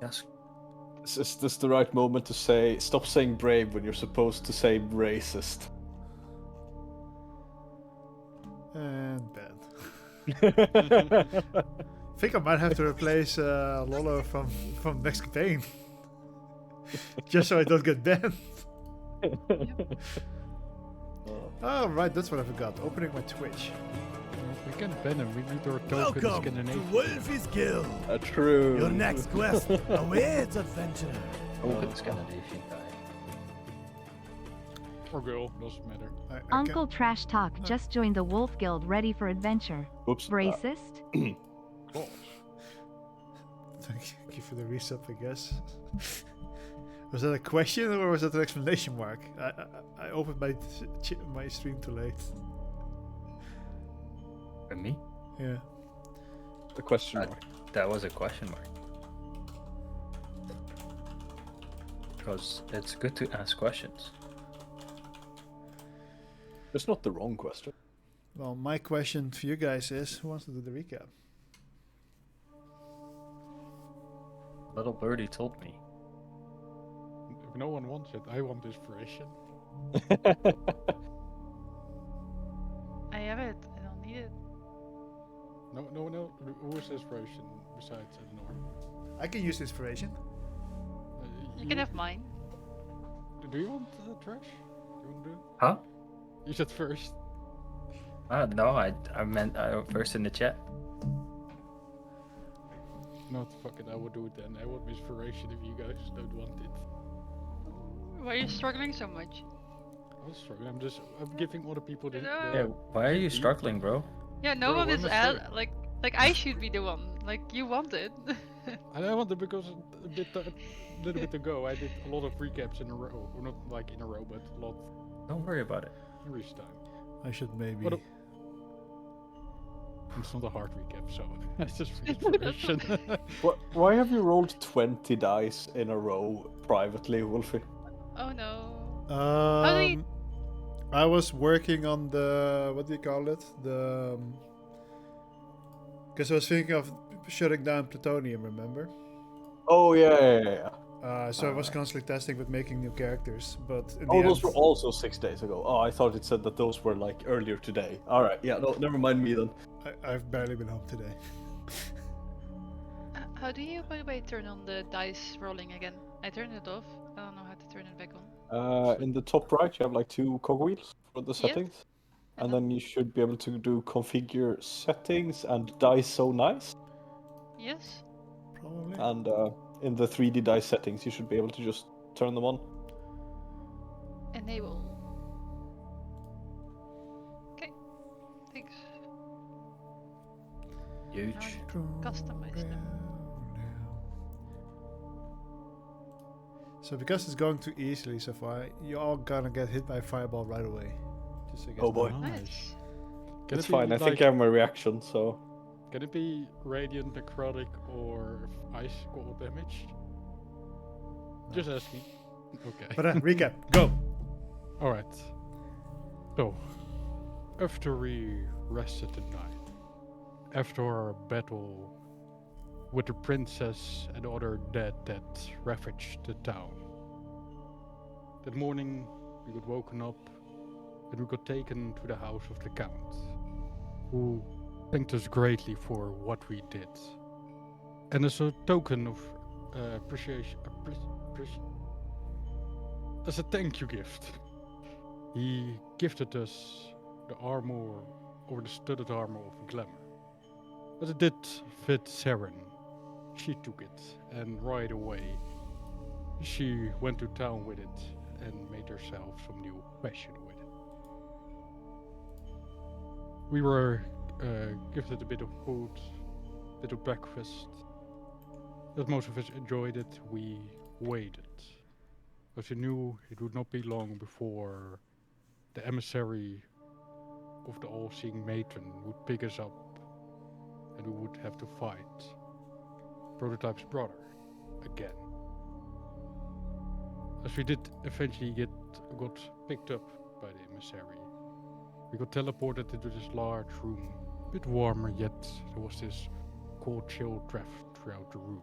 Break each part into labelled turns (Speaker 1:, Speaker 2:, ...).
Speaker 1: Yes.
Speaker 2: Is this the right moment to say stop saying brave when you're supposed to say racist?
Speaker 3: And bad. I think I might have to replace Lolo from next campaign. Just so I don't get banned. Oh, right, that's what I forgot. Opening my Twitch.
Speaker 4: We can ban him. We need our token
Speaker 5: Welcome
Speaker 4: Scandinavia.
Speaker 5: to Wolfie's Guild.
Speaker 2: True.
Speaker 5: Your next quest awaits, adventurer.
Speaker 1: Token Scandinavian guy.
Speaker 4: Or girl, doesn't matter.
Speaker 3: I
Speaker 6: Uncle Trash Talk just joined the Wolf Guild ready for adventure.
Speaker 2: Oops.
Speaker 6: Racist?
Speaker 3: Thank you for the resub, I guess. Was that a question or was that an exclamation mark? I opened my stream too late.
Speaker 1: For me?
Speaker 3: Yeah.
Speaker 2: The question mark.
Speaker 1: That was a question mark. Because it's good to ask questions.
Speaker 2: It's not the wrong question.
Speaker 3: Well, my question for you guys is, who wants to do the recap?
Speaker 1: Little birdie told me.
Speaker 4: If no one wants it, I want inspiration.
Speaker 7: I have it. I don't need it.
Speaker 4: No. Who is inspiration besides Eleanor?
Speaker 3: I can use inspiration.
Speaker 7: You can have mine.
Speaker 4: Do you want trash? Do you want to do it?
Speaker 1: Huh?
Speaker 4: You said first.
Speaker 1: No, I meant first in the chat.
Speaker 4: Not fuck it, I will do it then. I want inspiration if you guys don't want it.
Speaker 7: Why are you struggling so much?
Speaker 4: I'm struggling. I'm giving other people the.
Speaker 7: No.
Speaker 1: Yeah, why are you struggling, bro?
Speaker 7: Yeah, no
Speaker 4: Bro,
Speaker 7: one
Speaker 4: I'm
Speaker 7: is
Speaker 4: not sure.
Speaker 7: like I should be the one. Like you want it.
Speaker 4: And I want it because a little bit ago I did a lot of recaps in a row. Or not like in a row, but a lot
Speaker 1: Don't worry about it.
Speaker 4: in each time.
Speaker 3: I should maybe.
Speaker 4: What It's not a hard recap, so it's just for inspiration.
Speaker 2: Why have you rolled 20 dice in a row privately, Wolfie?
Speaker 7: Oh no. do you-
Speaker 3: I was working on the, what do you call it? The because I was thinking of shutting down plutonium, remember?
Speaker 2: Oh yeah.
Speaker 3: So I was constantly testing with making new characters, but in the
Speaker 2: Oh,
Speaker 3: end,
Speaker 2: those were also 6 days ago. Oh, I thought it said that those were like earlier today. All right, yeah, no, never mind me then.
Speaker 3: I've barely been home today.
Speaker 7: How do you, by the way, turn on the dice rolling again? I turned it off. I don't know how to turn it back on.
Speaker 2: In the top right, you have like 2 cogwheels for the
Speaker 7: Yes.
Speaker 2: settings, and then you should be able to do configure settings and dice so nice.
Speaker 7: Yes.
Speaker 3: Probably.
Speaker 2: And in the 3D dice settings, you should be able to just turn them on.
Speaker 7: Enable. Okay. Thanks.
Speaker 1: Huge.
Speaker 7: Customize them.
Speaker 3: So because it's going too easily so far, you're all gonna get hit by a fireball right away. Just so you guys
Speaker 2: Oh boy.
Speaker 3: know.
Speaker 7: Nice.
Speaker 4: Can
Speaker 2: It's
Speaker 4: it be
Speaker 2: fine. I think
Speaker 4: like-
Speaker 2: I have my reaction. So
Speaker 4: Can it be radiant, necrotic, or ice cold damage? Just asking. Okay.
Speaker 3: But recap, go.
Speaker 4: Alright. So, after we rested at night, after our battle with the princess and other dead that ravaged the town, that morning we got woken up and we got taken to the house of the count, who thanked us greatly for what we did. And as a token of appreciation, as a thank you gift, he gifted us the armor, or the studded armor of Glamour. But it did fit Saren. She took it, and right away she went to town with it and made herself some new fashion with it. We were gifted a bit of food, a bit of breakfast. As most of us enjoyed it, we waited. Because we knew it would not be long before the emissary of the all-seeing matron would pick us up and we would have to fight Prototype's brother again. As we did eventually got picked up by the emissary, we got teleported into this large room, a bit warmer, yet there was this cold chill draft throughout the room.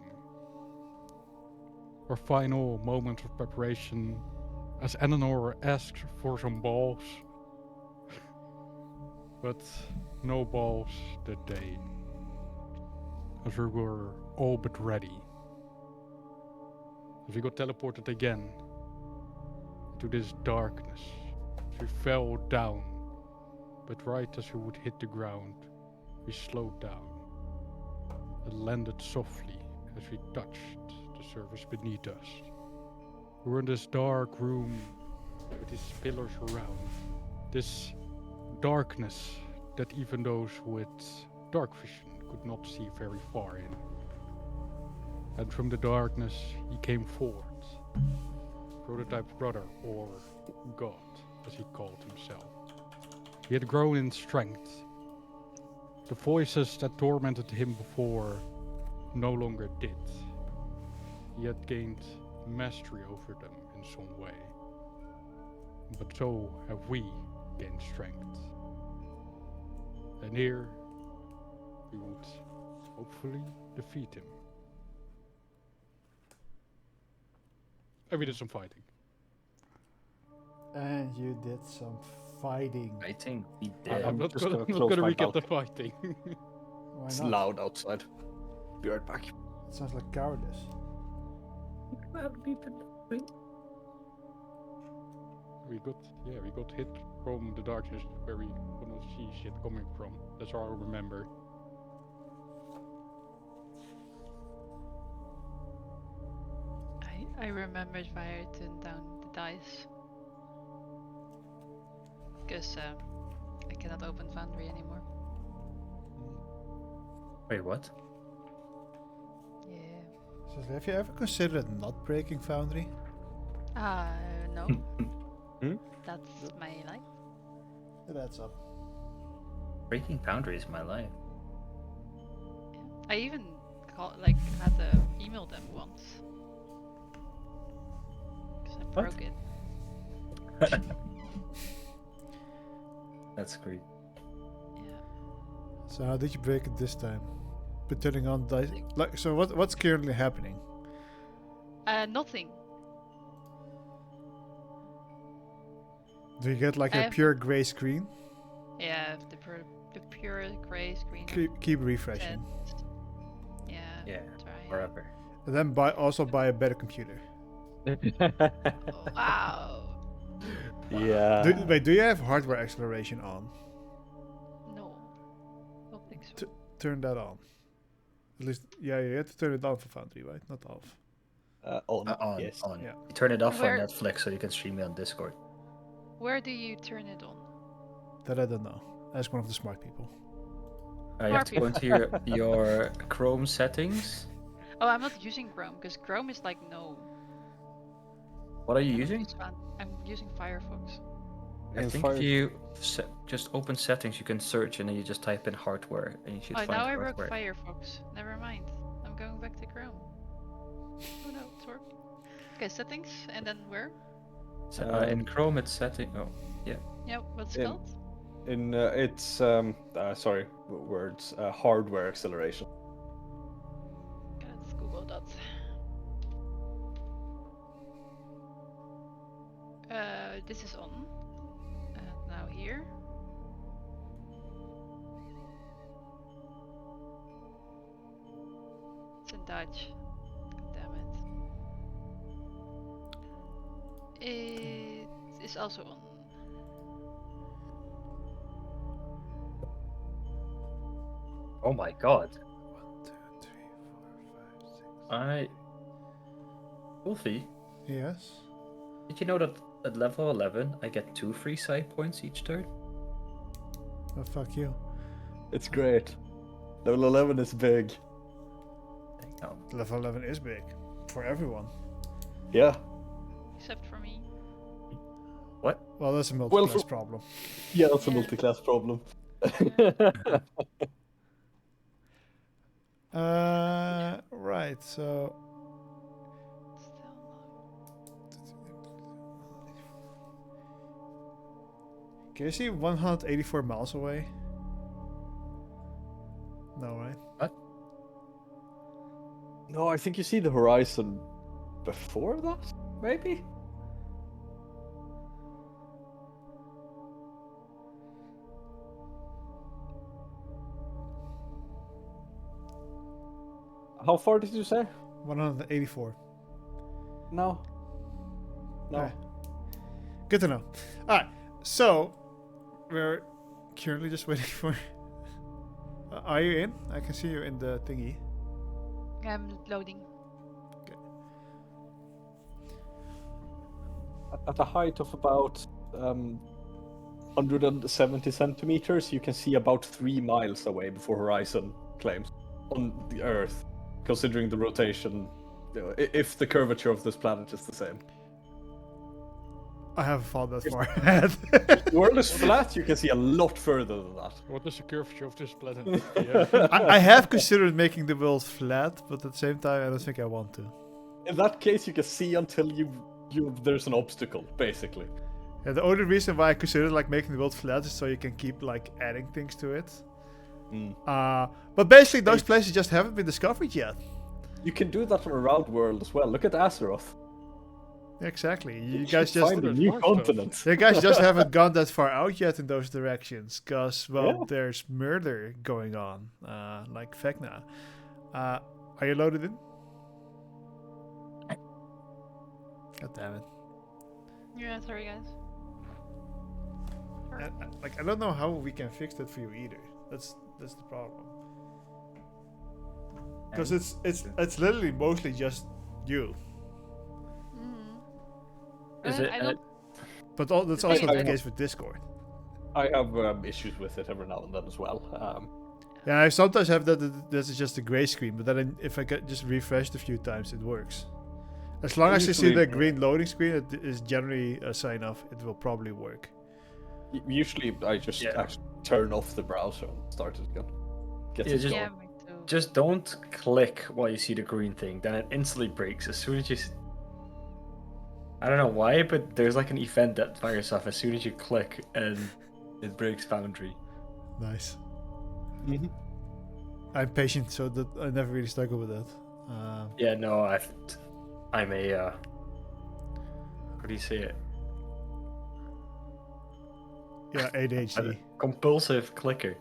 Speaker 4: Our final moment of preparation as Eleanor asked for some balls. But no balls that day. As we were all but ready. As we got teleported again into this darkness. As we fell down. But right as we would hit the ground, we slowed down and landed softly as we touched the surface beneath us. We were in this dark room with these pillars around. This darkness that even those with dark vision could not see very far in. And from the darkness he came forward. Prototype's brother, or God, as he called himself. He had grown in strength. The voices that tormented him before no longer did. He had gained mastery over them in some way. But so have we gained strength. And here we would hopefully defeat him. And we did some fighting.
Speaker 3: And you did some fighting.
Speaker 1: I think we
Speaker 2: I-
Speaker 1: did.
Speaker 2: I'm
Speaker 4: not
Speaker 2: just
Speaker 4: gonna,
Speaker 2: gonna
Speaker 4: not
Speaker 2: close
Speaker 4: gonna
Speaker 2: my
Speaker 4: recap
Speaker 2: mouth.
Speaker 4: the fighting.
Speaker 3: Why
Speaker 2: It's
Speaker 3: not?
Speaker 2: loud outside. Be right back.
Speaker 3: It sounds like cowardice.
Speaker 4: we got hit from the darkness where we couldn't see shit coming from. That's all I remember.
Speaker 7: I remembered why I turned down the dice. Because I cannot open Foundry anymore.
Speaker 1: Wait, what?
Speaker 7: Yeah.
Speaker 3: So have you ever considered not breaking Foundry?
Speaker 7: No.
Speaker 2: Hmm?
Speaker 7: That's my life.
Speaker 3: That's up.
Speaker 1: Breaking Foundry is my life.
Speaker 7: Yeah. I even had to email them once. Because I
Speaker 1: What?
Speaker 7: broke it.
Speaker 1: That's great.
Speaker 7: Yeah.
Speaker 3: So how did you break it this time? By turning on dice. Like, so what's currently happening?
Speaker 7: Nothing.
Speaker 3: Do you get like
Speaker 7: I
Speaker 3: a
Speaker 7: have-
Speaker 3: pure gray screen?
Speaker 7: Yeah, the pure grey screen.
Speaker 3: Keep refreshing.
Speaker 7: Yeah.
Speaker 1: Yeah,
Speaker 7: Try.
Speaker 1: forever.
Speaker 3: And then buy a better computer.
Speaker 7: Wow.
Speaker 2: Yeah.
Speaker 3: Do you have hardware acceleration on?
Speaker 7: No. Don't think so.
Speaker 3: Turn that on. At least, yeah, you have to turn it on for Foundry, right? Not off.
Speaker 2: On.
Speaker 1: On,
Speaker 2: Yes.
Speaker 1: on.
Speaker 3: Yeah.
Speaker 1: You turn it off
Speaker 7: Where-
Speaker 1: on Netflix so you can stream it on Discord.
Speaker 7: Where do you turn it on?
Speaker 3: That I don't know. Ask one of the smart people.
Speaker 1: You have to go into your Chrome settings.
Speaker 7: Oh, I'm not using Chrome because Chrome is like no.
Speaker 1: What are you
Speaker 7: I don't
Speaker 1: using?
Speaker 7: use I'm using Firefox.
Speaker 1: I
Speaker 2: In
Speaker 1: think
Speaker 2: Fire-
Speaker 1: if you just open settings, you can search and then you just type in hardware and you should
Speaker 7: Oh,
Speaker 1: find
Speaker 7: now I broke
Speaker 1: hardware.
Speaker 7: Firefox. Never mind. I'm going back to Chrome. Oh no, it's working. Okay, settings, and then where?
Speaker 1: So, in Chrome, it's setting. Oh, yeah.
Speaker 7: Yeah, what's it
Speaker 2: In-
Speaker 7: called?
Speaker 2: In it's sorry, words. Hardware acceleration.
Speaker 7: Okay, let's Google that. This is on. And now here. It's in Dutch. God damn it. It is also on.
Speaker 1: Oh my god.
Speaker 3: 1, 2, 3, 4, 5, 6.
Speaker 1: I. Wolfie,
Speaker 3: Yes.
Speaker 1: did you know that at level 11 I get 2 free side points each turn?
Speaker 3: Oh, fuck you.
Speaker 2: It's great. Level 11 is big.
Speaker 1: Damn.
Speaker 3: Level 11 is big. For everyone.
Speaker 2: Yeah.
Speaker 7: Except for me.
Speaker 1: What?
Speaker 3: Well, that's a multi-class
Speaker 2: for-
Speaker 3: problem.
Speaker 2: Yeah, that's a
Speaker 7: Yeah.
Speaker 2: multi-class problem.
Speaker 3: Right, so...
Speaker 7: Still
Speaker 3: Can you see 184 miles away? No, right?
Speaker 2: No, I think you see the horizon before that, maybe? How far did you say?
Speaker 3: 184.
Speaker 2: No. No.
Speaker 3: Okay. Good to know. Alright, so we're currently just waiting for. Are you in? I can see you in the thingy.
Speaker 7: I'm loading.
Speaker 2: At a height of about 170 centimeters, you can see about 3 miles away before horizon claims on the Earth, considering the rotation, if the curvature of this planet is the same.
Speaker 3: I haven't thought that far ahead.
Speaker 2: If the world is flat, you can see a lot further than that.
Speaker 4: What is the curvature of this planet?
Speaker 3: I have considered making the world flat, but at the same time, I don't think I want to.
Speaker 2: In that case, you can see until there's an obstacle, basically.
Speaker 3: Yeah, the only reason why I considered like making the world flat is so you can keep like adding things to it. But basically, those places just haven't been discovered yet.
Speaker 2: You can do that on a round world as well. Look at Azeroth.
Speaker 3: Exactly. You
Speaker 2: You
Speaker 3: guys
Speaker 2: should
Speaker 3: just
Speaker 2: find a new continent.
Speaker 3: you guys just haven't gone that far out yet in those directions, cause well,
Speaker 2: Yeah.
Speaker 3: there's murder going on, like Vecna. Are you loaded in? God damn it!
Speaker 7: Yeah, sorry guys.
Speaker 3: I don't know how we can fix that for you either. That's the problem. Because it's literally mostly just you.
Speaker 1: Is
Speaker 7: I
Speaker 1: it?
Speaker 7: don't.
Speaker 3: But that's also the case with Discord.
Speaker 2: I have issues with it every now and then as well.
Speaker 3: Yeah, I sometimes have that this is just a gray screen, but then if I get just refreshed a few times, it works. As long as you see the green loading screen, it is generally a sign of it will probably work.
Speaker 2: Usually, I just actually turn off the browser and start it again. Get it
Speaker 1: just-
Speaker 7: Yeah,
Speaker 2: going.
Speaker 7: me too.
Speaker 1: Just don't click while you see the green thing. Then it instantly breaks as soon as you. I don't know why, but there's like an event that fires off as soon as you click, and it breaks Foundry.
Speaker 3: Nice.
Speaker 2: Mhm.
Speaker 3: I'm patient, so that I never really struggle with that.
Speaker 1: Yeah, no, I'm a. How do you say it?
Speaker 3: Yeah,
Speaker 1: I'm
Speaker 3: ADHD.
Speaker 1: a compulsive clicker.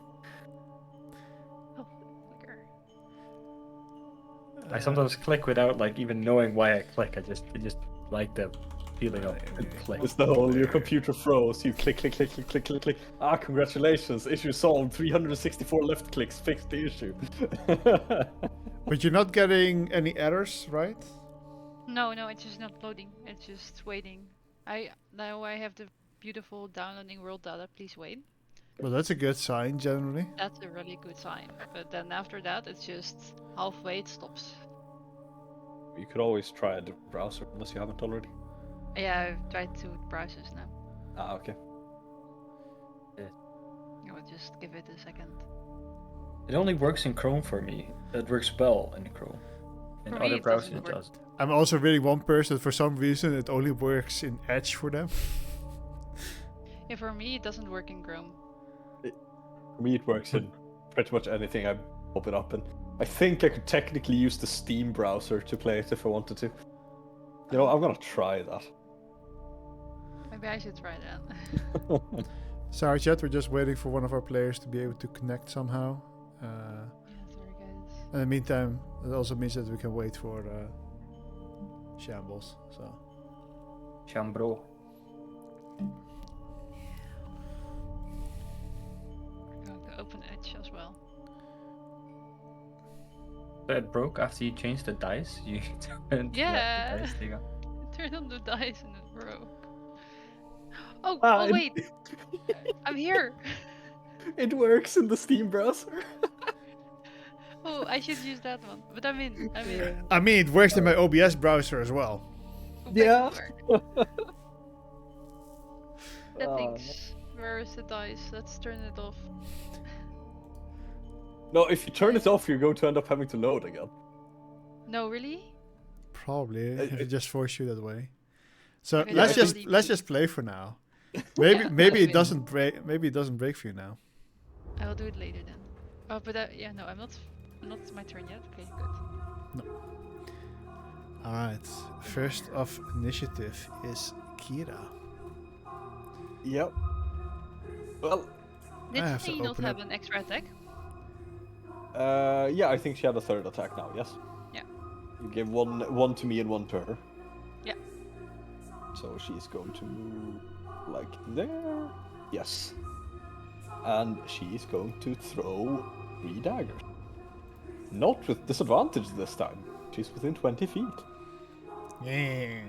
Speaker 7: Oh, clicker.
Speaker 1: I sometimes click without like even knowing why I click. I just like the feeling of click.
Speaker 2: It's the whole your computer froze. You click, click, click, click, click, click, click. Ah, congratulations! Issue solved. 364 left clicks. Fixed the issue.
Speaker 3: But you're not getting any errors, right?
Speaker 7: No, it's just not loading. It's just waiting. Now I have the beautiful downloading world data. Please wait.
Speaker 3: Well, that's a good sign generally.
Speaker 7: That's a really good sign. But then after that, it's just halfway. It stops.
Speaker 2: You could always try a different browser unless you haven't already.
Speaker 7: Yeah, I've tried 2 browsers now.
Speaker 2: Ah, okay.
Speaker 7: I will just give it a second.
Speaker 1: It only works in Chrome for me. It works well in Chrome. In
Speaker 7: For me,
Speaker 1: other
Speaker 7: it
Speaker 1: browsers,
Speaker 7: doesn't
Speaker 1: it
Speaker 7: work.
Speaker 1: does.
Speaker 3: I'm also really one person. For some reason, it only works in Edge for them.
Speaker 7: Yeah, for me, it doesn't work in Chrome.
Speaker 2: For me, it works in pretty much anything I pop it up in. I think I could technically use the Steam browser to play it if I wanted to. You know, I'm gonna try that.
Speaker 7: Maybe I should try that.
Speaker 3: Sorry, chat. We're just waiting for one of our players to be able to connect somehow.
Speaker 7: Yeah, sorry guys.
Speaker 3: In the meantime, it also means that we can wait for Shambles. So
Speaker 1: Chambro.
Speaker 7: I'm going to open Edge as well.
Speaker 1: So it broke after you changed the dice. You turned
Speaker 7: Yeah.
Speaker 1: the dice thing on.
Speaker 7: Turn on the dice and it broke. Oh,
Speaker 2: Ah,
Speaker 7: oh wait! I'm here!
Speaker 2: It works in the Steam browser.
Speaker 7: Oh, I should use that one. But I'm in.
Speaker 3: I mean, it works in my OBS browser as well.
Speaker 7: Go back
Speaker 2: Yeah.
Speaker 7: to work. Settings. Where is the dice? Let's turn it off.
Speaker 2: No, if you turn it off, you're going to end up having to load again.
Speaker 7: No, really?
Speaker 3: Probably if it just force you that way. So
Speaker 7: Okay,
Speaker 3: let's
Speaker 7: that's
Speaker 3: just play for now.
Speaker 7: Yeah,
Speaker 3: Maybe
Speaker 7: I
Speaker 3: it
Speaker 7: mean-
Speaker 3: doesn't break. Maybe it doesn't break for you now.
Speaker 7: I'll do it later then. Oh, but yeah, no, I'm not. Not my turn yet. Okay, good.
Speaker 3: Alright. First of initiative is Kira.
Speaker 2: Yep. Well,
Speaker 7: Did
Speaker 3: have to
Speaker 7: she not
Speaker 3: open
Speaker 7: have
Speaker 3: up-
Speaker 7: an extra attack?
Speaker 2: yeah, I think she had a third attack now, yes?
Speaker 7: Yeah.
Speaker 2: You gave one to me and one to her.
Speaker 7: Yeah.
Speaker 2: So she's going to move like there. Yes. And she's going to throw 3 daggers. Not with disadvantage this time. She's within 20 feet.
Speaker 3: Yeah.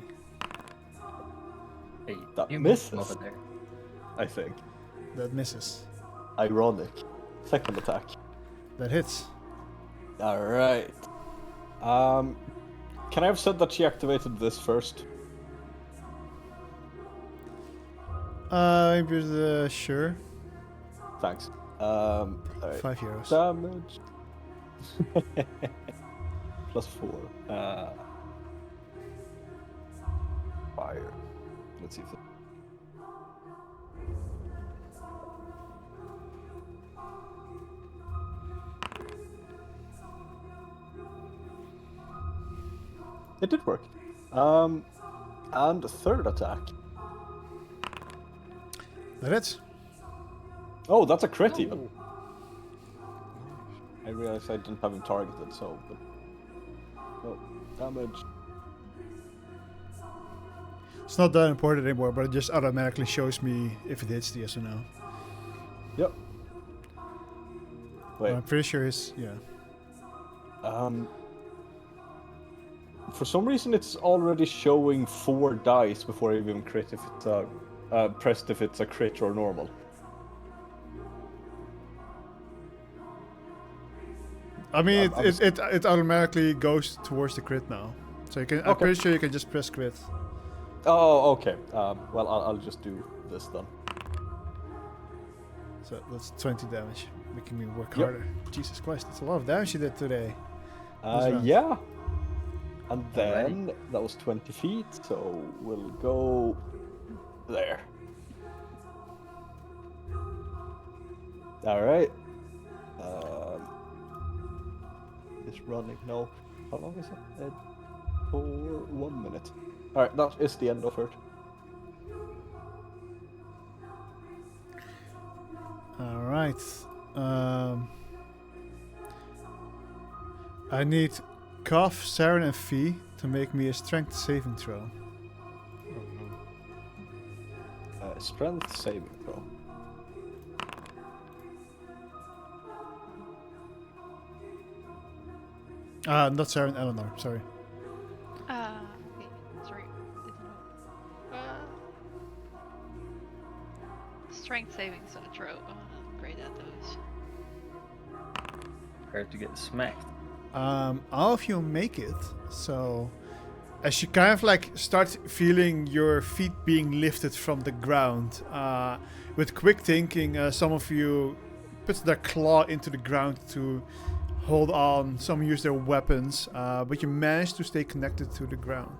Speaker 1: Hey,
Speaker 2: That
Speaker 1: you
Speaker 2: misses.
Speaker 1: missed over there.
Speaker 2: I think.
Speaker 3: That misses.
Speaker 2: Ironic. Second attack.
Speaker 3: That hits.
Speaker 2: Alright. Can I have said that she activated this first?
Speaker 3: Sure.
Speaker 2: Thanks. Alright.
Speaker 3: 5 euros.
Speaker 2: Damage. Plus 4. Fire. Let's see if it... It did work. And third attack.
Speaker 3: That hits.
Speaker 2: Oh, that's a crit even.
Speaker 4: Oh.
Speaker 2: I realized I didn't have him targeted, so... But... Oh, damage.
Speaker 3: It's not that important anymore, but it just automatically shows me if it hits, yes or no.
Speaker 2: Yep. Wait.
Speaker 3: I'm pretty sure it's, yeah.
Speaker 2: For some reason, it's already showing 4 dice before I even crit if it's pressed if it's a crit or normal.
Speaker 3: I mean,
Speaker 2: I'm
Speaker 3: it automatically goes towards the crit now. So you can, I'm
Speaker 2: Okay.
Speaker 3: pretty sure you can just press crit.
Speaker 2: Oh, okay. Well, I'll just do this then.
Speaker 3: So that's 20 damage, making me work
Speaker 2: Yep.
Speaker 3: harder. Jesus Christ, that's a lot of damage you did today. round.
Speaker 2: Yeah. And then that was 20 feet, so we'll go there. All right. It's running. No. How long is it? For 1 minute. All right. That is the end of her.
Speaker 3: All right. I need Koff, Saren, and Fee to make me a strength saving throw.
Speaker 4: Oh no.
Speaker 2: Strength saving throw.
Speaker 3: Not Saren, Eleanor. Sorry.
Speaker 7: Okay. Sorry. Didn't know. Strength savings on a throw. Oh, I'm great at those.
Speaker 1: Prepare to get smacked.
Speaker 3: All of you make it. So, as you kind of like start feeling your feet being lifted from the ground, with quick thinking, some of you put their claw into the ground to hold on. Some use their weapons, but you manage to stay connected to the ground.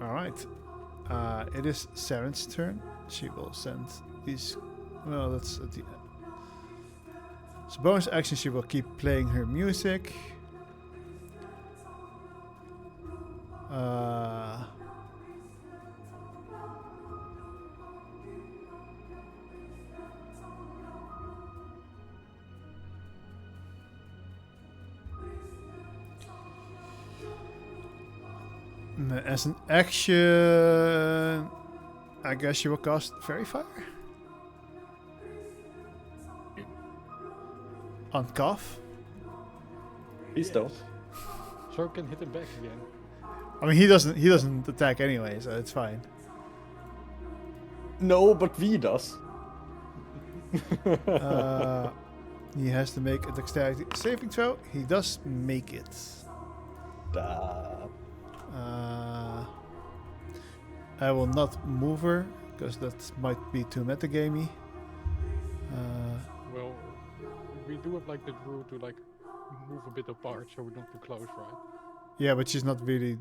Speaker 3: All right. It is Saren's turn. She will send these. Well, that's at the end. So bonus action, she will keep playing her music. As an action, I guess she will cast Fairy Fire on Koff.
Speaker 2: Please don't.
Speaker 4: So can hit him back again.
Speaker 3: I mean, he doesn't attack anyway, so it's fine.
Speaker 2: No, but V does.
Speaker 3: He has to make a dexterity saving throw. He does make it. I will not move her because that might be too metagamey.
Speaker 4: Well, we do have like the rule to like move a bit apart so we're not too close, right?
Speaker 3: Yeah, but she's not really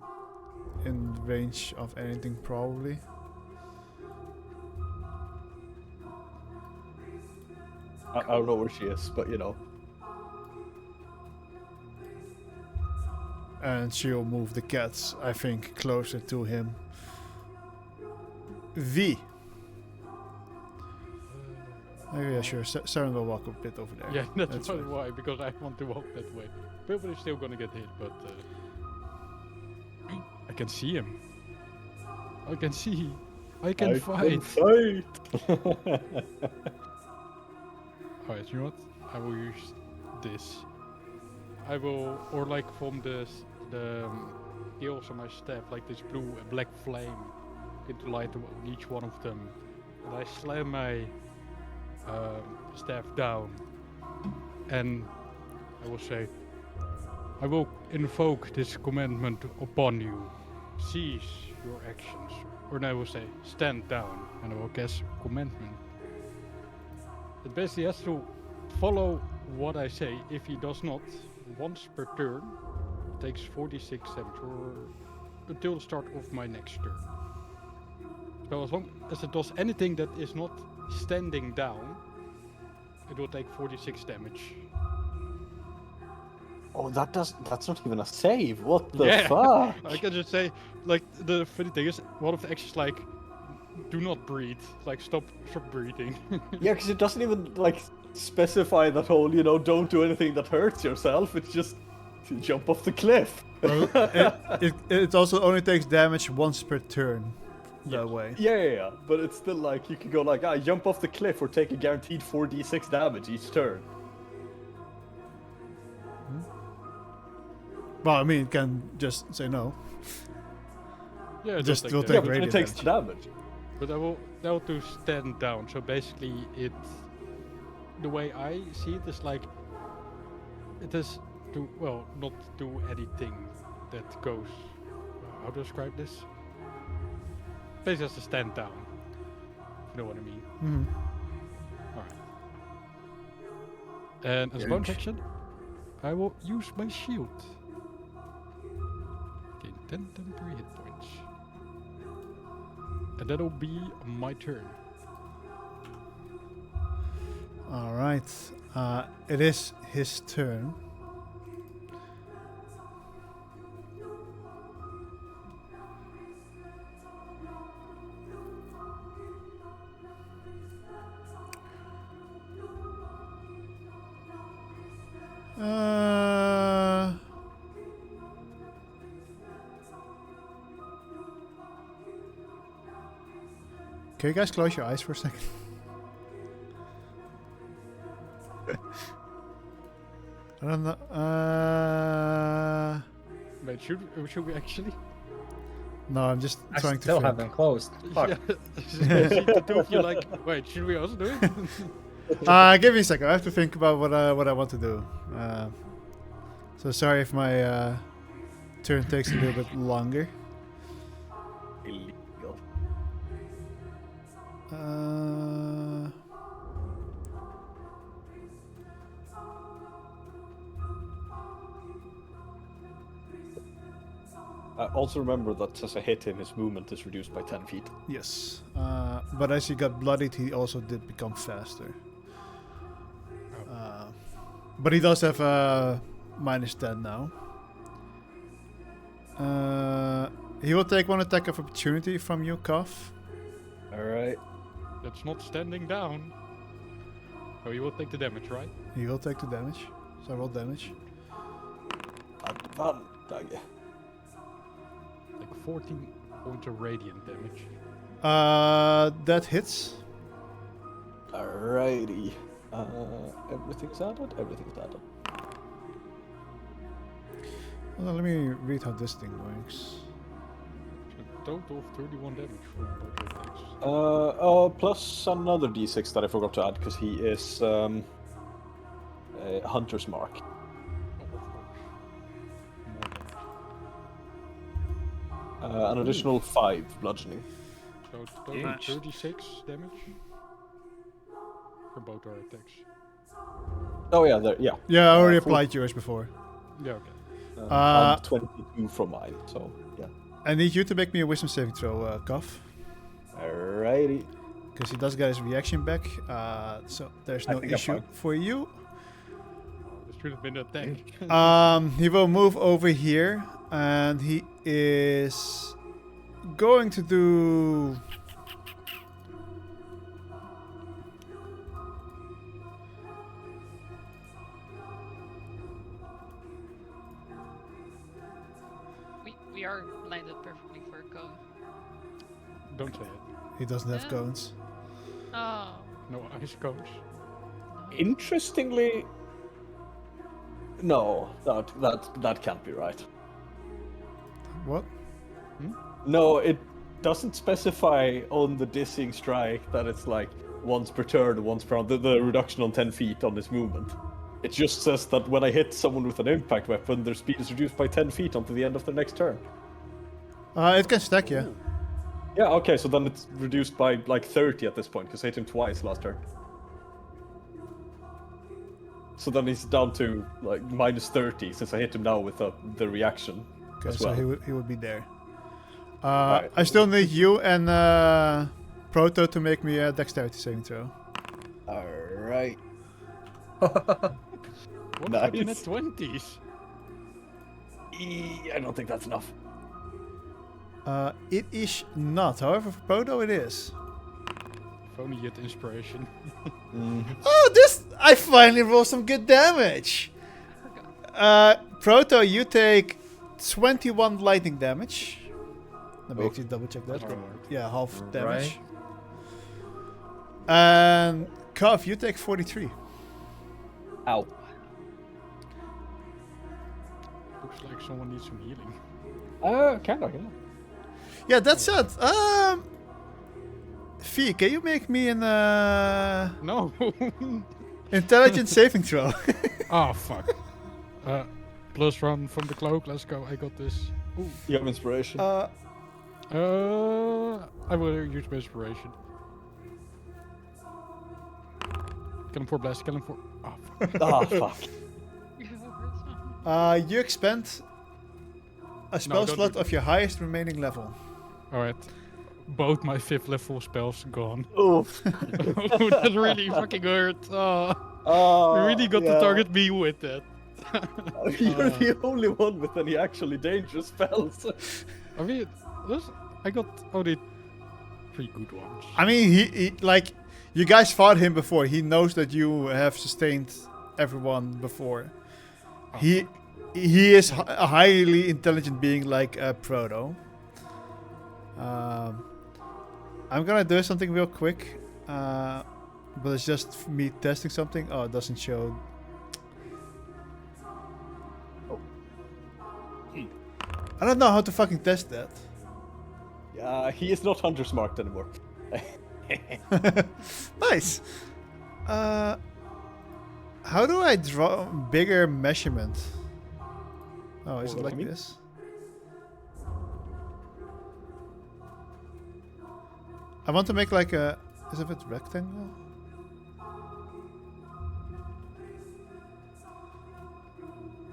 Speaker 3: in range of anything, probably.
Speaker 2: I don't know where she is, but you know.
Speaker 3: And she'll move the cats, I think, closer to him. V. Oh yeah, sure. Saren will walk a bit over there.
Speaker 4: Yeah, that's
Speaker 3: fine.
Speaker 4: why, because I want to walk that way. Bilbo is still gonna get hit, but I can see him. I can see. I can fight. Alright, you know what? I will use this. I will, or like from the skills on my staff, like this blue and black flame into light on each one of them. And I slam my staff down, and I will say, I will invoke this commandment upon you. Cease your actions. Or I will say, stand down, and I will cast commandment. It basically has to follow what I say. If he does not, once per turn, it takes 46 damage, or until the start of my next turn. So as long as it does anything that is not standing down, it will take 46 damage.
Speaker 2: Oh, that's not even a save. What the
Speaker 4: Yeah.
Speaker 2: fuck?
Speaker 4: I can just say, like, the funny thing is, one of the actions like, do not breathe, like stop breathing.
Speaker 2: Yeah, because it doesn't even like specify that whole, don't do anything that hurts yourself. It's just jump off the cliff.
Speaker 3: Well, it also only takes damage once per turn. That way.
Speaker 2: Yeah. But it's still like you can go like, jump off the cliff or take a guaranteed 4d6 damage each turn.
Speaker 3: Well, I mean, it can just say no.
Speaker 4: Yeah, it
Speaker 3: Just
Speaker 4: does
Speaker 3: will
Speaker 4: take
Speaker 3: take
Speaker 2: Yeah,
Speaker 4: damage.
Speaker 2: but it
Speaker 3: radiant
Speaker 2: takes the
Speaker 3: damage.
Speaker 2: damage.
Speaker 4: But I will to stand down. So basically, the way I see it is like, it is to, well, not do anything that goes. How to describe this? Basically, has to stand down. If you know what I mean.
Speaker 3: Mhm.
Speaker 4: Alright. And as a bonus action, I will use my shield. Gain 10 temporary hit points. And that'll be my turn.
Speaker 3: Alright. It is his turn. Can you guys close your eyes for a second? I don't know.
Speaker 4: Wait, should we actually?
Speaker 3: No, I'm just
Speaker 1: I
Speaker 3: trying to
Speaker 1: still
Speaker 3: think.
Speaker 1: have them closed. Fuck.
Speaker 4: Yeah. The two of you like, wait, should we also do it?
Speaker 3: Give me a second. I have to think about what I want to do. So sorry if my turn takes a little bit longer.
Speaker 2: Illegal. Also remember that as a hit him, his movement is reduced by 10 feet.
Speaker 3: Yes. But as he got bloodied, he also did become faster. But he does have -10 now. He will take one attack of opportunity from you, Kof.
Speaker 2: Alright.
Speaker 4: That's not standing down. Oh, you will take the damage, right?
Speaker 3: He will take the damage. So roll damage.
Speaker 2: Advantage.
Speaker 4: Like 14 points of radiant damage.
Speaker 3: That hits.
Speaker 2: Alrighty. Everything's added? Everything's added.
Speaker 3: Well, let me read how this thing works.
Speaker 4: So total of 31 damage from both attacks.
Speaker 2: Plus another d6 that I forgot to add because he is a Hunter's Mark.
Speaker 4: Oh, of course. More damage.
Speaker 2: An additional 5 bludgeoning.
Speaker 4: So total
Speaker 1: Huge.
Speaker 4: 36 damage for both our attacks.
Speaker 2: Oh yeah, there. Yeah.
Speaker 3: Yeah, I already
Speaker 2: Full-
Speaker 3: applied yours before.
Speaker 4: Yeah, okay.
Speaker 2: And 22 from mine. So yeah.
Speaker 3: I need you to make me a wisdom saving throw, Kof.
Speaker 2: Alrighty.
Speaker 3: Because he does get his reaction back. So there's
Speaker 2: I
Speaker 3: no
Speaker 2: think I'm
Speaker 3: issue
Speaker 2: fine.
Speaker 3: for you.
Speaker 4: Oh, this Should have been attacked.
Speaker 3: He will move over here, and he is going to do.
Speaker 7: We are landed perfectly for a cone.
Speaker 4: Don't say it.
Speaker 3: He doesn't have
Speaker 7: Yeah.
Speaker 3: cones.
Speaker 7: Oh.
Speaker 4: No ice cones.
Speaker 2: Interestingly, no, that can't be right.
Speaker 3: What?
Speaker 2: No, it doesn't specify on the dissing strike that it's like once per turn, once per round, the reduction on 10 feet on this movement. It just says that when I hit someone with an impact weapon, their speed is reduced by 10 feet until the end of their next turn.
Speaker 3: It can stack, yeah.
Speaker 2: Yeah, okay, so then it's reduced by like 30 at this point, because I hit him twice last turn. So then he's down to like minus 30, since I hit him now with the reaction.
Speaker 3: Okay,
Speaker 2: as
Speaker 3: so
Speaker 2: well.
Speaker 3: he would be there.
Speaker 2: Alright.
Speaker 3: I still need you and Proto to make me a dexterity saving throw.
Speaker 2: Alright.
Speaker 4: What happened
Speaker 2: Nice.
Speaker 4: at 20s?
Speaker 2: I don't think that's enough.
Speaker 3: It is not. However, for Proto it is.
Speaker 4: If only you had inspiration.
Speaker 3: Oh, this! I finally rolled some good damage. Proto, you take 21 lightning damage. Let me actually double check that. Yeah, half damage. And Cuff, you take 43.
Speaker 2: Ow.
Speaker 4: Looks like someone needs some healing.
Speaker 2: Kinda.
Speaker 3: Yeah, that's it. Fee, can you make me an
Speaker 4: No!
Speaker 3: intelligence saving throw?
Speaker 4: Oh, fuck. Plus one from the cloak. Let's go. I got this. Ooh.
Speaker 2: You have inspiration.
Speaker 4: I will use my inspiration. Kill him for blast. Kill him for. Oh, fuck.
Speaker 2: Fuck.
Speaker 3: You expend a spell
Speaker 4: don't
Speaker 3: slot
Speaker 4: do
Speaker 3: of your highest remaining level.
Speaker 4: Alright. Both my 5th level spells gone.
Speaker 2: Oof.
Speaker 4: Oh, that really fucking hurt. Oh, you really got to
Speaker 2: yeah.
Speaker 4: target me with that.
Speaker 2: You're the only one with any actually dangerous spells.
Speaker 4: I mean, I got only 3 good ones.
Speaker 3: I mean, he like you guys fought him before. He knows that you have sustained everyone before. He is a highly intelligent being like Proto. I'm gonna do something real quick, but it's just me testing something. Oh, it doesn't show. I don't know how to fucking test that.
Speaker 2: Yeah, he is not hunter smart anymore.
Speaker 3: Nice. How do I draw bigger measurement? Oh, is it
Speaker 2: What do
Speaker 3: like
Speaker 2: you mean?
Speaker 3: this? I want to make like a. Is it a rectangle?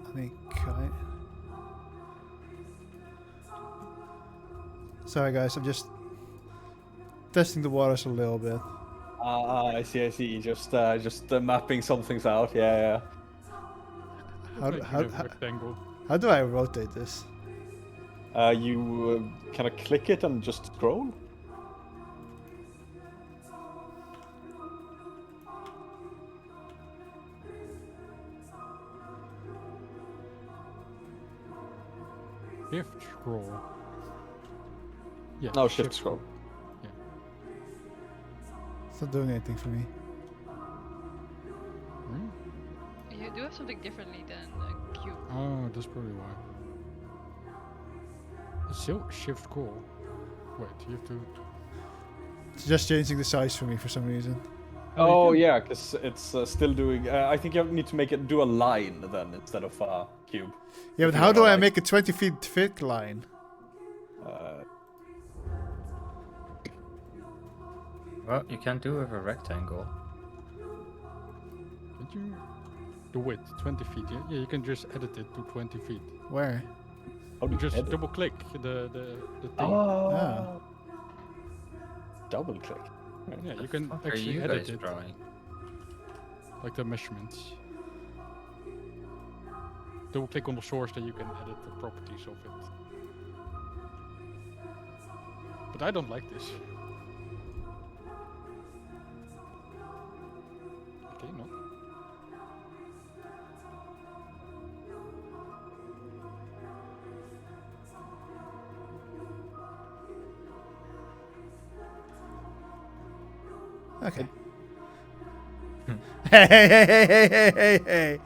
Speaker 3: I mean, kind. Sorry, guys. I'm just testing the waters a little bit.
Speaker 2: I see. Just mapping some things out. Yeah.
Speaker 3: How,
Speaker 4: Making
Speaker 3: how,
Speaker 4: a
Speaker 3: how,
Speaker 4: rectangle.
Speaker 3: how do I rotate this?
Speaker 2: You kind of click it and just scroll.
Speaker 4: Shift scroll. Yeah.
Speaker 2: No, shift scroll.
Speaker 4: Yeah.
Speaker 3: It's not doing anything for me.
Speaker 4: Hmm?
Speaker 7: You do have something differently than a cube.
Speaker 4: Oh, that's probably why. It's still shift scroll. Wait, you have to.
Speaker 3: It's just changing the size for me for some reason.
Speaker 2: Oh yeah, because it's still doing. I think you need to make it do a line then instead of a cube.
Speaker 3: Yeah, but
Speaker 2: If you
Speaker 3: how do
Speaker 2: wanna,
Speaker 3: I
Speaker 2: like-
Speaker 3: make a 20 feet thick line?
Speaker 1: Well, you can't do it with a rectangle.
Speaker 4: Did you? The width, 20 feet. Yeah, you can just edit it to 20 feet.
Speaker 3: Where?
Speaker 2: How do
Speaker 4: You
Speaker 2: you
Speaker 4: just
Speaker 2: edit?
Speaker 4: double click the thing.
Speaker 2: Oh.
Speaker 3: Yeah.
Speaker 2: Double click.
Speaker 4: Yeah, you can
Speaker 1: What are
Speaker 4: actually
Speaker 1: you
Speaker 4: edit
Speaker 1: guys
Speaker 4: it,
Speaker 1: drawing?
Speaker 4: like the measurements. double click on the source, then you can edit the properties of it. But I don't like this. Okay, no.
Speaker 3: Okay. Hey, hey, hey, hey, hey, hey, hey, hey.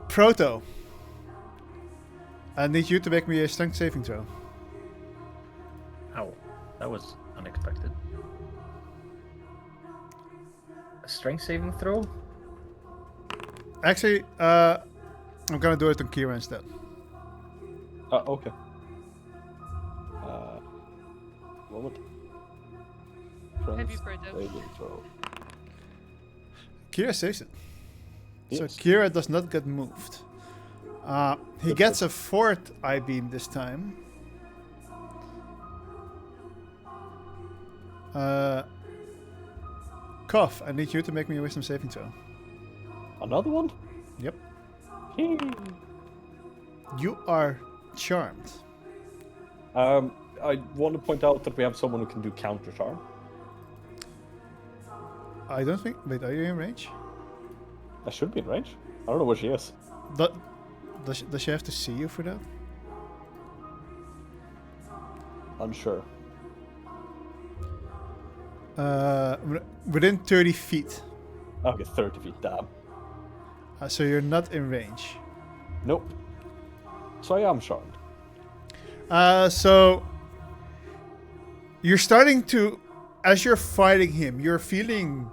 Speaker 3: Proto. I need you to make me a strength saving throw.
Speaker 1: Ow, that was unexpected. A strength saving throw?
Speaker 3: Actually, I'm gonna do it on Kira instead.
Speaker 2: Okay. Moment.
Speaker 7: Have you
Speaker 2: Strength
Speaker 7: Proto?
Speaker 2: saving throw.
Speaker 3: Kira saves it. So
Speaker 2: Yes.
Speaker 3: Kira does not get moved. He gets a fourth eye beam this time. Cough, I need you to make me a wisdom saving throw.
Speaker 2: Another one?
Speaker 3: Yep.
Speaker 2: Hey.
Speaker 3: You are charmed.
Speaker 2: I want to point out that we have someone who can do counter charm.
Speaker 3: I don't think. Wait, are you in range?
Speaker 2: I should be in range. I don't know where she is.
Speaker 3: Does she have to see you for that?
Speaker 2: Unsure.
Speaker 3: Within 30 feet.
Speaker 2: Okay, 30 feet, damn.
Speaker 3: So you're not in range.
Speaker 2: Nope. So I am charmed.
Speaker 3: So you're starting to, as you're fighting him, you're feeling,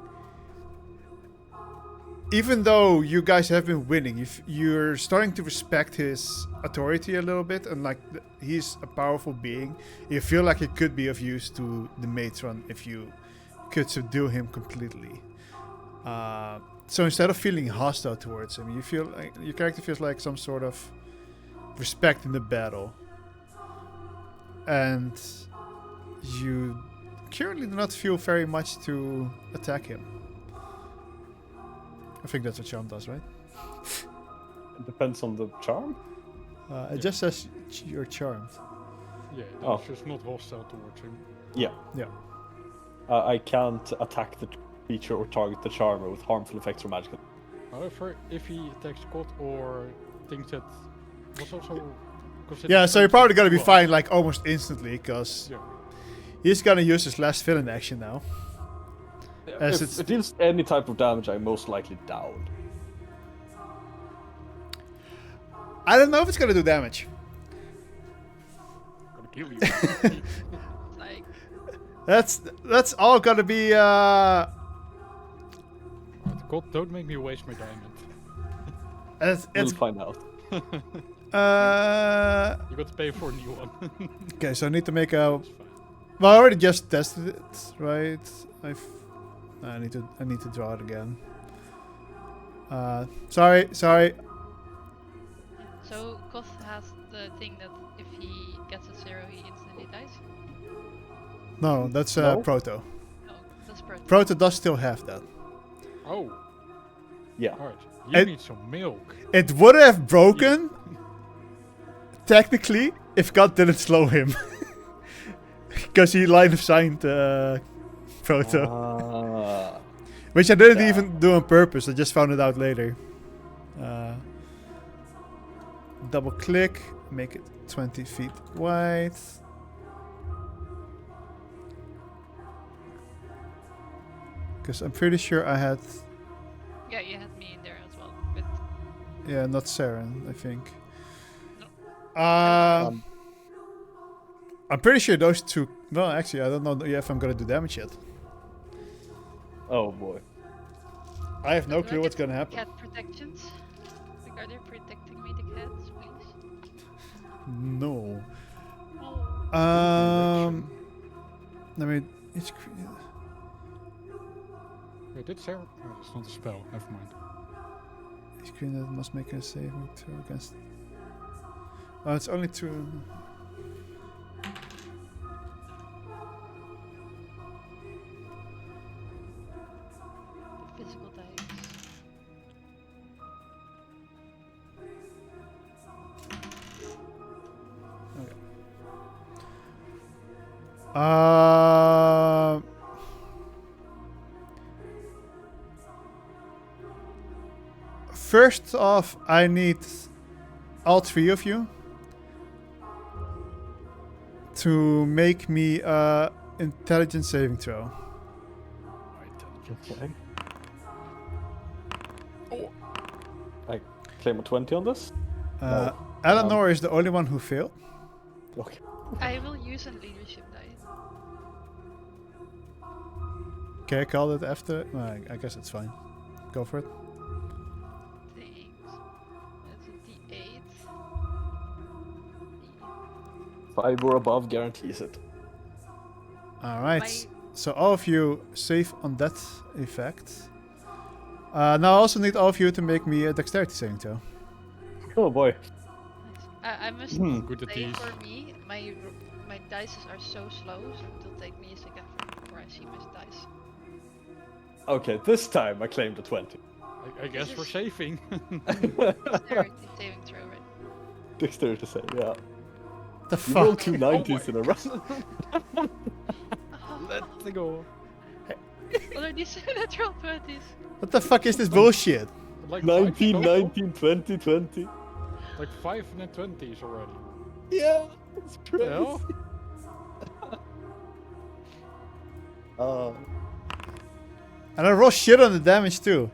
Speaker 3: even though you guys have been winning, you're starting to respect his authority a little bit, and like he's a powerful being. You feel like it could be of use to the matron if you could subdue him completely. So instead of feeling hostile towards him, you feel like your character feels like some sort of respect in the battle. And you currently do not feel very much to attack him. I think that's what charm does, right?
Speaker 2: It depends on the charm.
Speaker 3: It just says you're charmed.
Speaker 4: Yeah,
Speaker 2: Oh.
Speaker 4: that's just not hostile towards him.
Speaker 2: Yeah.
Speaker 3: Yeah.
Speaker 2: I can't attack the creature or target the charmer with harmful effects or magical.
Speaker 4: However, if he attacks God or things that was also considered
Speaker 3: Yeah, so you're probably gonna be
Speaker 4: well,
Speaker 3: fine like almost instantly, because
Speaker 4: Yeah.
Speaker 3: he's gonna use his last villain action now. As
Speaker 2: If it deals any type of damage, I'm most likely down.
Speaker 3: I don't know if it's gonna do damage.
Speaker 4: Gonna kill you.
Speaker 7: Like,
Speaker 3: That's all gonna be
Speaker 4: Alright, God, don't make me waste my diamond.
Speaker 3: it's
Speaker 2: We'll find out.
Speaker 4: You got to pay for a new one.
Speaker 3: okay, so I need to make a.
Speaker 4: That's fine.
Speaker 3: Well, I already just tested it, right? I need to draw it again. Sorry.
Speaker 7: so Koth has the thing that if he gets a 0, he instantly dies.
Speaker 3: No, that's
Speaker 2: No?
Speaker 3: Proto.
Speaker 7: No, that's Proto.
Speaker 3: Proto does still have that.
Speaker 4: Oh,
Speaker 2: Yeah.
Speaker 4: alright. You
Speaker 3: And-
Speaker 4: need some milk.
Speaker 3: It would have broken, technically, if God didn't slow him. Because he line of signed Proto. Which I didn't
Speaker 2: yeah.
Speaker 3: even do on purpose, I just found it out later. Double click, make it 20 feet wide. Because I'm pretty sure I had,
Speaker 7: Yeah, you had me in there as well. But
Speaker 3: yeah, not Saren, I think.
Speaker 2: Um,
Speaker 3: I'm pretty sure those two. No, actually, I don't know if I'm gonna do damage yet.
Speaker 2: Oh boy.
Speaker 3: I have no
Speaker 7: do I
Speaker 3: clue what's
Speaker 7: get
Speaker 3: gonna happen.
Speaker 7: cat protections. Like, are they protecting me, the cats, please?
Speaker 3: No.
Speaker 7: Oh.
Speaker 3: I mean, it's.
Speaker 4: Wait, did Sarah? Oh, it's not a spell. Never mind.
Speaker 3: Screen that must make a saving throw against. Oh, it's only two. First off, I need all three of you to make me intelligence saving throw.
Speaker 2: Okay. I claim a 20 on this? No.
Speaker 3: Eleanor is the only one who failed.
Speaker 2: Okay.
Speaker 7: I will use a leadership die.
Speaker 3: Okay, I called it after. I guess it's fine. Go for it.
Speaker 7: Thanks. That's a D8.
Speaker 2: 5 or above guarantees it.
Speaker 3: All right.
Speaker 7: My-
Speaker 3: So all of you save on that effect. Now I also need all of you to make me a dexterity saving throw.
Speaker 2: Oh boy.
Speaker 7: Nice. I must
Speaker 4: Good at
Speaker 7: say
Speaker 4: these.
Speaker 7: for me, my dice are so slow, so it will take me a second before I see my dice.
Speaker 2: Okay, this time I claimed a 20.
Speaker 4: I guess
Speaker 7: This
Speaker 4: we're
Speaker 7: is-
Speaker 4: saving.
Speaker 7: Dexterity saving throw, right?
Speaker 2: Dexterity save, yeah.
Speaker 3: The
Speaker 2: You rolled
Speaker 3: fuck?
Speaker 2: 2 90s in a row.
Speaker 4: Let's go.
Speaker 7: Already natural 20s.
Speaker 3: What the fuck is this bullshit?
Speaker 4: Like
Speaker 2: 19,
Speaker 4: 5 total?
Speaker 2: 19, 20, 20.
Speaker 4: Like 5 and then 20s already.
Speaker 2: Yeah, it's crazy.
Speaker 4: Hell?
Speaker 3: And I roll shit on the damage too.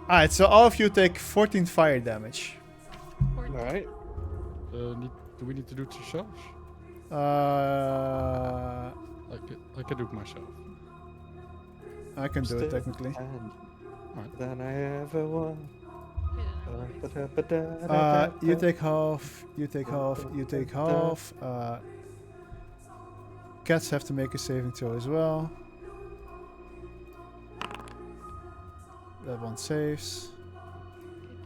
Speaker 3: Alright, so all of you take 14 fire damage.
Speaker 2: Alright.
Speaker 4: Do we need to do it ourselves? I can do it myself.
Speaker 3: I can do it technically.
Speaker 2: Than I ever was.
Speaker 3: You take half, you take half, you take half. Cats have to make a saving throw as well. That one saves.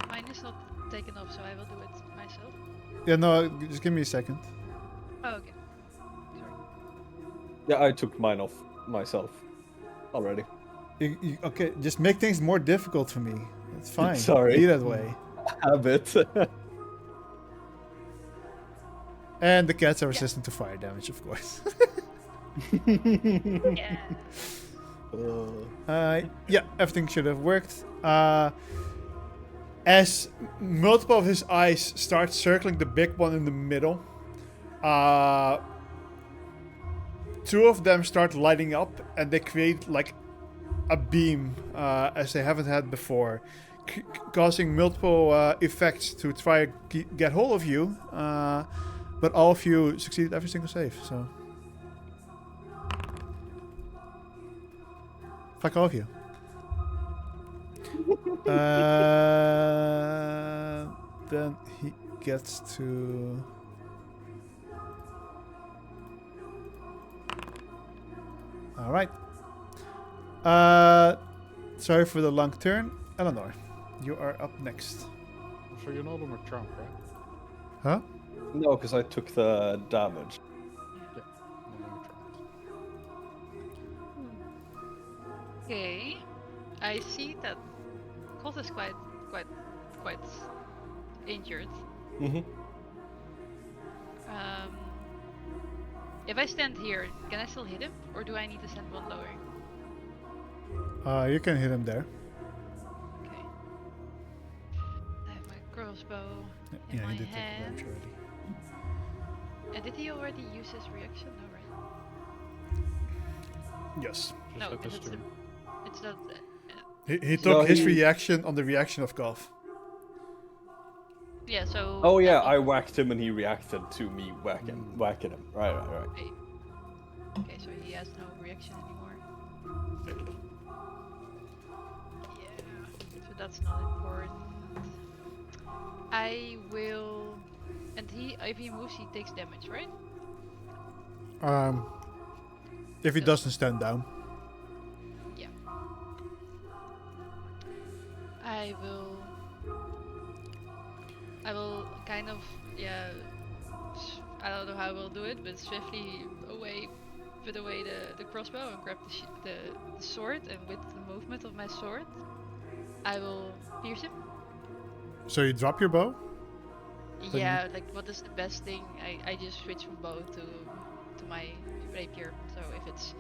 Speaker 7: Mine is not taken off, so I will do it myself.
Speaker 3: Yeah, no, just give me a second.
Speaker 7: Oh, okay. Sorry.
Speaker 2: Yeah, I took mine off myself already.
Speaker 3: Okay, just make things more difficult for me. It's fine.
Speaker 2: Sorry.
Speaker 3: Be that way.
Speaker 2: Habit.
Speaker 3: And the cats are resistant to fire damage, of course.
Speaker 7: Yeah.
Speaker 3: Yeah, everything should have worked. As multiple of his eyes start circling the big one in the middle, two of them start lighting up, and they create like a beam as they haven't had before, causing multiple effects to try to get hold of you. But all of you succeeded every single save, so. Fuck all of you. Then he gets to. All right. Sorry for the long turn, Eleanor. You are up next.
Speaker 4: So you're not on a trump, right?
Speaker 3: Huh?
Speaker 2: No, because I took the damage.
Speaker 4: Yeah. Not on a trump.
Speaker 7: Okay. I see that Colt is quite injured.
Speaker 2: Mm-hmm.
Speaker 7: If I stand here, can I still hit him, or do I need to stand one lower?
Speaker 3: You can hit him there.
Speaker 7: Okay. I have my crossbow in
Speaker 3: Yeah,
Speaker 7: my
Speaker 3: he did take
Speaker 7: hand.
Speaker 3: damage already.
Speaker 7: And did he already use his reaction? No, right?
Speaker 3: Yes.
Speaker 4: Just
Speaker 7: No,
Speaker 4: let
Speaker 7: because
Speaker 4: this turn.
Speaker 7: it's not.
Speaker 3: He took
Speaker 2: No,
Speaker 3: his
Speaker 2: he-
Speaker 3: reaction on the reaction of Goff.
Speaker 7: Yeah. So.
Speaker 2: Oh yeah,
Speaker 7: that
Speaker 2: I
Speaker 7: one-
Speaker 2: whacked him and he reacted to me whacking him. Right.
Speaker 7: Okay. Okay, so he has no reaction anymore. Yeah. So that's not important. I will. And if he moves, he takes damage, right?
Speaker 3: If he doesn't stand down.
Speaker 7: Yeah. I will kind of, yeah, I don't know how I will do it, but swiftly put away the crossbow and grab the sword, and with the movement of my sword, I will pierce him.
Speaker 3: So you drop your bow?
Speaker 7: Yeah, like what is the best thing? I just switch from bow to my rapier. So if it's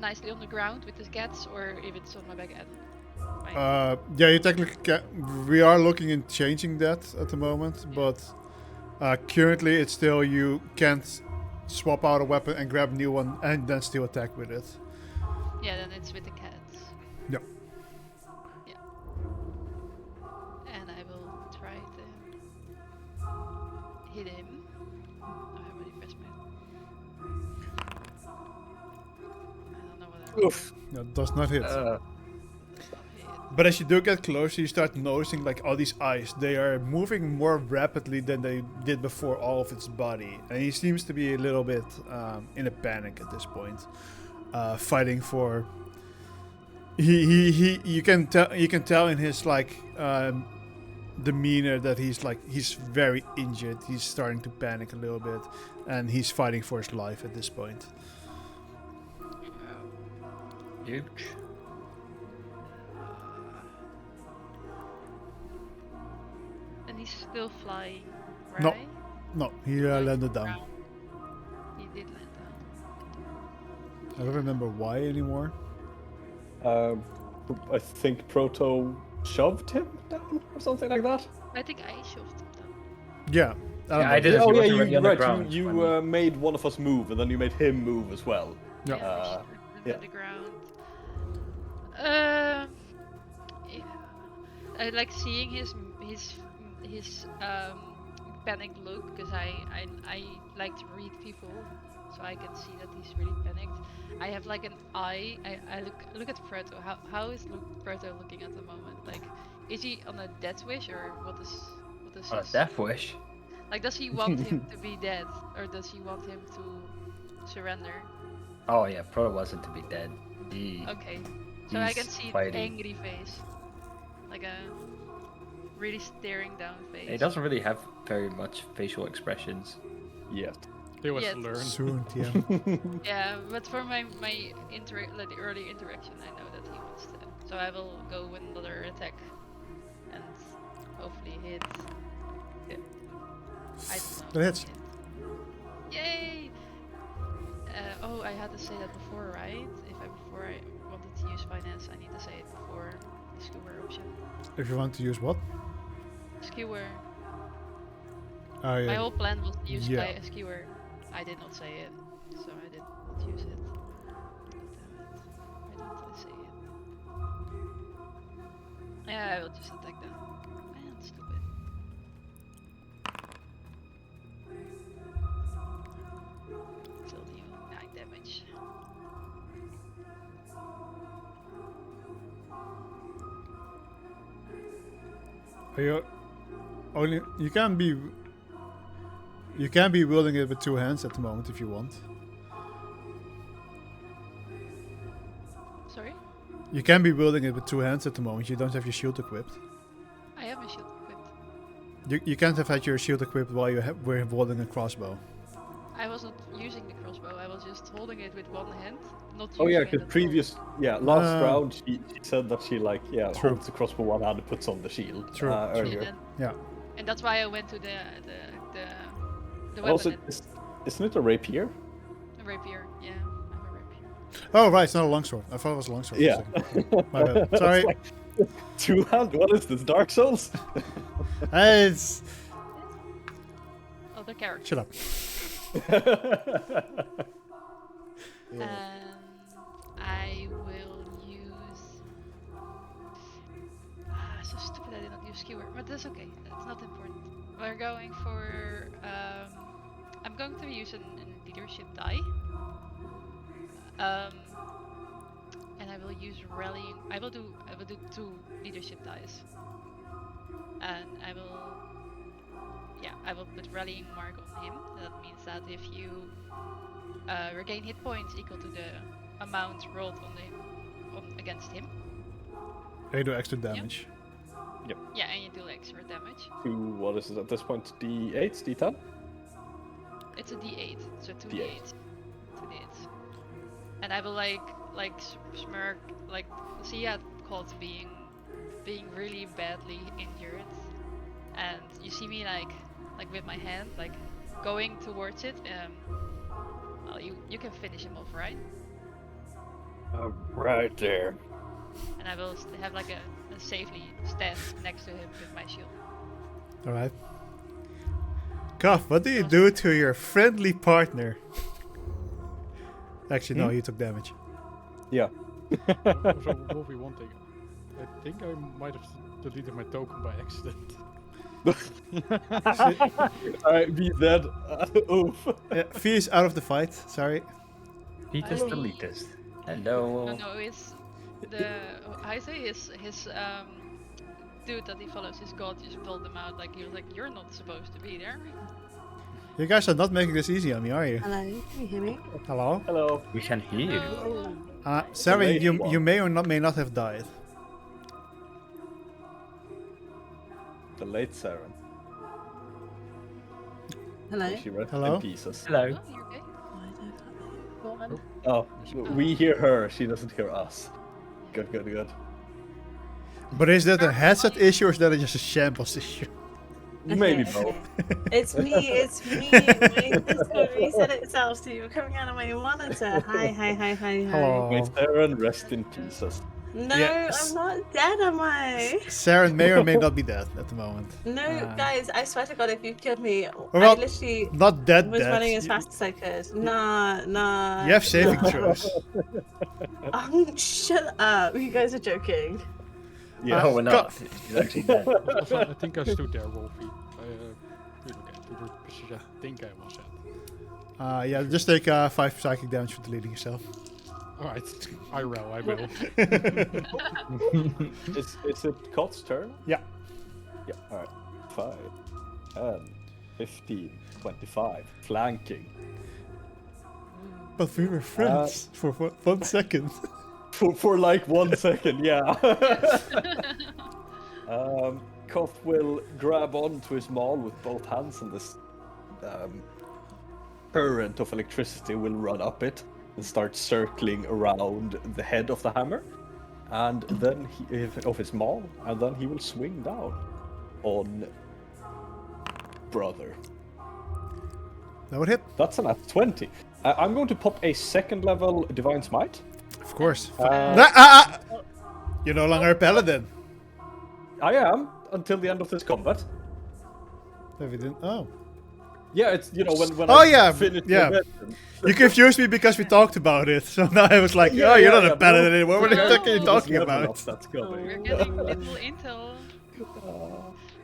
Speaker 7: nicely on the ground with the cats, or if it's on my back end. Right.
Speaker 3: Yeah, you technically can. We are looking in changing that at the moment, but currently it's still you can't swap out a weapon and grab a new one and then still attack with it.
Speaker 7: Yeah, then it's with the cats.
Speaker 3: Yep.
Speaker 7: Yeah. And I will try to hit him. Oh, I already pressed my. I don't know what I
Speaker 2: Oof.
Speaker 3: That does not hit.
Speaker 7: hit.
Speaker 3: But as you do get closer, you start noticing like all these eyes. They are moving more rapidly than they did before all of its body, and he seems to be a little bit in a panic at this point, fighting for. He you can tell in his like demeanor that he's very injured. He's starting to panic a little bit, and he's fighting for his life at this point.
Speaker 1: Huge.
Speaker 7: And he's still flying,
Speaker 3: No.
Speaker 7: right?
Speaker 3: No, he landed down.
Speaker 7: He did land down.
Speaker 3: I don't remember why anymore.
Speaker 2: I think Proto shoved him down or something like that.
Speaker 7: I think I shoved him down.
Speaker 3: Yeah, I don't
Speaker 1: Yeah,
Speaker 3: know.
Speaker 1: I did.
Speaker 2: Oh
Speaker 1: He
Speaker 2: yeah,
Speaker 1: wasn't really on the
Speaker 2: right.
Speaker 1: ground
Speaker 2: You
Speaker 1: when
Speaker 2: made one of us move, and then you made him move as well.
Speaker 3: Yeah.
Speaker 7: Yeah,
Speaker 2: yeah.
Speaker 7: the ground. Yeah. I like seeing his panicked look, because I like to read people, so I can see that he's really panicked. I have like an eye. I look at Proto. How is Proto looking at the moment? Like, is he on a death wish, or what is
Speaker 1: On a
Speaker 7: his
Speaker 1: death wish.
Speaker 7: like? Does he want him to be dead, or does he want him to surrender?
Speaker 1: Oh yeah, Pro wasn't to be dead.
Speaker 7: Okay, so I can
Speaker 1: He's
Speaker 7: see
Speaker 1: fighting.
Speaker 7: angry face, like a really staring down face.
Speaker 1: He doesn't really have very much facial expressions.
Speaker 2: Yes.
Speaker 4: He was
Speaker 7: Yes.
Speaker 4: learned.
Speaker 3: Soon, yeah.
Speaker 7: Yeah, but for my like the early interaction, I know that he wants to. So I will go with another attack, and hopefully hit. I don't know.
Speaker 3: That hits.
Speaker 7: Hit. Yay! Oh, I had to say that before, right? Before I wanted to use finance, I need to say it before the skewer option.
Speaker 3: If you want to use what?
Speaker 7: Skewer.
Speaker 3: Oh yeah.
Speaker 7: My whole plan was to use
Speaker 3: Yeah.
Speaker 7: a skewer. I did not say it, so I did not use it. Damn it. Why don't I say it? Yeah, I will just attack them. Man, stupid. Still deal 9 damage.
Speaker 3: Are you only you can be wielding it with two hands at the moment if you want.
Speaker 7: Sorry?
Speaker 3: You can be wielding it with two hands at the moment. You don't have your shield equipped.
Speaker 7: I have a shield equipped.
Speaker 3: You can't have had your shield equipped while you were wielding a crossbow.
Speaker 7: I was not using the crossbow, I was just holding it with one hand, not using
Speaker 2: Oh yeah,
Speaker 7: it
Speaker 2: because
Speaker 7: at all.
Speaker 2: last round she said that she
Speaker 3: True.
Speaker 2: holds the crossbow one hand and puts on the shield
Speaker 3: True, true.
Speaker 2: earlier.
Speaker 7: And,
Speaker 3: Yeah.
Speaker 7: and that's why I went to the weapon.
Speaker 2: Also, isn't it a rapier?
Speaker 7: A rapier, yeah. I have a rapier.
Speaker 3: Oh right, it's not a longsword. I thought it was a longsword.
Speaker 2: Yeah.
Speaker 3: For a second. My bad. Sorry.
Speaker 2: It's like, two hand? What is this? Dark Souls?
Speaker 3: It's
Speaker 7: Other character.
Speaker 3: shut up.
Speaker 7: And I will use. So stupid I did not use skewer, but that's okay. That's not important. We're going for. I'm going to use a leadership die. And I will use rallying. I will do 2 leadership dice. And I will put rallying mark on him. That means that if you regain hit points equal to the amount rolled against him.
Speaker 3: They do extra damage.
Speaker 7: Yeah, and you do extra damage.
Speaker 2: What is it at this point? D8s? D10?
Speaker 7: It's a D8, so 2
Speaker 2: D8.
Speaker 7: D8s. 2 D8s. And I will like smirk, like see at Colt being really badly injured, and you see me like with my hand like going towards it. Well, you can finish him off, right?
Speaker 2: Right there.
Speaker 7: And I will have like a safely stand next to him with my shield.
Speaker 3: Alright. Koth, what do you do to your friendly partner? Actually, no, he took damage.
Speaker 2: Yeah.
Speaker 4: So, Wolfie, one thing. I think I might have deleted my token by accident.
Speaker 2: Be dead. Oof.
Speaker 3: Yeah, Fee is out of the fight. Sorry.
Speaker 1: Peter's the latest. Hello.
Speaker 7: No, it's the I say his dude that he follows, his god, just pulled him out. Like he was like, "You're not supposed to be there."
Speaker 3: You guys are not making this easy on me, are you?
Speaker 8: Hello, can you hear me?
Speaker 3: Hello?
Speaker 2: Hello.
Speaker 1: We can hear you.
Speaker 7: Oh.
Speaker 3: Sarah,
Speaker 2: lady
Speaker 3: you
Speaker 2: one.
Speaker 3: may not have died.
Speaker 2: The late Saren.
Speaker 8: Hello?
Speaker 2: She rests
Speaker 3: Hello?
Speaker 2: in pieces.
Speaker 1: Hello.
Speaker 7: Oh, you okay?
Speaker 8: Go on.
Speaker 2: Oh, we hear her. She doesn't hear us. Good, good, good.
Speaker 3: But is that a headset issue or is that just a shambles issue?
Speaker 2: Maybe
Speaker 8: Okay,
Speaker 2: both.
Speaker 8: okay. It's me. My Discord reset itself, so you're coming out of my monitor. Hi.
Speaker 3: Hello.
Speaker 2: May Saren rest in pieces.
Speaker 8: No,
Speaker 3: Yes.
Speaker 8: I'm not dead, am I?
Speaker 3: Saren may or may not be dead at the moment.
Speaker 8: No, guys, I swear to God, if you killed me,
Speaker 3: Well,
Speaker 8: I literally
Speaker 3: Not dead
Speaker 8: was
Speaker 3: dead.
Speaker 8: running as fast as I could. Nah.
Speaker 3: You have saving throws.
Speaker 8: Shut up. You guys are joking.
Speaker 2: Yeah.
Speaker 1: No, we're not. She's actually dead.
Speaker 4: Also, I think I stood there, Wolfie. I think I was at.
Speaker 3: Yeah, just take 5 psychic damage for deleting yourself.
Speaker 4: Alright, I will.
Speaker 2: Is it Koth's turn?
Speaker 3: Yeah.
Speaker 2: Yeah, alright. 5, 10, 15, 25. Flanking.
Speaker 3: But we were friends for 1 second.
Speaker 2: For like 1 second, yeah. Koth will grab onto his maul with both hands, and this current of electricity will run up it and start circling around the head of the hammer, and then of his maul, and then he will swing down on brother.
Speaker 3: That would hit.
Speaker 2: That's an at 20. I'm going to pop a 2nd level divine smite.
Speaker 3: Of course.
Speaker 2: Uh,
Speaker 3: You're no longer a paladin.
Speaker 2: I am until the end of this combat.
Speaker 3: If you didn't. Oh.
Speaker 2: Yeah, it's when
Speaker 3: Oh,
Speaker 2: I
Speaker 3: yeah,
Speaker 2: finish
Speaker 3: yeah.
Speaker 2: the mission.
Speaker 3: You confused me because we talked about it. So now I was like,
Speaker 2: Yeah,
Speaker 3: oh, you're
Speaker 2: yeah,
Speaker 3: not
Speaker 2: yeah,
Speaker 3: a paladin
Speaker 2: but-
Speaker 3: anymore. What the heck are you
Speaker 2: There's
Speaker 3: talking
Speaker 2: never
Speaker 3: about?
Speaker 2: enough that's coming.
Speaker 7: We're getting little intel.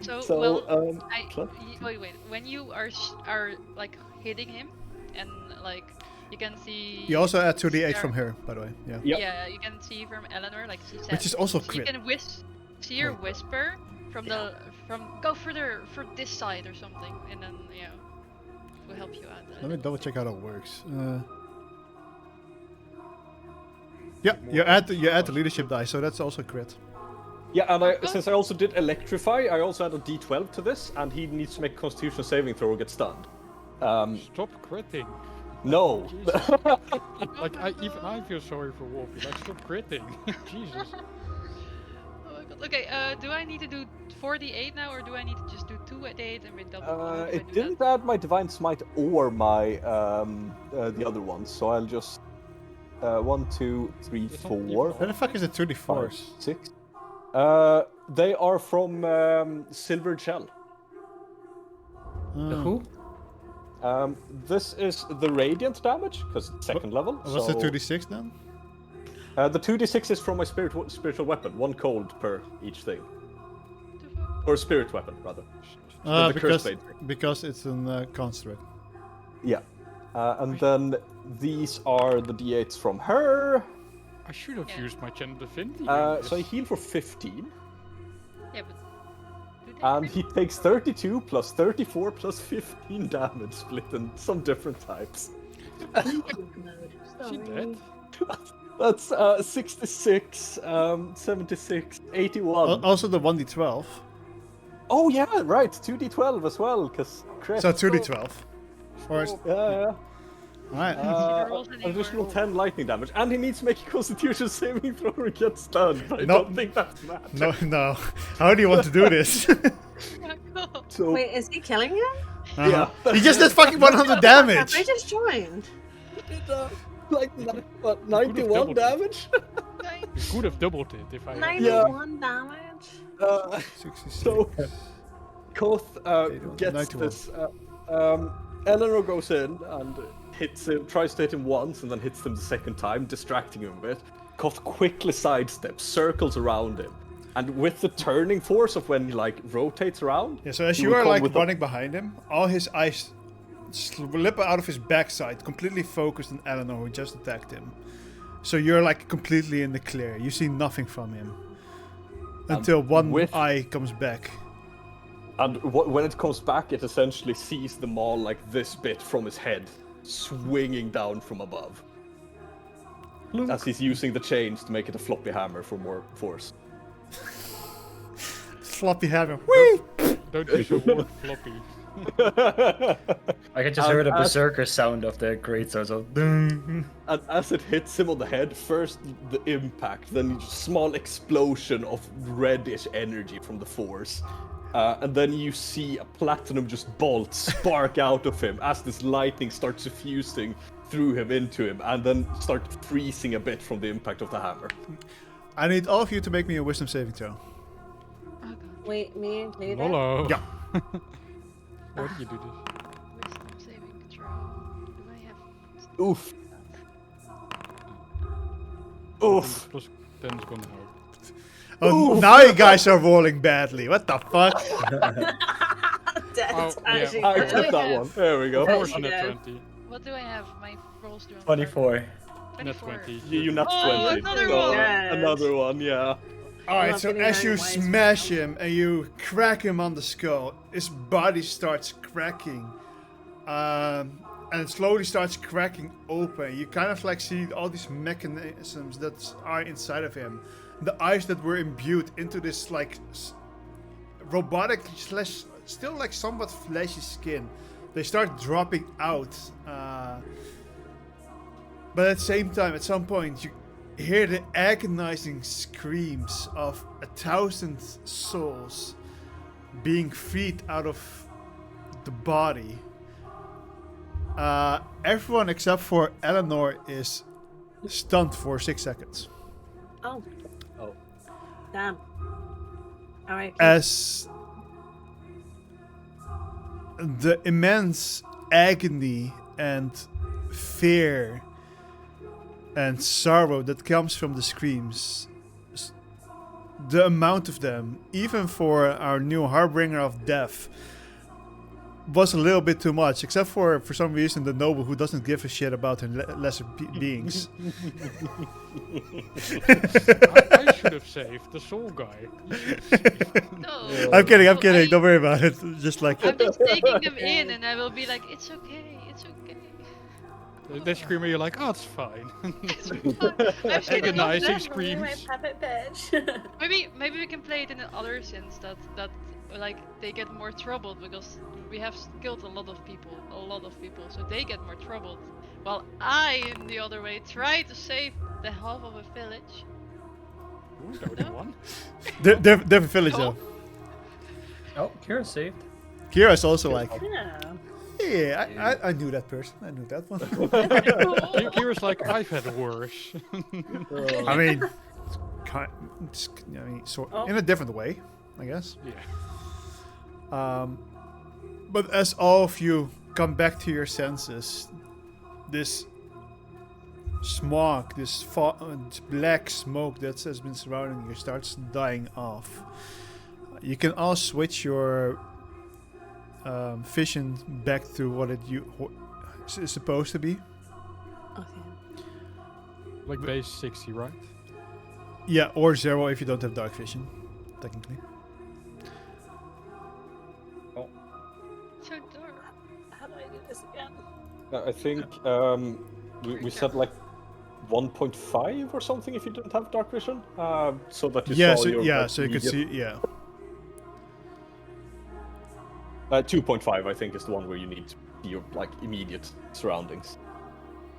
Speaker 7: So,
Speaker 2: So,
Speaker 7: well,
Speaker 2: plus-
Speaker 7: wait. When you are like hitting him, and like you can see.
Speaker 3: You also add 2d8
Speaker 7: Sarah-
Speaker 3: from her, by the way. Yeah.
Speaker 2: Yep.
Speaker 7: Yeah, you can see from Eleanor, like she said.
Speaker 3: Which is also
Speaker 7: You
Speaker 3: crit.
Speaker 7: can see her
Speaker 3: Wait.
Speaker 7: whisper from go further for this side or something, and then will help you out.
Speaker 3: Let me double check how that works. Yeah, you add the leadership die, so that's also crit.
Speaker 2: Yeah, and since I also did electrify, I also add a d12 to this, and he needs to make a Constitution saving throw or get stunned.
Speaker 4: Stop critting.
Speaker 2: No.
Speaker 4: Like, I feel sorry for Wolfie. Like, stop critting. Jesus.
Speaker 7: Oh my god. Okay, do I need to do 4d8 now, or do I need to just do 2d8 and with double? How do I
Speaker 2: It
Speaker 7: do
Speaker 2: didn't add my divine smite or my the other ones, so I'll just 1, 2, 3,
Speaker 4: It's not
Speaker 2: 4,
Speaker 3: Where the fuck is the
Speaker 2: 5,
Speaker 3: 2d4s?
Speaker 2: 6. They are from Silver Shell.
Speaker 1: The who?
Speaker 2: This is the radiant damage because it's 2nd level.
Speaker 3: What's
Speaker 2: so,
Speaker 3: the 2d6 then?
Speaker 2: The 2d6 is from my spiritual weapon, 1 cold per each thing, or spirit weapon rather. The curse blade thing.
Speaker 3: Because it's a construct.
Speaker 2: Yeah, and then these are the d8s from her.
Speaker 4: I should have
Speaker 7: Yeah.
Speaker 4: used my channel divinity.
Speaker 2: So I heal for 15,
Speaker 7: Yeah, but. Do they
Speaker 2: and
Speaker 7: crit?
Speaker 2: he takes 32 plus 34 plus 15 damage split in some different types.
Speaker 4: She dead?
Speaker 2: That's 66, 76, 81.
Speaker 3: Also the 1d12.
Speaker 2: Oh yeah, right, 2d12 as well, because crit.
Speaker 3: So 2d12. Or
Speaker 2: Yeah.
Speaker 3: Alright.
Speaker 7: rolls anymore.
Speaker 2: Additional 10 lightning damage, and he needs to make a Constitution saving throw or get stunned. I
Speaker 3: No.
Speaker 2: don't think that's matters.
Speaker 3: no. How do you want to do this?
Speaker 7: Oh my god.
Speaker 2: So
Speaker 8: Wait, is he killing you?
Speaker 3: Uh-huh. He just did fucking 100 damage!
Speaker 8: I just joined.
Speaker 2: did like what,
Speaker 4: could've
Speaker 2: 91
Speaker 4: doubled it.
Speaker 2: damage?
Speaker 4: You could have doubled it if I had.
Speaker 8: 91 damage.
Speaker 3: 66.
Speaker 2: So Koth
Speaker 3: 81,
Speaker 2: gets
Speaker 3: 91.
Speaker 2: this. Eleanor goes in and hits him, tries to hit him once, and then hits him the second time, distracting him a bit. Koth quickly sidesteps, circles around him, and with the turning force of when he like rotates around.
Speaker 3: Yeah, so as
Speaker 2: he
Speaker 3: you
Speaker 2: will
Speaker 3: are
Speaker 2: come
Speaker 3: like
Speaker 2: with a-
Speaker 3: running behind him, all his eyes slip out of his backside, completely focused on Eleanor, who just attacked him. So you're like completely in the clear. You see nothing from him until one
Speaker 2: with-
Speaker 3: eye comes back.
Speaker 2: And when it comes back, it essentially sees the maul like this bit from his head, swinging down from above. As he's using the chains to make it a floppy hammer for more force.
Speaker 3: Floppy hammer. Whee!
Speaker 4: Don't use the word floppy.
Speaker 1: I can just hear the berserker sound of the greatsword. So, ding.
Speaker 2: And as it hits him on the head, first the impact, then a small explosion of reddish energy from the force. And then you see a platinum just bolt spark out of him as this lightning starts suffusing through him into him, and then start freezing a bit from the impact of the hammer.
Speaker 3: I need all of you to make me a wisdom saving throw.
Speaker 7: Oh god.
Speaker 8: Wait, me included?
Speaker 4: Hello.
Speaker 3: Yeah.
Speaker 4: Why do you do this?
Speaker 7: Wisdom saving throw. Do I have...
Speaker 2: Oof. Oof.
Speaker 4: Plus 10 is gonna help.
Speaker 3: Oh, now you guys are rolling badly. What the fuck?
Speaker 8: That's
Speaker 4: Oh, yeah.
Speaker 8: actually
Speaker 2: I
Speaker 8: good.
Speaker 2: accept that one. There we go.
Speaker 8: Of course.
Speaker 4: Fortunate
Speaker 8: Yeah.
Speaker 4: 20.
Speaker 7: What do I have? My rolls do.
Speaker 1: 24.
Speaker 4: Net 20.
Speaker 2: You nut
Speaker 7: Oh,
Speaker 2: 20.
Speaker 7: another
Speaker 2: so,
Speaker 7: one.
Speaker 8: Yes.
Speaker 2: Another one, yeah.
Speaker 3: Alright,
Speaker 8: not
Speaker 3: so
Speaker 8: getting
Speaker 3: as
Speaker 8: very
Speaker 3: you
Speaker 8: wise
Speaker 3: smash
Speaker 8: with
Speaker 3: him and you crack him on the skull, his body starts cracking. And it slowly starts cracking open. You kind of like see all these mechanisms that are inside of him. The eyes that were imbued into this like robotic slash still like somewhat fleshy skin. They start dropping out. But at the same time, at some point, you hear the agonizing screams of 1,000 souls being freed out of the body. Everyone except for Eleanor is stunned for 6 seconds.
Speaker 8: Oh,
Speaker 2: Oh.
Speaker 8: damn. Alright.
Speaker 3: As the immense agony and fear and sorrow that comes from the screams, the amount of them, even for our new harbinger of death, was a little bit too much, except for some reason the noble who doesn't give a shit about her lesser beings.
Speaker 4: I should have saved the soul guy.
Speaker 7: No.
Speaker 3: I'm kidding,
Speaker 7: No,
Speaker 3: don't worry about it. Just like
Speaker 7: I'm just taking them in, and I will be like, it's okay, it's okay.
Speaker 4: They scream and you're like, oh, it's fine.
Speaker 7: It's fine. I've seen enough
Speaker 4: Agonizing
Speaker 7: death.
Speaker 4: screams.
Speaker 8: My puppet bitch.
Speaker 7: Maybe we can play it in another sense that like they get more troubled because we have killed a lot of people, so they get more troubled. While I, in the other way, try to save the half of a village.
Speaker 4: Ooh, that would be one.
Speaker 3: they're a village
Speaker 7: No.
Speaker 3: though.
Speaker 1: Oh, Kira saved.
Speaker 3: Kira's also like,
Speaker 8: Yeah.
Speaker 3: yeah, I knew that person. I knew that one.
Speaker 4: Kira's like, I've had worse.
Speaker 3: I mean, in a different way, I guess.
Speaker 4: Yeah.
Speaker 3: But as all of you come back to your senses, this smog, this black smoke that has been surrounding you starts dying off. You can all switch your vision back to what it is supposed to be.
Speaker 8: Okay.
Speaker 4: Like base 60, right?
Speaker 3: Yeah, or 0 if you don't have dark vision, technically.
Speaker 7: So dark.
Speaker 8: How do I do this again?
Speaker 2: I think we said like 1.5 or something if you didn't have dark vision, so that you
Speaker 3: Yeah,
Speaker 2: saw your
Speaker 3: so you could see, yeah.
Speaker 2: 2.5 I think is the one where you need to see your like immediate surroundings.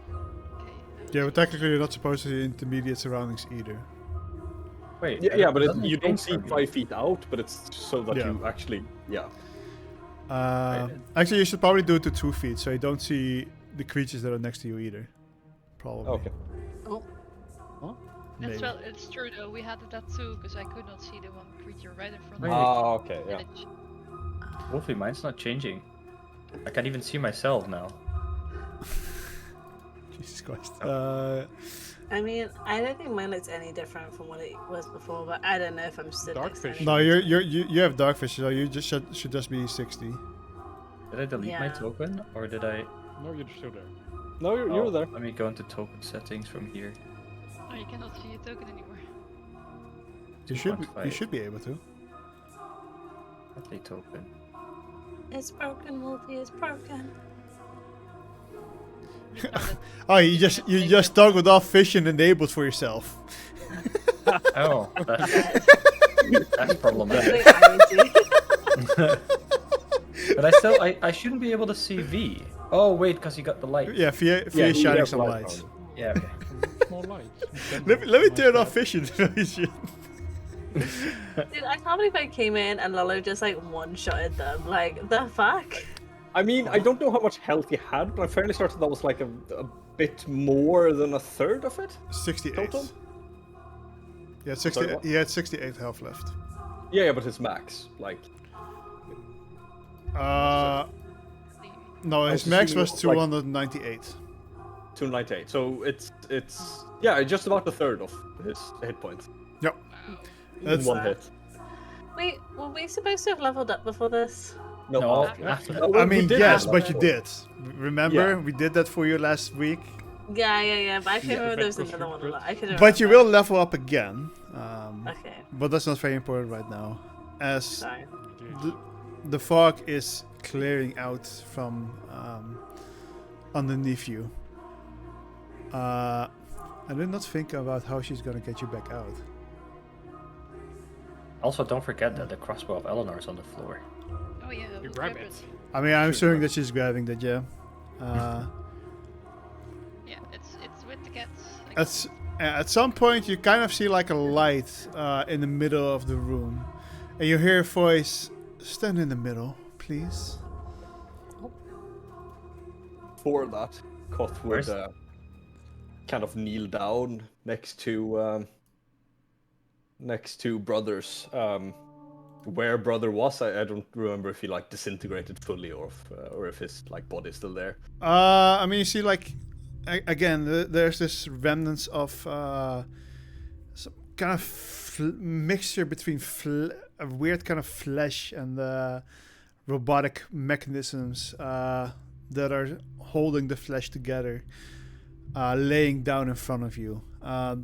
Speaker 7: Okay.
Speaker 3: Yeah, but technically you're not supposed to see intermediate surroundings either.
Speaker 1: Wait.
Speaker 2: Yeah, but
Speaker 1: doesn't
Speaker 2: you
Speaker 1: it
Speaker 2: don't
Speaker 1: change
Speaker 2: see
Speaker 1: from
Speaker 2: 5 feet out, but it's so that
Speaker 3: Yeah.
Speaker 2: you actually, yeah.
Speaker 3: Actually, you should probably do it to 2 feet, so you don't see the creatures that are next to you either. probably.
Speaker 2: Okay.
Speaker 8: Oh,
Speaker 3: Maybe.
Speaker 7: Well, it's true though. We had that too because I could not see the one creature right in front of
Speaker 1: Right.
Speaker 7: me.
Speaker 2: Ah, okay, yeah.
Speaker 7: Village.
Speaker 1: Wolfie, mine's not changing. I can't even see myself now.
Speaker 3: Jesus Christ.
Speaker 8: I mean, I don't think mine looks any different from what it was before, but I don't know if I'm still next to
Speaker 4: Darkfish.
Speaker 8: anyone.
Speaker 3: No, you have Darkfish, so you just should just be 60.
Speaker 1: Did I delete my
Speaker 8: Yeah.
Speaker 1: token, or did I?
Speaker 4: No, you're still there.
Speaker 2: No, you're there.
Speaker 1: Let me go into token settings from here.
Speaker 7: Oh, you cannot see your token anymore.
Speaker 3: You should
Speaker 1: 2.5.
Speaker 3: be able to.
Speaker 1: Play token.
Speaker 8: It's broken, Wolfie. It's broken.
Speaker 3: Oh, you just toggled off vision enabled for yourself.
Speaker 1: Oh, that's problematic.
Speaker 8: Wait, I do.
Speaker 1: But I shouldn't be able to see V. Oh wait, because you got the light.
Speaker 3: Yeah, via
Speaker 2: you
Speaker 3: shining
Speaker 2: have
Speaker 3: some
Speaker 2: light
Speaker 3: lights.
Speaker 2: on.
Speaker 1: Yeah. Okay.
Speaker 4: More lights.
Speaker 3: Let me turn off vision.
Speaker 8: Dude, I can't believe I came in and Lolo just like one-shotted them. Like, the fuck?
Speaker 2: I mean, I don't know how much health he had, but I'm fairly certain that was like a bit more than a third of it.
Speaker 3: 68.
Speaker 2: Total?
Speaker 3: Yeah,
Speaker 2: Sorry, what?
Speaker 3: he had 68 health left.
Speaker 2: Yeah, but his max, like,
Speaker 3: No, his
Speaker 2: was
Speaker 3: max
Speaker 2: assuming
Speaker 3: was
Speaker 2: it was, like-
Speaker 3: 298.
Speaker 2: 298. So it's yeah, just about a third of his hit points.
Speaker 3: Yep.
Speaker 7: Wow.
Speaker 2: In
Speaker 3: That's-
Speaker 2: one hit.
Speaker 8: Wait, were we supposed to have leveled up before this?
Speaker 1: No,
Speaker 2: after.
Speaker 1: after.
Speaker 2: Oh, well,
Speaker 3: I
Speaker 2: we
Speaker 3: mean,
Speaker 2: did
Speaker 3: yes,
Speaker 2: have
Speaker 3: but
Speaker 2: that.
Speaker 3: you did. Remember,
Speaker 2: Yeah.
Speaker 3: we did that for you last week.
Speaker 8: Yeah, but I couldn't remember there was
Speaker 4: Event
Speaker 8: another one.
Speaker 4: secret.
Speaker 8: I couldn't
Speaker 3: But you
Speaker 8: remember.
Speaker 3: will level up again.
Speaker 8: Okay,
Speaker 3: But that's not very important right now, as
Speaker 8: sorry.
Speaker 3: the fog is clearing out from underneath you. I did not think about how she's gonna get you back out.
Speaker 1: Also, don't forget that the crossbow of Eleanor is on the floor.
Speaker 7: Oh yeah,
Speaker 4: You
Speaker 7: we'll
Speaker 4: grab it.
Speaker 3: I mean, I'm
Speaker 2: Sure,
Speaker 3: assuming
Speaker 2: right.
Speaker 3: that she's grabbing that, yeah.
Speaker 7: Yeah, it's with the cats. I
Speaker 3: At some point, you kind of see like a light in the middle of the room, and you hear a voice, "Stand in the middle, please."
Speaker 2: For that, Koth would
Speaker 1: Where's-
Speaker 2: kind of kneel down next to brothers. Where brother was, I don't remember if he like disintegrated fully or if his like body's still there.
Speaker 3: I mean, you see, like, again, there's this remnants of some kind of mixture between a weird kind of flesh and robotic mechanisms that are holding the flesh together, laying down in front of you.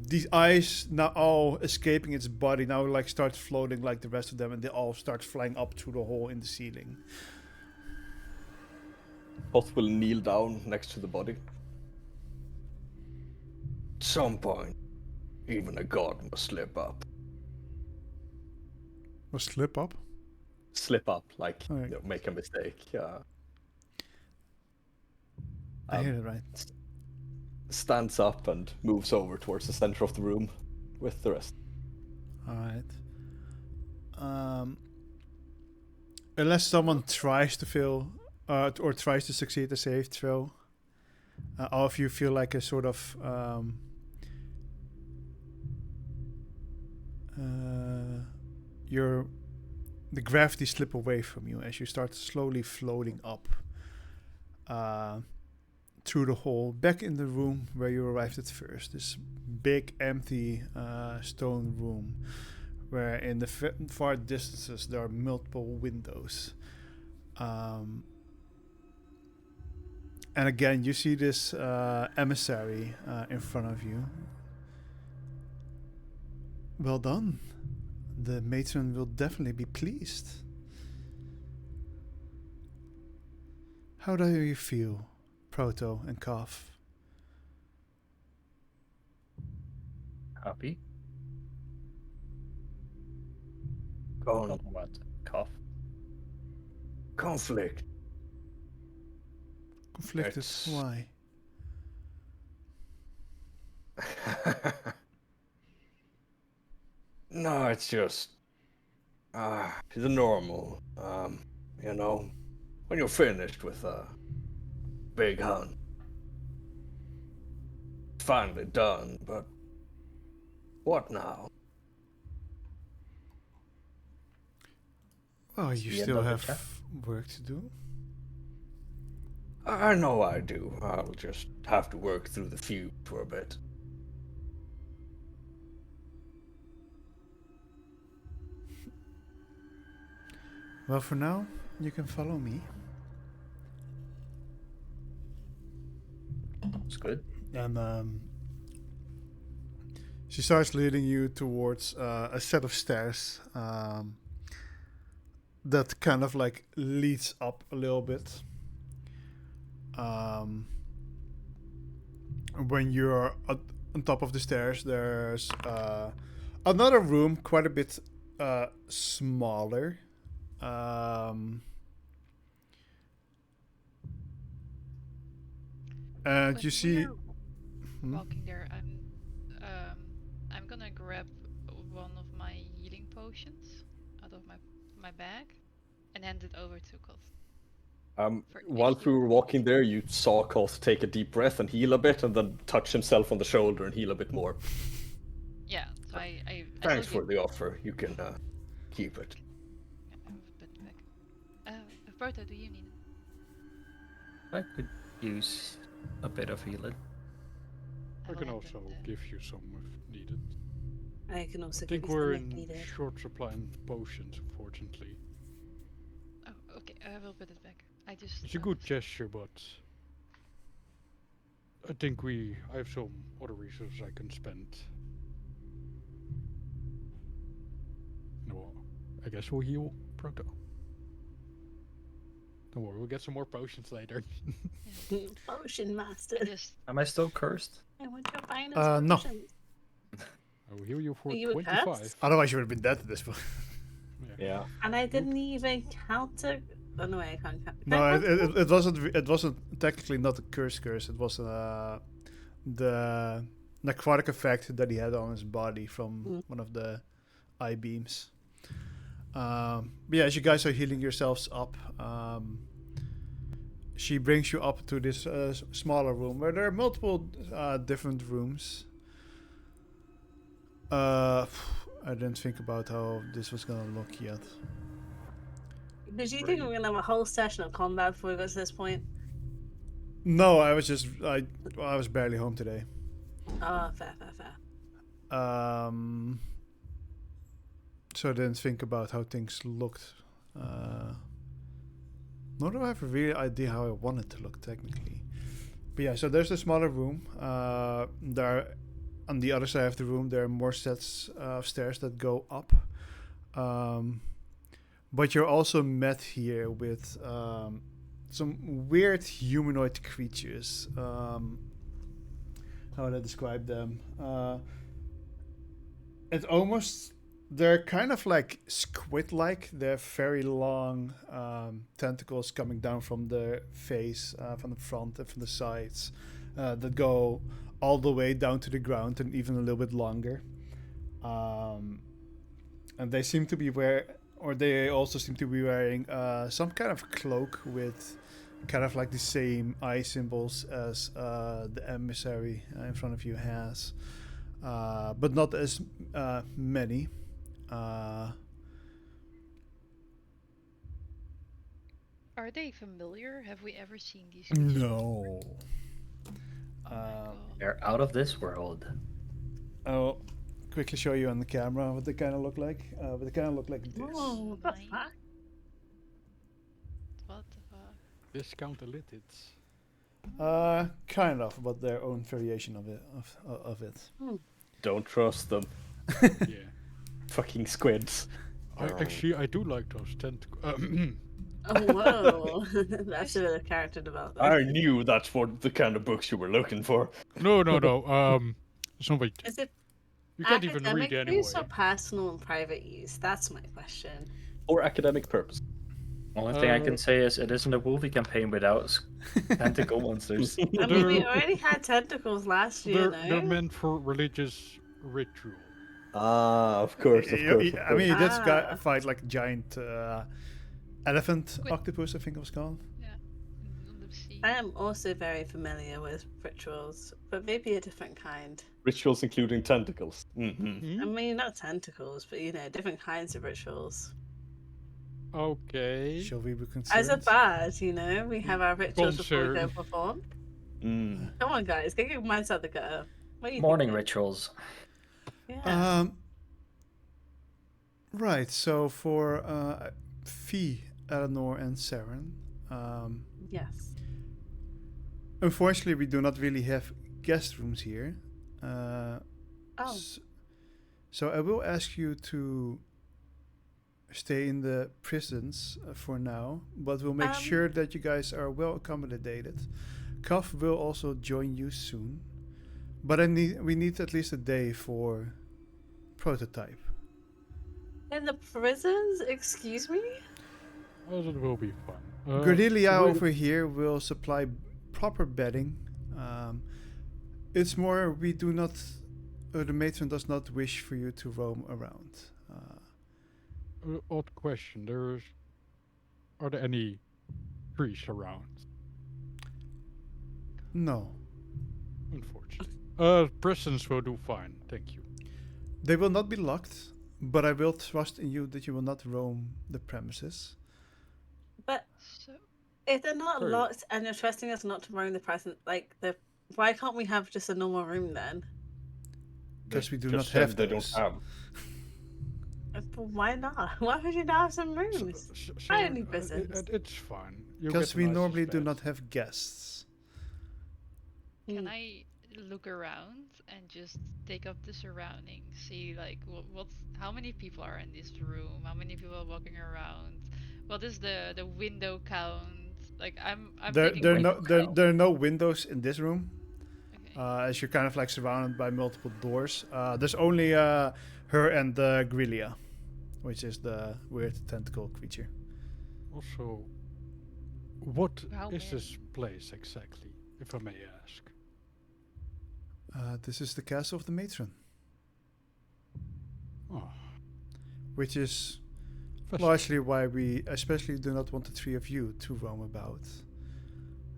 Speaker 3: These eyes, now all escaping its body, now like start floating like the rest of them, and they all start flying up through the hole in the ceiling.
Speaker 2: Koth will kneel down next to the body. At some point, even a god must slip up.
Speaker 3: Or slip up.
Speaker 2: Slip up, like
Speaker 3: Alright.
Speaker 2: make a mistake.
Speaker 3: I hear it right.
Speaker 2: Stands up and moves over towards the center of the room with the rest.
Speaker 3: All right. Unless someone tries to fail or tries to succeed a save throw, all of you feel like a sort of the gravity slip away from you as you start slowly floating up through the hole back in the room where you arrived at first. This big empty stone room where in the far distances there are multiple windows. And again, you see this emissary in front of you. Well done. The matron will definitely be pleased. How do you feel, Proto and Kaf?
Speaker 1: Happy?
Speaker 2: Con-
Speaker 1: What? Cough.
Speaker 2: conflict.
Speaker 3: Conflicted?
Speaker 2: It's-
Speaker 3: Why?
Speaker 2: No, it's just the normal. You know, when you're finished with a big hunt, finally done, but what now?
Speaker 3: Oh,
Speaker 1: It's
Speaker 3: you
Speaker 1: the end
Speaker 3: still
Speaker 1: of the
Speaker 3: have
Speaker 1: chat.
Speaker 3: work to do.
Speaker 2: I know I do. I'll just have to work through the feud for a bit.
Speaker 3: Well, for now, you can follow me.
Speaker 1: It's good.
Speaker 3: And she starts leading you towards a set of stairs that kind of like leads up a little bit. When you're on top of the stairs, there's another room, quite a bit smaller. And
Speaker 7: When
Speaker 3: you see.
Speaker 7: we're walking there, I'm gonna grab one of my healing potions out of my bag and hand it over to Koth.
Speaker 2: While we were walking there, you saw Koth take a deep breath and heal a bit, and then touch himself on the shoulder and heal a bit more.
Speaker 7: Yeah, so I
Speaker 2: Thanks
Speaker 7: still
Speaker 2: for the offer. You can keep it.
Speaker 7: give a bit back. Berta, do you need it?
Speaker 1: I could use a bit of healing.
Speaker 4: I
Speaker 7: will
Speaker 4: can
Speaker 7: hand
Speaker 4: also
Speaker 7: it,
Speaker 4: give you some if needed.
Speaker 8: I can also
Speaker 4: I think
Speaker 8: give you
Speaker 4: we're
Speaker 8: some if
Speaker 4: in
Speaker 8: needed.
Speaker 4: short supply on potions, unfortunately.
Speaker 7: Oh, okay, I will put it back. I just.
Speaker 4: It's a good gesture, but I think I have some other resources I can spend. No, I guess we'll heal Proto. Don't worry, we'll get some more potions later.
Speaker 8: Potion master.
Speaker 7: I just.
Speaker 1: Am I still cursed?
Speaker 8: I want your finest
Speaker 3: No.
Speaker 8: potions.
Speaker 4: I will heal you for
Speaker 8: You were
Speaker 4: 25.
Speaker 8: cursed?
Speaker 3: Otherwise, you would have been dead at this point.
Speaker 2: Yeah.
Speaker 8: And I didn't even counter. Oh no, I can't count.
Speaker 3: No,
Speaker 8: Can I count?
Speaker 3: it wasn't. It wasn't technically not a curse. It was the necrotic effect that he had on his body from one of the eye beams. But yeah, as you guys are healing yourselves up, she brings you up to this smaller room where there are multiple different rooms. I didn't think about how this was gonna look yet.
Speaker 8: Did you think we were gonna have a whole session of combat before we got to this point?
Speaker 3: No, I was barely home today.
Speaker 8: Oh, fair.
Speaker 3: So I didn't think about how things looked. Nor do I have a real idea how I want it to look technically. But yeah, so there's a smaller room. There, on the other side of the room, there are more sets of stairs that go up. But you're also met here with some weird humanoid creatures. How would I describe them? It's almost, they're kind of like squid-like. They're very long tentacles coming down from the face, from the front and from the sides, that go all the way down to the ground and even a little bit longer. And they seem to be they also seem to be wearing some kind of cloak with kind of like the same eye symbols as the emissary in front of you has, but not as many.
Speaker 7: Are they familiar? Have we ever seen these?
Speaker 3: No.
Speaker 7: Oh my god.
Speaker 1: They're out of this world.
Speaker 3: I'll quickly show you on the camera what they kind of look like. But they kind of look like this.
Speaker 8: Whoa, what the
Speaker 7: Nice.
Speaker 8: fuck?
Speaker 7: What the fuck?
Speaker 4: Discount a little.
Speaker 3: Kind of, but their own variation of it.
Speaker 2: Don't trust them.
Speaker 4: Yeah.
Speaker 2: Fucking squids.
Speaker 4: I do like those tentacles.
Speaker 8: Oh, whoa. That's a bit of character development.
Speaker 2: I knew that's what the kind of books you were looking for.
Speaker 4: No. Somebody.
Speaker 8: Is it
Speaker 4: You can't even
Speaker 8: academic
Speaker 4: read anyway.
Speaker 8: use or personal and private use? That's my question.
Speaker 2: For academic purpose.
Speaker 1: Only thing I can say is it isn't a Wolfie campaign without tentacle monsters.
Speaker 8: I mean, we already had tentacles last year,
Speaker 4: They're
Speaker 8: no?
Speaker 4: meant for religious ritual.
Speaker 2: Ah, of course.
Speaker 3: I mean, he did
Speaker 8: Ah.
Speaker 3: fight like a giant elephant
Speaker 7: Squid.
Speaker 3: octopus, I think it was called.
Speaker 7: Yeah. On the sea.
Speaker 8: I am also very familiar with rituals, but maybe a different kind.
Speaker 2: Rituals including tentacles. Mm-hmm.
Speaker 8: I mean, not tentacles, but different kinds of rituals.
Speaker 4: Okay.
Speaker 3: Shall we be
Speaker 8: As a
Speaker 3: concerned?
Speaker 8: bard, we have our rituals before we go
Speaker 4: Concerned.
Speaker 8: perform.
Speaker 2: Mm.
Speaker 8: Come on, guys, get your minds out the gutter. What are you
Speaker 1: Morning
Speaker 8: thinking?
Speaker 1: rituals.
Speaker 8: Yeah.
Speaker 3: Right. So for Fee, Eleanor, and Saren,
Speaker 8: Yes.
Speaker 3: unfortunately, we do not really have guest rooms here.
Speaker 8: Oh.
Speaker 3: So I will ask you to stay in the prisons for now, but we'll make sure that you guys are well accommodated. Cuff will also join you soon, but we need at least a day for prototype.
Speaker 8: In the prisons? Excuse me?
Speaker 4: Well, it will be fun.
Speaker 3: Cordelia
Speaker 4: wait-
Speaker 3: over here will supply proper bedding. It's more we do not, the matron does not wish for you to roam around.
Speaker 4: Odd question. Are there any trees around?
Speaker 3: No,
Speaker 4: Unfortunately. Prisons will do fine. Thank you.
Speaker 3: they will not be locked, but I will trust in you that you will not roam the premises.
Speaker 8: But
Speaker 7: So,
Speaker 8: if they're not
Speaker 4: Sorry.
Speaker 8: locked and you're trusting us not to roam the present, why can't we have just a normal room then?
Speaker 3: Because we do
Speaker 2: Just
Speaker 3: not
Speaker 2: said
Speaker 3: have
Speaker 2: they
Speaker 3: those.
Speaker 2: don't have.
Speaker 8: But why not? Why would you not have some rooms? I don't need prisons.
Speaker 4: It's fine. You'll
Speaker 3: Because
Speaker 4: get the
Speaker 3: we
Speaker 4: nicest
Speaker 3: normally do
Speaker 4: bed.
Speaker 3: not have guests.
Speaker 7: can
Speaker 8: Hmm.
Speaker 7: I look around and just take up the surroundings? See, like, how many people are in this room? How many people are walking around? What is the window count? Like, I'm
Speaker 3: There,
Speaker 7: taking
Speaker 3: there,
Speaker 7: like,
Speaker 3: no, there are no windows in this room,
Speaker 7: okay.
Speaker 3: as you're kind of like surrounded by multiple doors. There's only her and Grillia, which is the weird tentacle creature.
Speaker 4: Also, what
Speaker 7: How
Speaker 4: is
Speaker 7: many?
Speaker 4: this place exactly, if I may ask?
Speaker 3: This is the castle of the matron,
Speaker 4: Oh,
Speaker 3: which is
Speaker 4: fascinating.
Speaker 3: largely why we especially do not want the three of you to roam about.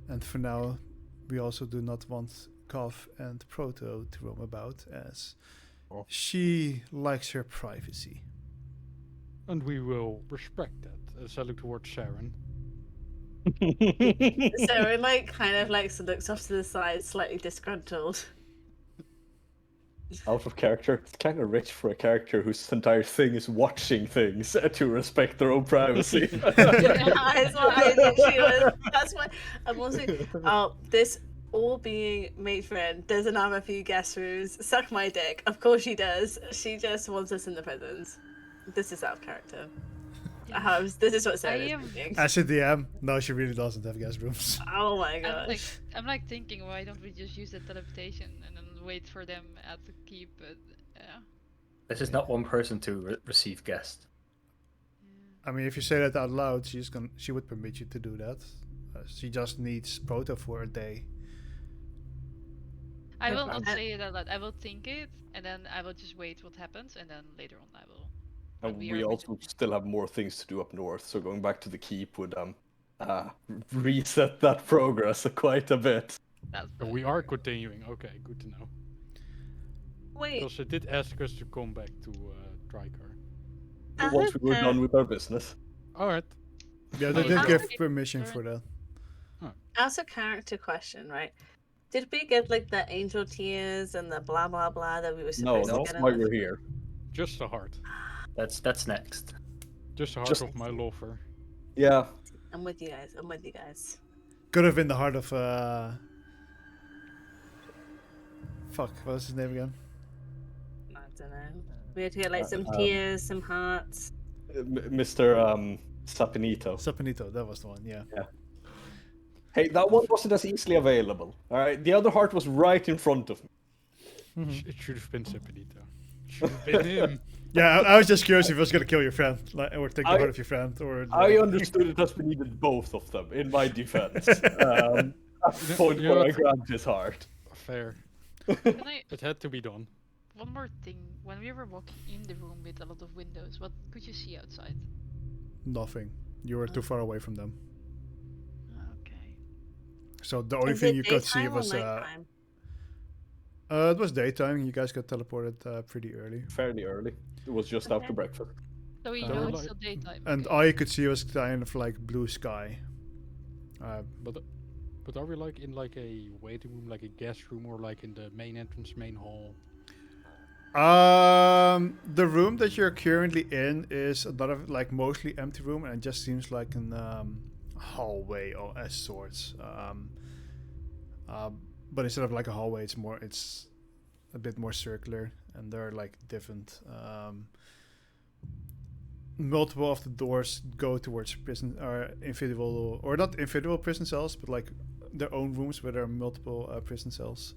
Speaker 3: And for now, we also do not want Kov and Proto to roam about, as
Speaker 2: Oh.
Speaker 3: she likes her privacy.
Speaker 4: And we will respect that. As I look towards Sharon.
Speaker 8: So it kind of looks off to the side, slightly disgruntled.
Speaker 2: Out of character. It's kind of rich for a character whose entire thing is watching things to respect their own privacy.
Speaker 8: That's what I literally was. That's why I'm also. This all being matron doesn't have a few guest rooms. Suck my dick. Of course she does. She just wants us in the prisons. This is out of character. This is what Sarah is
Speaker 7: am-
Speaker 8: thinking.
Speaker 3: As a DM, no, she really doesn't have guest rooms.
Speaker 8: Oh my gosh.
Speaker 7: I'm like thinking, why don't we just use the teleportation and then wait for them at the keep? But yeah.
Speaker 1: This is not one person to receive guests.
Speaker 3: I mean, if you say that out loud, she would permit you to do that. She just needs Proto for a day.
Speaker 7: I will not say it out loud. I will think it, and then I will just wait what happens, and then later on I will.
Speaker 2: And
Speaker 7: we
Speaker 2: we
Speaker 7: are
Speaker 2: also
Speaker 7: within-
Speaker 2: still have more things to do up north, so going back to the keep would reset that progress quite a bit.
Speaker 7: That's
Speaker 4: We are continuing. Okay, good to know.
Speaker 8: Wait.
Speaker 4: Because it did ask us to come back to Trikar.
Speaker 2: Once we were done with our business.
Speaker 4: Alright.
Speaker 3: Yeah, they
Speaker 7: Oh,
Speaker 3: did
Speaker 7: how
Speaker 3: give
Speaker 7: many-
Speaker 3: permission for that.
Speaker 8: As a character question, right? Did we get the angel tears and the blah blah blah that we were
Speaker 2: No,
Speaker 8: supposed to
Speaker 2: that's
Speaker 8: get?
Speaker 2: why
Speaker 8: in the-
Speaker 2: we're here.
Speaker 4: Just a heart.
Speaker 1: That's next.
Speaker 4: Just a heart
Speaker 2: Just-
Speaker 4: of my lover.
Speaker 2: Yeah.
Speaker 8: I'm with you guys. I'm with you guys.
Speaker 3: Could have been the heart of fuck, what was his name again?
Speaker 8: I don't know. We had to get some tears, some hearts.
Speaker 2: Mr. Sapinito.
Speaker 3: Sapinito, that was the one, yeah.
Speaker 2: Hey, that one wasn't as easily available. Alright, the other heart was right in front of me.
Speaker 4: It should have been Sepinito. Should have been him.
Speaker 3: Yeah, I was just curious if he was gonna kill your friend, or take the
Speaker 2: I-
Speaker 3: heart of your friend, or.
Speaker 2: I understood it as we needed both of them, in my defense. At the point
Speaker 4: you
Speaker 2: where
Speaker 4: know
Speaker 2: I
Speaker 4: what?
Speaker 2: grabbed his heart.
Speaker 4: Fair.
Speaker 7: Can I?
Speaker 4: It had to be done.
Speaker 7: One more thing. When we were walking in the room with a lot of windows, what could you see outside?
Speaker 3: Nothing. You were too far away from them.
Speaker 7: Okay.
Speaker 3: So the only
Speaker 8: Is
Speaker 3: thing
Speaker 8: it
Speaker 3: you could see
Speaker 8: daytime or
Speaker 3: was
Speaker 8: nighttime?
Speaker 3: it was daytime. You guys got teleported pretty early,
Speaker 2: Fairly early. It was just
Speaker 8: Okay.
Speaker 2: after breakfast.
Speaker 7: So we
Speaker 4: There
Speaker 7: know
Speaker 4: were
Speaker 7: it's
Speaker 4: like-
Speaker 7: still daytime.
Speaker 3: and
Speaker 7: okay.
Speaker 3: all you could see was kind of like blue sky.
Speaker 4: But are we like in like a waiting room, like a guest room, or like in the main entrance, main hall?
Speaker 3: The room that you're currently in is another like mostly empty room, and it just seems like an hallway or as sorts. But instead of like a hallway, it's a bit more circular, and there are like different multiple of the doors go towards prison or individual, or not individual prison cells, but like their own rooms where there are multiple prison cells.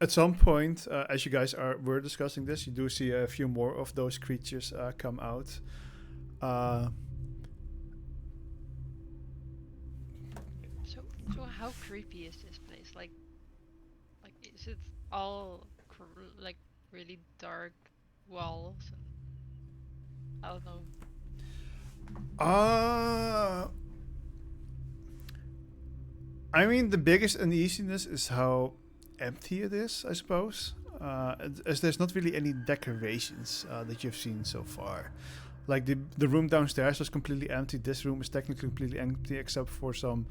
Speaker 3: At some point, as you guys were discussing this, you do see a few more of those creatures come out.
Speaker 7: So how creepy is this place? Like is it all like really dark walls and I don't know.
Speaker 3: I mean, the biggest uneasiness is how empty it is, I suppose. As there's not really any decorations that you've seen so far. Like the room downstairs was completely empty. This room is technically completely empty except for some,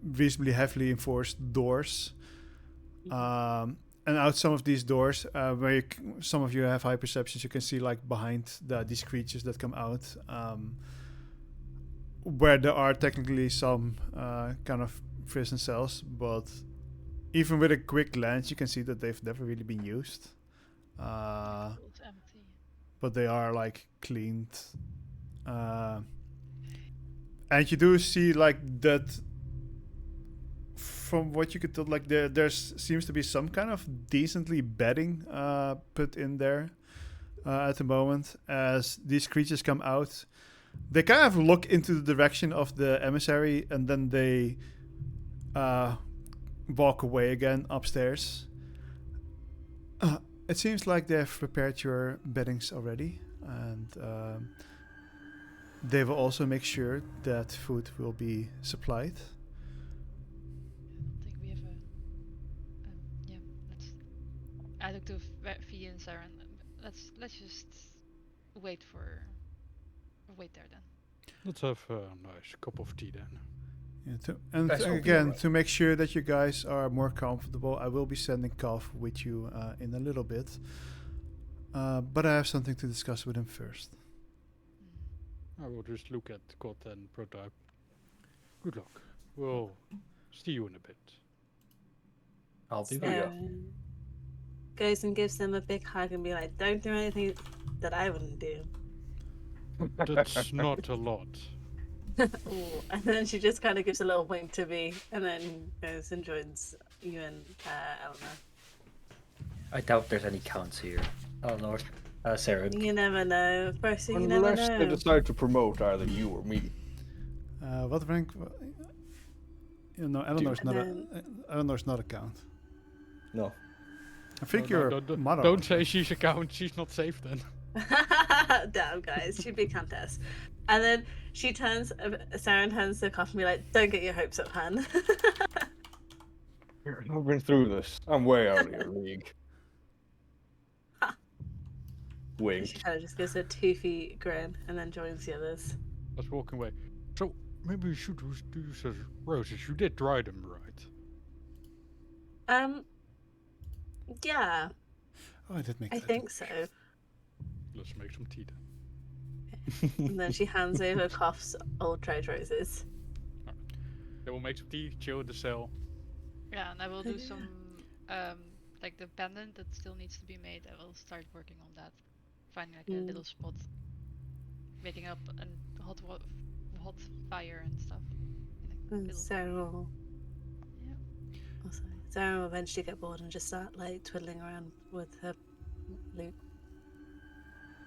Speaker 3: reasonably heavily enforced doors. And out some of these doors, where some of you have high perceptions, you can see like behind these creatures that come out, where there are technically some kind of prison cells, but even with a quick glance, you can see that they've never really been used.
Speaker 7: It's empty.
Speaker 3: But they are like cleaned, and you do see like that. From what you could tell, like there seems to be some kind of decently bedding put in there at the moment. As these creatures come out, they kind of look into the direction of the emissary, and then they walk away again upstairs. It seems like they've prepared your beddings already, and they will also make sure that food will be supplied.
Speaker 7: I think we have a yeah, let's I look to Fee and Saren. Let's just wait there then.
Speaker 4: Let's have a nice cup of tea then.
Speaker 3: Yeah, and
Speaker 1: Guys, hope
Speaker 3: again,
Speaker 1: you're right.
Speaker 3: to make sure that you guys are more comfortable, I will be sending Kaf with you in a little bit. But I have something to discuss with him first.
Speaker 4: I will just look at God and Protac. Good luck. We'll see you in a bit.
Speaker 1: I'll be
Speaker 8: So,
Speaker 1: there.
Speaker 8: goes and gives them a big hug and be like, "Don't do anything that I wouldn't do."
Speaker 4: That's not a lot.
Speaker 8: Ooh, and then she just kind of gives a little wink to me, and then goes and joins you and Eleanor.
Speaker 1: I doubt there's any counts here. Oh Lord. Sarah.
Speaker 8: You never know. First thing you never
Speaker 2: Unless they
Speaker 8: know.
Speaker 2: decide to promote either you or me.
Speaker 3: What rank? Eleanor's not
Speaker 8: And
Speaker 3: Eleanor's not a count.
Speaker 2: No.
Speaker 3: I think
Speaker 4: No,
Speaker 3: you're
Speaker 4: don't-
Speaker 3: mother.
Speaker 4: Don't say she's a count. She's not safe then.
Speaker 8: Damn, guys, she'd be countess. And then she turns, Saren turns to Cough and be like, "Don't get your hopes up, Han."
Speaker 2: I've been through this. I'm way out of your league. Wink.
Speaker 8: She kind of just gives a toothy grin and then joins the others.
Speaker 4: Let's walk away. So maybe we should do some roses. You did dry them, right?
Speaker 8: Yeah,
Speaker 3: Oh, I did make.
Speaker 8: I
Speaker 3: that.
Speaker 8: think so.
Speaker 4: Let's make some tea then.
Speaker 8: And then she hands over Cough's old dried roses.
Speaker 4: Then we'll make some tea, chill in the cell.
Speaker 7: Yeah, and I will do
Speaker 8: Yeah.
Speaker 7: some like the pendant that still needs to be made. I will start working on that. Finding like a little spot, making up a hot fire and stuff. In a
Speaker 8: And
Speaker 7: little-
Speaker 8: Saren will.
Speaker 7: Yeah.
Speaker 8: Also, Saren will eventually get bored and just start like twiddling around with her loop.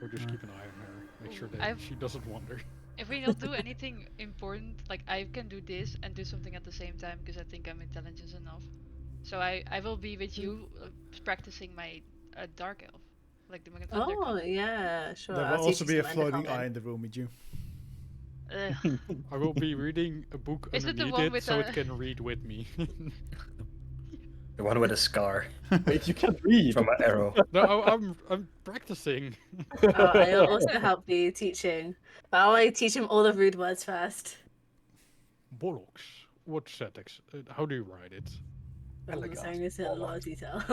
Speaker 4: Or just keep an eye on her. Make sure
Speaker 7: Ooh,
Speaker 4: that
Speaker 7: I've-
Speaker 4: she doesn't wander.
Speaker 7: If we don't do anything important, like I can do this and do something at the same time because I think I'm intelligent enough. So I will be with you practicing my dark elf. like the thunder
Speaker 8: Oh
Speaker 7: coming.
Speaker 8: yeah, sure.
Speaker 3: There
Speaker 8: I'll
Speaker 3: will
Speaker 8: teach
Speaker 3: also
Speaker 8: you
Speaker 3: be a
Speaker 8: some
Speaker 3: floating
Speaker 8: Endercommon.
Speaker 3: eye in the room with you.
Speaker 7: Ugh.
Speaker 4: I will be reading a book
Speaker 7: Is it the
Speaker 4: underneath
Speaker 7: one
Speaker 4: it,
Speaker 7: with
Speaker 4: so
Speaker 7: the-
Speaker 4: it can read with me.
Speaker 1: The one with a scar
Speaker 2: Wait, you can't read.
Speaker 1: from an arrow.
Speaker 4: No, I'm practicing.
Speaker 8: I'll also help you teaching. But I'll like, teach him all the rude words first.
Speaker 4: Bollocks. What syntax? How do you write it?
Speaker 8: I'm not saying this in a lot of detail.
Speaker 3: I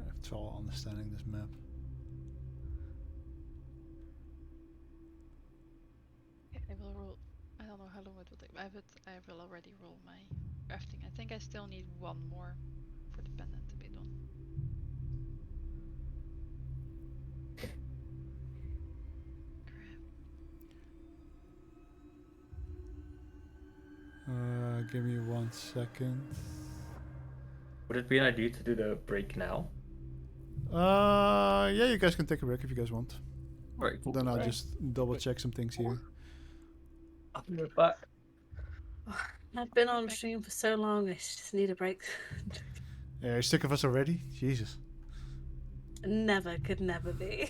Speaker 3: have trouble understanding this map.
Speaker 7: Okay, I will roll. I don't know how long it will take. I will already roll my crafting. I think I still need one more for the pendant to be done. Crap.
Speaker 3: Give me 1 second.
Speaker 1: Would it be an idea to do the break now?
Speaker 3: Yeah, you guys can take a break if you guys want.
Speaker 1: Alright, cool.
Speaker 3: Then I'll
Speaker 1: Okay.
Speaker 3: just double check some things here.
Speaker 1: I'll be right back.
Speaker 8: I've been on stream for so long, I just need a break.
Speaker 3: Yeah, you're sick of us already? Jesus.
Speaker 8: Never, could never be.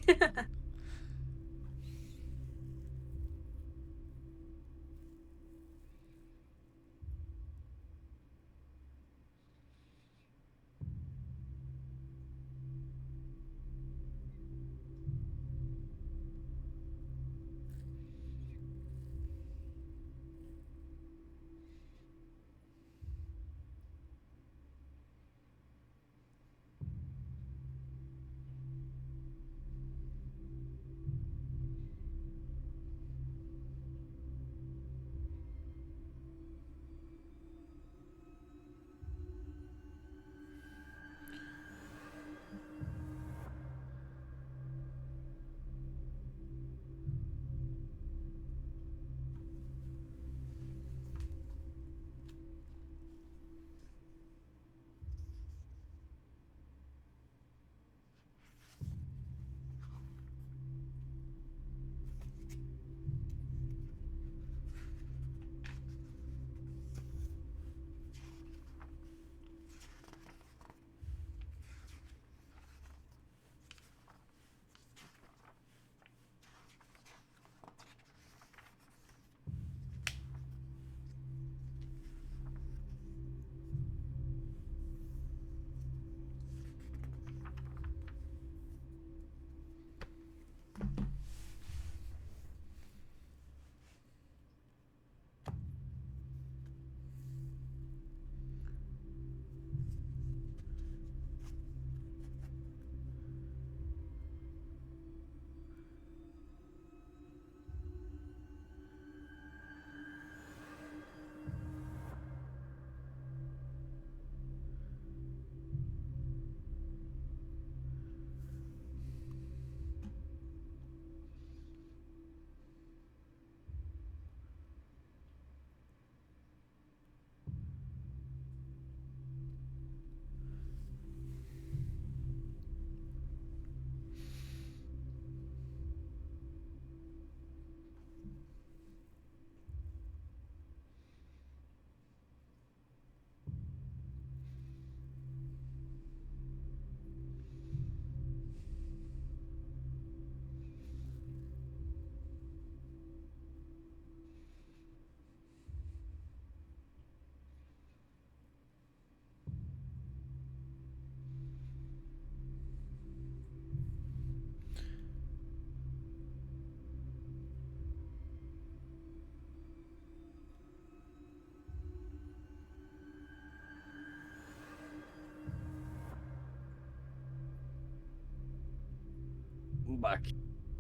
Speaker 2: I'm back.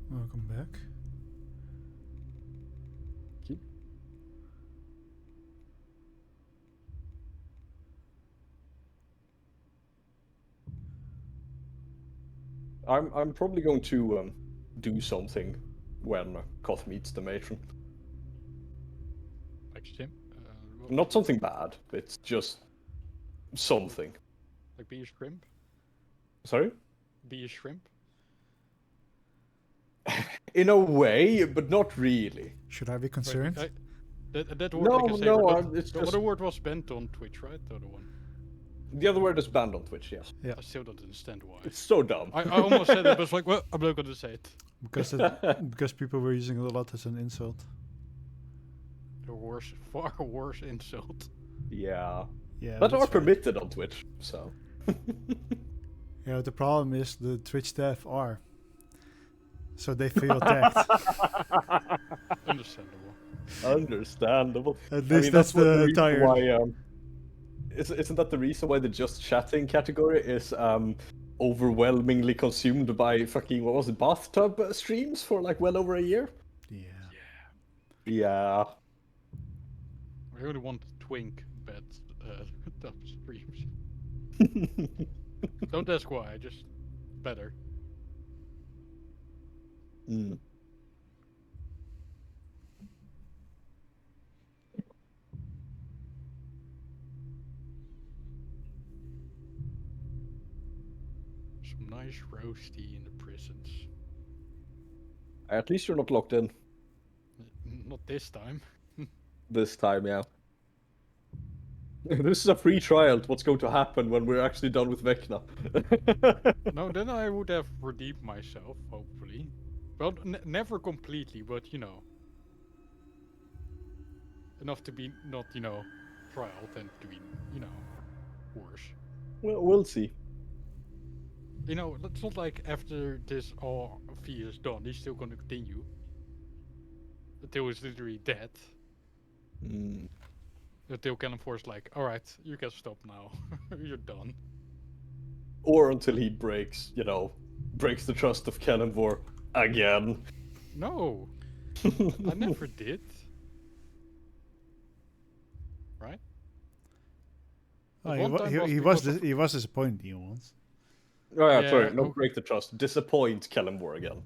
Speaker 3: Welcome back.
Speaker 2: I'm probably going to do something when Koth meets the matron.
Speaker 4: Like Sim?
Speaker 2: Not something bad. It's just something.
Speaker 4: Like be a shrimp?
Speaker 2: Sorry?
Speaker 4: Be a shrimp?
Speaker 2: In a way, but not really.
Speaker 3: Should I be concerned?
Speaker 4: That word
Speaker 2: No,
Speaker 4: I can say
Speaker 2: no,
Speaker 4: word,
Speaker 2: it's
Speaker 4: the
Speaker 2: just-
Speaker 4: other word was bent on Twitch, right? The other one.
Speaker 2: The other word is banned on Twitch, yes.
Speaker 3: Yeah.
Speaker 4: I still don't understand why.
Speaker 2: It's so dumb.
Speaker 4: I almost said it, but it's like, well, I'm not gonna say it.
Speaker 3: Because people were using it a lot as an insult.
Speaker 4: The worse, far worse insult.
Speaker 2: Yeah.
Speaker 3: Yeah.
Speaker 2: That
Speaker 3: that's
Speaker 2: are
Speaker 3: right.
Speaker 2: permitted on Twitch, so.
Speaker 3: Yeah, the problem is the Twitch staff are. So they feel attacked.
Speaker 4: Understandable.
Speaker 2: Understandable.
Speaker 3: At least that's
Speaker 2: what
Speaker 3: the
Speaker 2: reason
Speaker 3: tired.
Speaker 2: why, isn't that the reason why the just chatting category is overwhelmingly consumed by fucking, what was it, bathtub streams for like well over a year?
Speaker 3: Yeah.
Speaker 2: Yeah.
Speaker 4: I really want twink bed tub streams. Don't ask why, just better.
Speaker 2: Mm.
Speaker 4: Some nice roasty in the prisons.
Speaker 2: At least you're not locked in
Speaker 4: Not this time.
Speaker 2: this time, yeah. This is a free trial to what's going to happen when we're actually done with Vecna.
Speaker 4: No, then I would have redeemed myself, hopefully. Well, never completely, but you know. Enough to be not, you know, trialed and to be, you know, worse.
Speaker 2: Well, we'll see.
Speaker 4: You know, it's not like after this all fee is done, he's still gonna continue. Until he's literally dead.
Speaker 2: Mm.
Speaker 4: Until Cannonfor's like, alright, you can stop now. You're done.
Speaker 2: Or until he breaks, you know, breaks the trust of Cannonvor again.
Speaker 4: No! I never did. Right?
Speaker 3: Oh,
Speaker 4: One time was
Speaker 3: he
Speaker 4: because of-
Speaker 3: was disappointed you once.
Speaker 2: Oh yeah,
Speaker 4: Yeah,
Speaker 2: sorry, not
Speaker 4: oh.
Speaker 2: break the trust, disappoint Cannonvor again.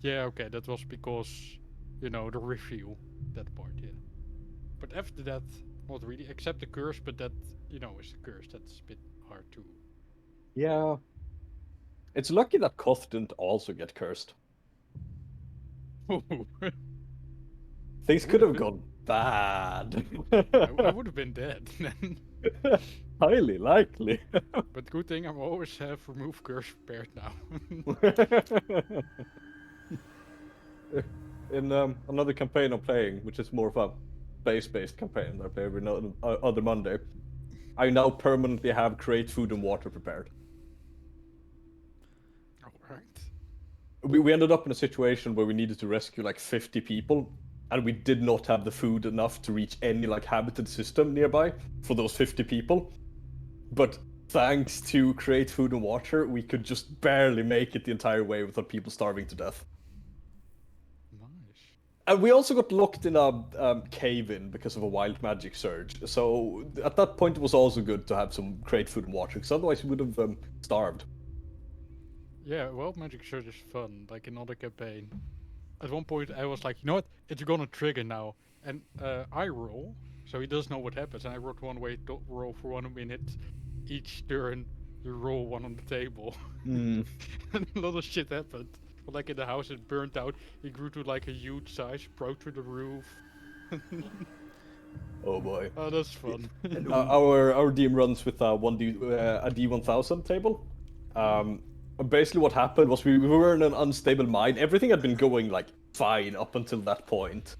Speaker 4: Yeah, okay, that was because, you know, the reveal. That part, yeah. But after that, not really, except the curse, but that, you know, is the curse. That's a bit hard to...
Speaker 2: Yeah. It's lucky that Koth didn't also get cursed. Things could have gone bad.
Speaker 4: I would have been dead then.
Speaker 2: Highly likely.
Speaker 4: But good thing I always have remove curse prepared now.
Speaker 2: In another campaign I'm playing, which is more of a base-based campaign that I play every other Monday, I now permanently have create food and water prepared.
Speaker 4: Alright.
Speaker 2: We ended up in a situation where we needed to rescue like 50 people, and we did not have the food enough to reach any like habited system nearby for those 50 people. But thanks to create food and water, we could just barely make it the entire way without people starving to death.
Speaker 4: Nice.
Speaker 2: And we also got locked in a cave-in because of a wild magic surge. So at that point, it was also good to have some create food and water, because otherwise we would have starved.
Speaker 4: Yeah, well, Magic Surge is fun, like another campaign. At one point I was like, you know what, it's gonna trigger now. And I roll, so he doesn't know what happens. And I wrote one way to roll for 1 minute. Each turn, you roll one on the table.
Speaker 2: Mm.
Speaker 4: And a lot of shit happened. But like in the house, it burnt out. It grew to like a huge size, broke through the roof.
Speaker 2: Oh boy.
Speaker 4: Oh, that's fun.
Speaker 2: Our DM runs with a D1000 table. Basically what happened was we were in an unstable mine. Everything had been going like fine up until that point.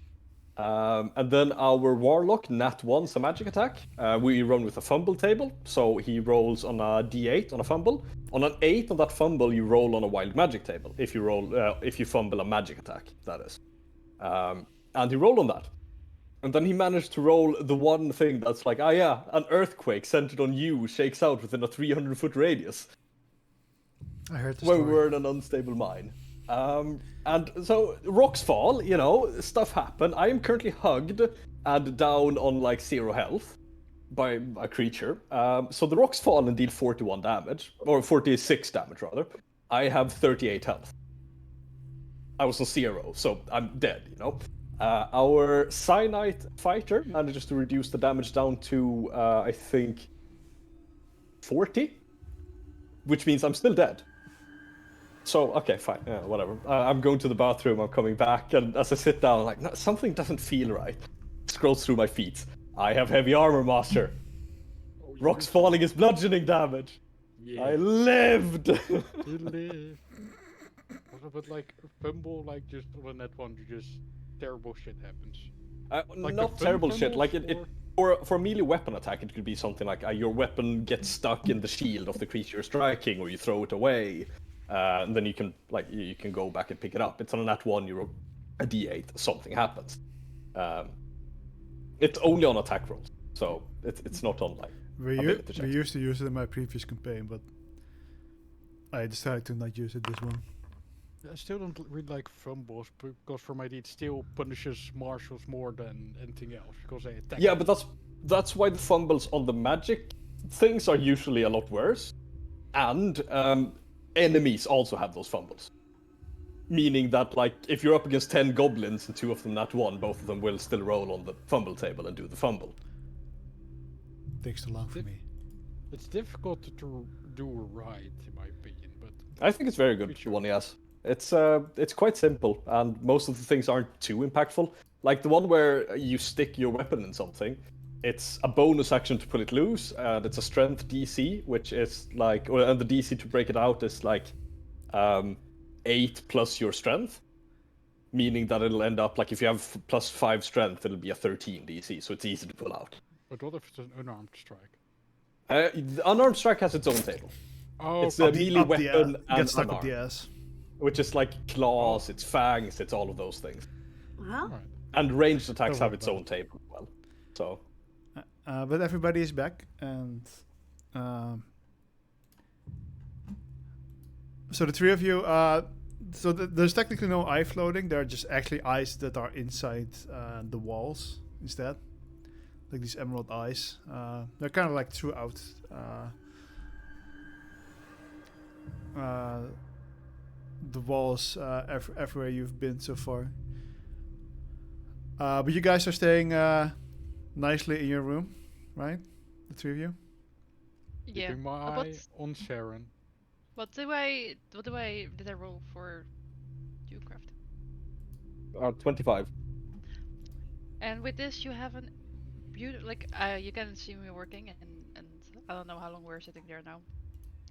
Speaker 2: And then our warlock, Nat 1's a magic attack. We run with a fumble table, so he rolls on a D8 on a fumble. On an 8 on that fumble, you roll on a wild magic table. If you fumble a magic attack, that is. And he rolled on that. And then he managed to roll the one thing that's like, yeah, an earthquake centered on you shakes out within a 300-foot radius.
Speaker 3: I heard the
Speaker 2: When
Speaker 3: story.
Speaker 2: we were in an unstable mine. And so rocks fall, you know, stuff happen. I am currently hugged and down on like 0 health by a creature. So the rocks fall and deal 41 damage, or 46 damage rather. I have 38 health. I was on 0, so I'm dead, you know. Our Cyanite fighter manages to reduce the damage down to, I think, 40, which means I'm still dead. So, okay, fine, yeah, whatever. I'm going to the bathroom, I'm coming back, and as I sit down, I'm like, no, something doesn't feel right. Scrolls through my feet. I have heavy armor, master. Rocks falling is bludgeoning damage.
Speaker 1: Yeah.
Speaker 2: I lived.
Speaker 4: You live. But like fumble, like just on that one, you just terrible shit happens. Like the
Speaker 2: Not terrible shit.
Speaker 4: fumbles
Speaker 2: Like it for a melee weapon attack, it could be something like your weapon gets stuck in the shield of the creature you're striking, or you throw it away, and then you can you can go back and pick it up. It's on a nat 1, you roll a d8, something happens. It's only on attack rolls, so it's not on like ability
Speaker 3: We
Speaker 2: checks.
Speaker 3: used to use it in my previous campaign, but I decided to not use it this one.
Speaker 4: I still don't really like fumbles because for my it still punishes marshals more than anything else because they attack.
Speaker 2: Yeah, but that's why the fumbles on the magic things are usually a lot worse, and enemies also have those fumbles. Meaning that, like, if you're up against 10 goblins and 2 of them nat 1, both of them will still roll on the fumble table and do the fumble.
Speaker 3: Takes too long for me.
Speaker 4: It's difficult to do right, in my opinion, but
Speaker 2: I think it's very good, the one he has. It's quite simple, and most of the things aren't too impactful. Like the one where you stick your weapon in something, it's a bonus action to pull it loose, and it's a strength DC, which is like, and the DC to break it out is like 8 plus your strength, meaning that it'll end up like if you have plus 5 strength, it'll be a 13 DC, so it's easy to pull out.
Speaker 4: But what if it's an unarmed strike?
Speaker 2: The unarmed strike has its own table.
Speaker 4: Oh,
Speaker 2: It's a melee weapon and
Speaker 3: Get stuck up
Speaker 2: unarmed,
Speaker 3: the ass.
Speaker 2: which is like claws, it's fangs, it's all of those things.
Speaker 8: Well,
Speaker 4: alright.
Speaker 2: And ranged attacks
Speaker 3: Don't
Speaker 2: have
Speaker 3: worry
Speaker 2: its
Speaker 3: about
Speaker 2: own table as well. So
Speaker 3: But everybody is back, and so the three of you. So there's technically no eye floating. There are just actually eyes that are inside the walls instead, like these emerald eyes. They're kind of like throughout the walls everywhere you've been so far. But you guys are staying nicely in your room, right? The three of you.
Speaker 7: Yeah.
Speaker 4: Keeping my eye
Speaker 7: What,
Speaker 4: on Sharon.
Speaker 7: did I roll for Dewcraft?
Speaker 2: 25.
Speaker 7: And with this, you have an beautiful, like, you can see me working, and I don't know how long we're sitting there now,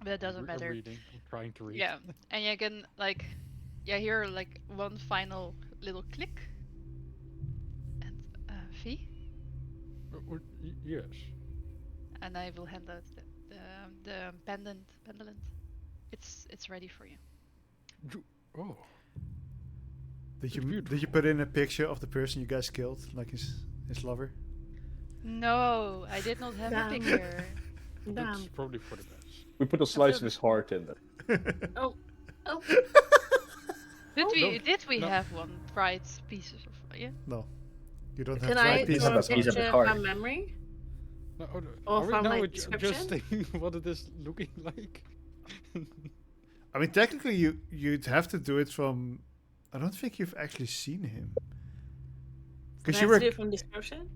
Speaker 7: but it doesn't
Speaker 4: I'm
Speaker 7: matter.
Speaker 4: reading. I'm trying to read.
Speaker 7: Yeah, and you can like, hear like one final little click, and fee,
Speaker 4: Yes.
Speaker 7: and I will hand out the pendant. It's ready for you.
Speaker 4: Oh.
Speaker 3: Did
Speaker 4: It's
Speaker 3: you put in a picture of the person you guys killed, like his lover?
Speaker 7: No, I did not have a
Speaker 8: Damn.
Speaker 7: picture.
Speaker 4: That's
Speaker 8: damn.
Speaker 4: probably for the best.
Speaker 2: We put a slice of his heart in there.
Speaker 8: Oh.
Speaker 7: Did we
Speaker 4: no.
Speaker 7: have one fried pieces of yeah?
Speaker 3: No, you don't have
Speaker 8: Can
Speaker 3: fried
Speaker 8: I
Speaker 3: pieces.
Speaker 8: draw a
Speaker 1: Have a piece of
Speaker 8: picture
Speaker 1: his heart.
Speaker 8: from memory?
Speaker 4: No,
Speaker 8: Or
Speaker 4: are we
Speaker 8: from
Speaker 4: now
Speaker 8: my
Speaker 4: just
Speaker 8: description?
Speaker 4: thinking what it is looking like?
Speaker 3: I mean, technically, you'd have to do it from. I don't think you've actually seen him,
Speaker 8: Can
Speaker 3: because
Speaker 8: I
Speaker 3: you
Speaker 8: have to do
Speaker 3: were
Speaker 8: it from description?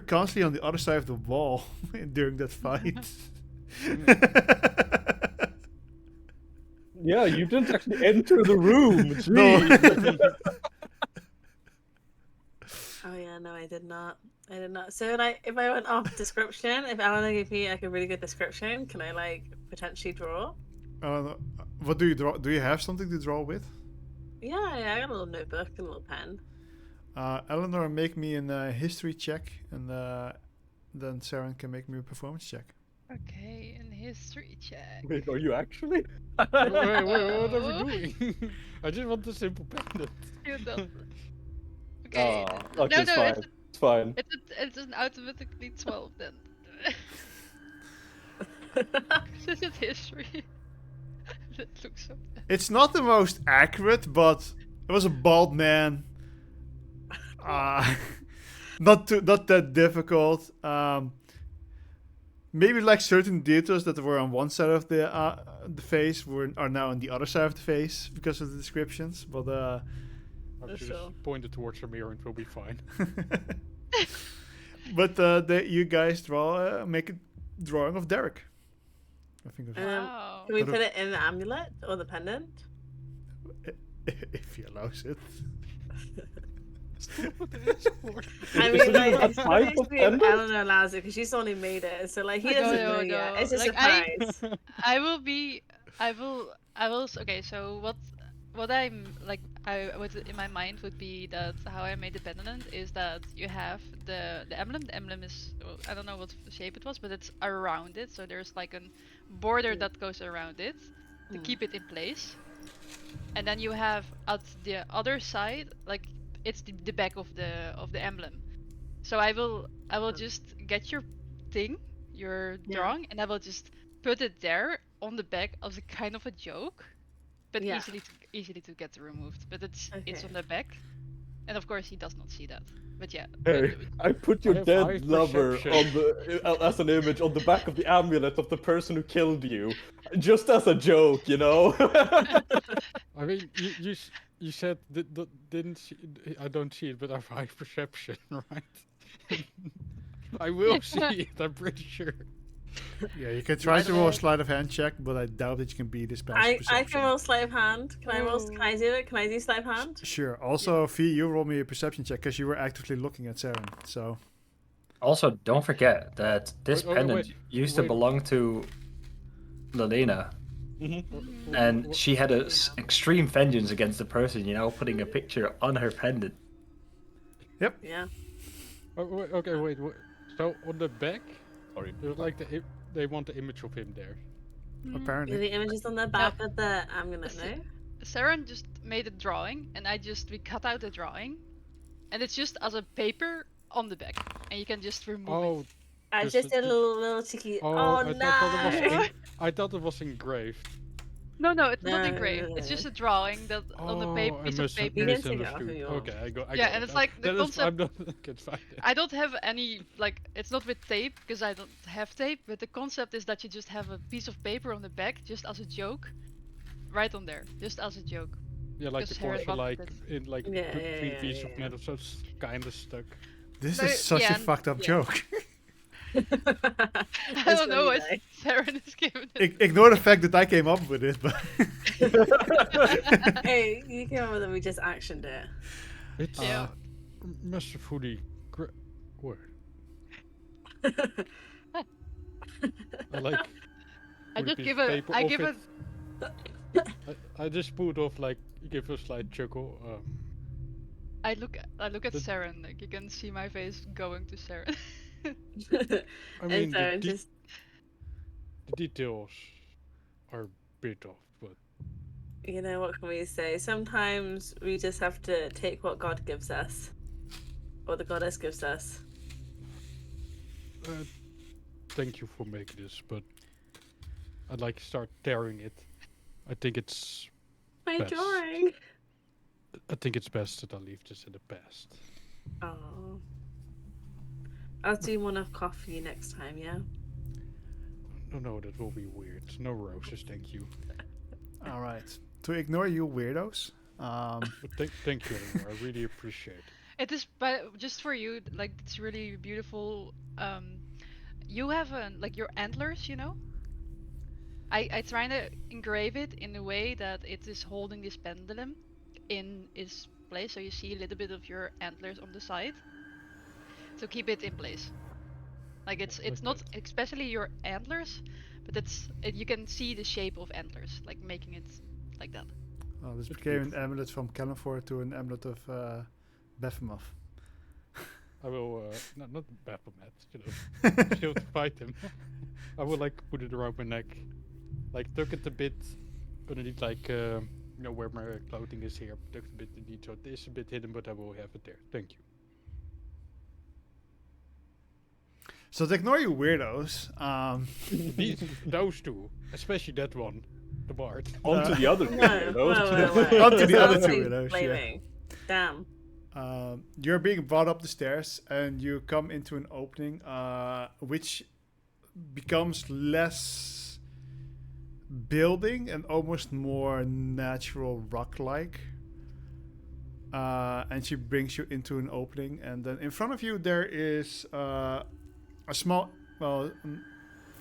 Speaker 3: constantly on the other side of the wall during that fight.
Speaker 2: Yeah, you didn't actually enter the room.
Speaker 3: No.
Speaker 2: Jeez.
Speaker 8: Oh yeah, no, I did not. I did not. So like, if I went off description, if Alana gave me like a really good description, can I like potentially draw?
Speaker 3: What do you draw? Do you have something to draw with?
Speaker 8: Yeah, I got a little notebook and a little pen.
Speaker 3: Eleanor, make me a history check, and then Saren can make me a performance check.
Speaker 7: Okay, in history check.
Speaker 2: Wait, are you actually?
Speaker 4: wait, what are we doing? I just want the simple pendant.
Speaker 7: You don't. Okay.
Speaker 2: Oh, okay, it's fine. It's fine.
Speaker 7: It's an automatically 12 then. This is history. That looks so bad.
Speaker 3: It's not the most accurate, but it was a bald man. Not that difficult. Maybe like certain details that were on one side of the face are now on the other side of the face because of the descriptions. But
Speaker 4: I'll just
Speaker 8: So-
Speaker 4: point it towards the mirror and we'll be fine.
Speaker 3: but you guys make a drawing of Derek. I think it was,
Speaker 7: Wow.
Speaker 8: Can we
Speaker 3: But
Speaker 8: put it in the amulet or the pendant?
Speaker 3: if he allows it.
Speaker 4: What the escort?
Speaker 8: I
Speaker 2: Isn't
Speaker 8: mean, like,
Speaker 2: that
Speaker 8: it's
Speaker 2: type of
Speaker 8: obviously if
Speaker 2: pendant?
Speaker 8: Eleanor allows it because she's the one who made it. So like he
Speaker 7: No,
Speaker 8: doesn't
Speaker 7: no,
Speaker 8: know yet.
Speaker 7: no.
Speaker 8: It's a
Speaker 7: Like,
Speaker 8: surprise.
Speaker 7: I will be. I will. Okay, so what I'm like, I what in my mind would be that how I made the pendant is that you have the emblem. The emblem is, well, I don't know what shape it was, but it's around it. So there's like a border that goes around it to keep it in place. And then you have at the other side, like it's the back of the emblem. So I will just get your thing, your
Speaker 8: Yeah.
Speaker 7: drawing, and I will just put it there on the back as a kind of a joke, but
Speaker 8: Yeah.
Speaker 7: easily to get removed. But it's
Speaker 8: Okay.
Speaker 7: on the back, and of course he does not see that. But yeah,
Speaker 2: Hey, I put your
Speaker 4: I have high
Speaker 2: dead lover
Speaker 4: perception.
Speaker 2: on the as an image on the back of the amulet of the person who killed you, just as a joke, you know.
Speaker 4: I mean, you said didn't see, I don't see it, but I have high perception, right? I will see it. I'm pretty sure.
Speaker 3: Yeah, you can try to roll a sleight of hand check, but I doubt that you can beat this past perception.
Speaker 8: I can roll sleight of hand. Can I roll? Can I do it? Can I do sleight of hand?
Speaker 3: Sure. Also, Fee, you roll me a perception check because you were actively looking at Saren. So
Speaker 1: Also, don't forget that this
Speaker 4: Wait,
Speaker 1: pendant
Speaker 4: wait,
Speaker 1: used to
Speaker 4: wait.
Speaker 1: belong to Lelena, and she had a extreme vengeance against the person, putting a picture on her pendant.
Speaker 8: Yeah.
Speaker 4: Okay, wait. So on the back,
Speaker 2: Sorry.
Speaker 4: there's like they want the image of him there.
Speaker 8: Yeah,
Speaker 3: apparently,
Speaker 8: the images on the back of the amulet,
Speaker 7: S-
Speaker 8: no?
Speaker 7: Saren just made a drawing, and we cut out the drawing, and it's just as a paper on the back, and you can just remove
Speaker 4: Oh,
Speaker 7: it.
Speaker 8: I
Speaker 4: Just
Speaker 8: just
Speaker 4: the-
Speaker 8: did a little cheeky.
Speaker 4: oh,
Speaker 8: Oh,
Speaker 4: I thought it was
Speaker 8: no!
Speaker 4: I thought it was engraved.
Speaker 7: No, it's
Speaker 8: No,
Speaker 7: not
Speaker 8: no,
Speaker 7: engraved.
Speaker 8: no,
Speaker 7: It's
Speaker 8: no.
Speaker 7: just a drawing that on the
Speaker 4: Oh, I
Speaker 7: piece of
Speaker 4: must have
Speaker 7: paper.
Speaker 8: You can take it off
Speaker 4: misunderstood.
Speaker 8: if you
Speaker 4: Okay,
Speaker 8: want.
Speaker 4: I
Speaker 7: Yeah,
Speaker 4: got
Speaker 7: and
Speaker 4: it.
Speaker 7: it's like the
Speaker 4: That is- I'm
Speaker 7: concept.
Speaker 4: not. I can find it.
Speaker 7: I don't have any like it's not with tape because I don't have tape, but the concept is that you just have a piece of paper on the back just as a joke, right on there, just as a joke.
Speaker 4: Yeah, like the
Speaker 7: Because Harry
Speaker 4: porcelain, like
Speaker 7: buffed
Speaker 4: in like
Speaker 8: Yeah,
Speaker 4: between
Speaker 8: yeah,
Speaker 4: pieces
Speaker 8: yeah,
Speaker 4: of
Speaker 8: yeah.
Speaker 4: metal, so it's kind of stuck.
Speaker 3: this
Speaker 7: No,
Speaker 3: is such
Speaker 7: yeah,
Speaker 3: a fucked up
Speaker 7: yeah.
Speaker 3: joke.
Speaker 7: I don't know. It's Saren is giving it.
Speaker 3: Ignore the fact that I came up with it, but
Speaker 8: Hey, you came up with it, we just actioned it.
Speaker 4: It's
Speaker 7: Yeah.
Speaker 4: masterfully word. I like.
Speaker 7: I
Speaker 4: put
Speaker 7: just
Speaker 4: piece
Speaker 7: give
Speaker 4: of
Speaker 7: a.
Speaker 4: paper
Speaker 7: I
Speaker 4: off
Speaker 7: give
Speaker 4: it.
Speaker 7: a.
Speaker 4: I just put off like give a slight chuckle.
Speaker 7: I look at
Speaker 4: The-
Speaker 7: Saren. Like you can see my face going to Saren.
Speaker 4: I mean,
Speaker 8: and so just
Speaker 4: the details are a bit off, but
Speaker 8: you know what can we say? Sometimes we just have to take what God gives us, or the goddess gives us.
Speaker 4: thank you for making this. But I'd like to start tearing it. I think it's
Speaker 8: My
Speaker 4: Best.
Speaker 8: drawing.
Speaker 4: I think it's best that I leave this in the past.
Speaker 8: Oh. I'll do one of coffee next time, yeah?
Speaker 4: No, that will be weird. No roses, thank you.
Speaker 3: all right. To ignore you weirdos,
Speaker 4: But thank you, Eleanor. I really appreciate it.
Speaker 7: It is, but just for you, like it's really beautiful. You have like your antlers, you know. I try to engrave it in a way that it is holding this pendulum in its place, so you see a little bit of your antlers on the side to keep it in place. Like it's not especially your antlers, but you can see the shape of antlers, like making it like that.
Speaker 3: this
Speaker 4: It's
Speaker 3: became an
Speaker 4: beautiful.
Speaker 3: amulet from Califor to an amulet of Baphomet.
Speaker 4: I will not Baphomet, you know, still to fight him. I will like put it around my neck, like tuck it a bit underneath, like where my clothing is here. Tuck it a bit underneath, so it is a bit hidden, but I will have it there. Thank you.
Speaker 3: So to ignore you weirdos,
Speaker 4: Those two, especially that one, the bard.
Speaker 2: On to the other two
Speaker 8: No,
Speaker 2: weirdos.
Speaker 3: On to the other two
Speaker 8: Thing
Speaker 3: widows, yeah.
Speaker 8: flaming. Damn.
Speaker 3: you're being brought up the stairs and you come into an opening which becomes less building and almost more natural rock-like. And she brings you into an opening, and then in front of you there is a small,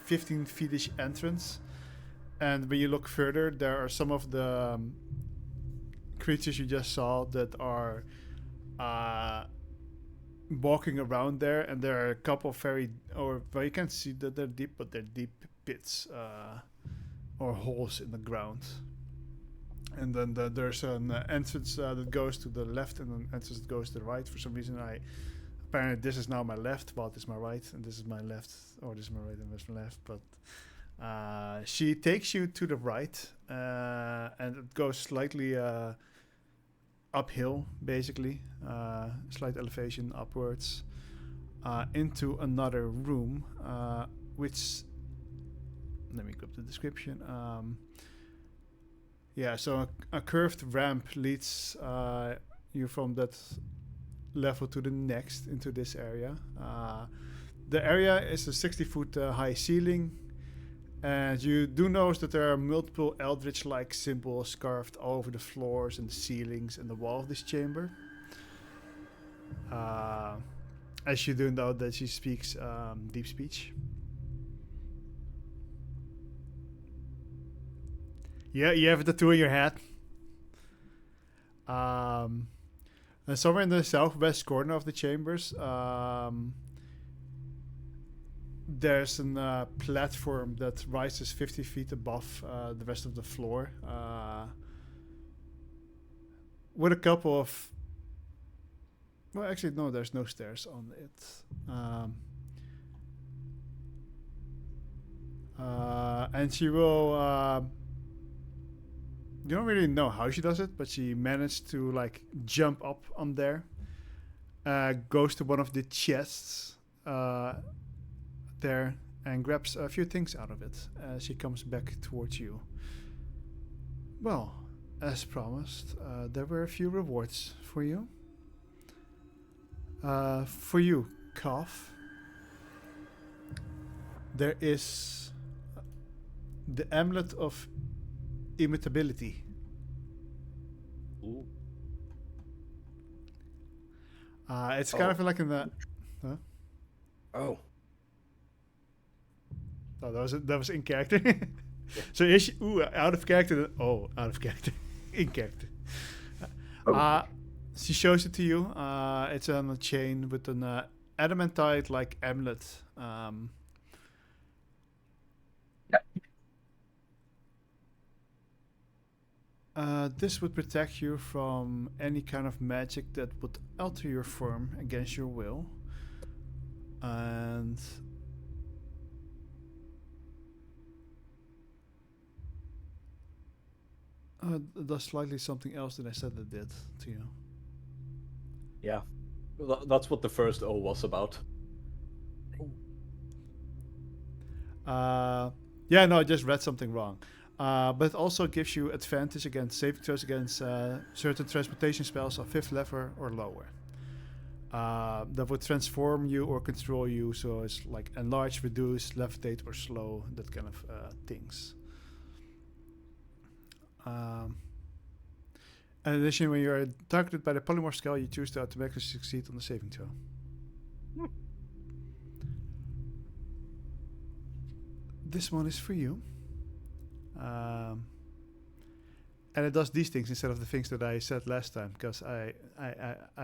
Speaker 3: 15 feetish entrance. And when you look further, there are some of the creatures you just saw that are walking around there, and there are a couple of you can't see that they're deep, but they're deep pits or holes in the ground. And then there's an entrance that goes to the left, and an entrance that goes to the right. For some reason, apparently this is now my left, while this is my right, and this is my left, or this is my right and this is my left. But she takes you to the right, and it goes slightly uphill, basically, slight elevation upwards, into another room, which, let me grab the description. So a curved ramp leads you from that level to the next into this area. The area is a 60-foot high ceiling, and you do notice that there are multiple eldritch-like symbols carved all over the floors and the ceilings and the wall of this chamber. As you do know that she speaks deep speech. Yeah, you have a tattoo in your head. And somewhere in the southwest corner of the chambers, there's a platform that rises 50 feet above the rest of the floor, with a couple of... Well, actually, no, there's no stairs on it. And she will... you don't really know how she does it, but she managed to like jump up on there, goes to one of the chests there, and grabs a few things out of it. She comes back towards you. Well, as promised, there were a few rewards for you. For you, Cough, there is the Amulet of Immutability.
Speaker 2: Ooh.
Speaker 3: It's kind of like in the... Huh?
Speaker 2: Oh.
Speaker 3: Oh, that was in character. So is she... Ooh, out of character. Oh, out of character. In character. She shows it to you. It's on a chain with an adamantite-like amulet. This would protect you from any kind of magic that would alter your form against your will. And it does slightly something else that I said it did to you.
Speaker 2: Yeah. That's what the first O was about.
Speaker 3: Yeah, no, I just read something wrong. But it also gives you advantage against saving throws against certain transportation spells of 5th level or lower. That would transform you or control you, so it's like enlarge, reduce, levitate, or slow, that kind of things. In addition, when you are targeted by the polymorph skill, you choose to automatically succeed on the saving throw. This one is for you. And it does these things instead of the things that I said last time, because I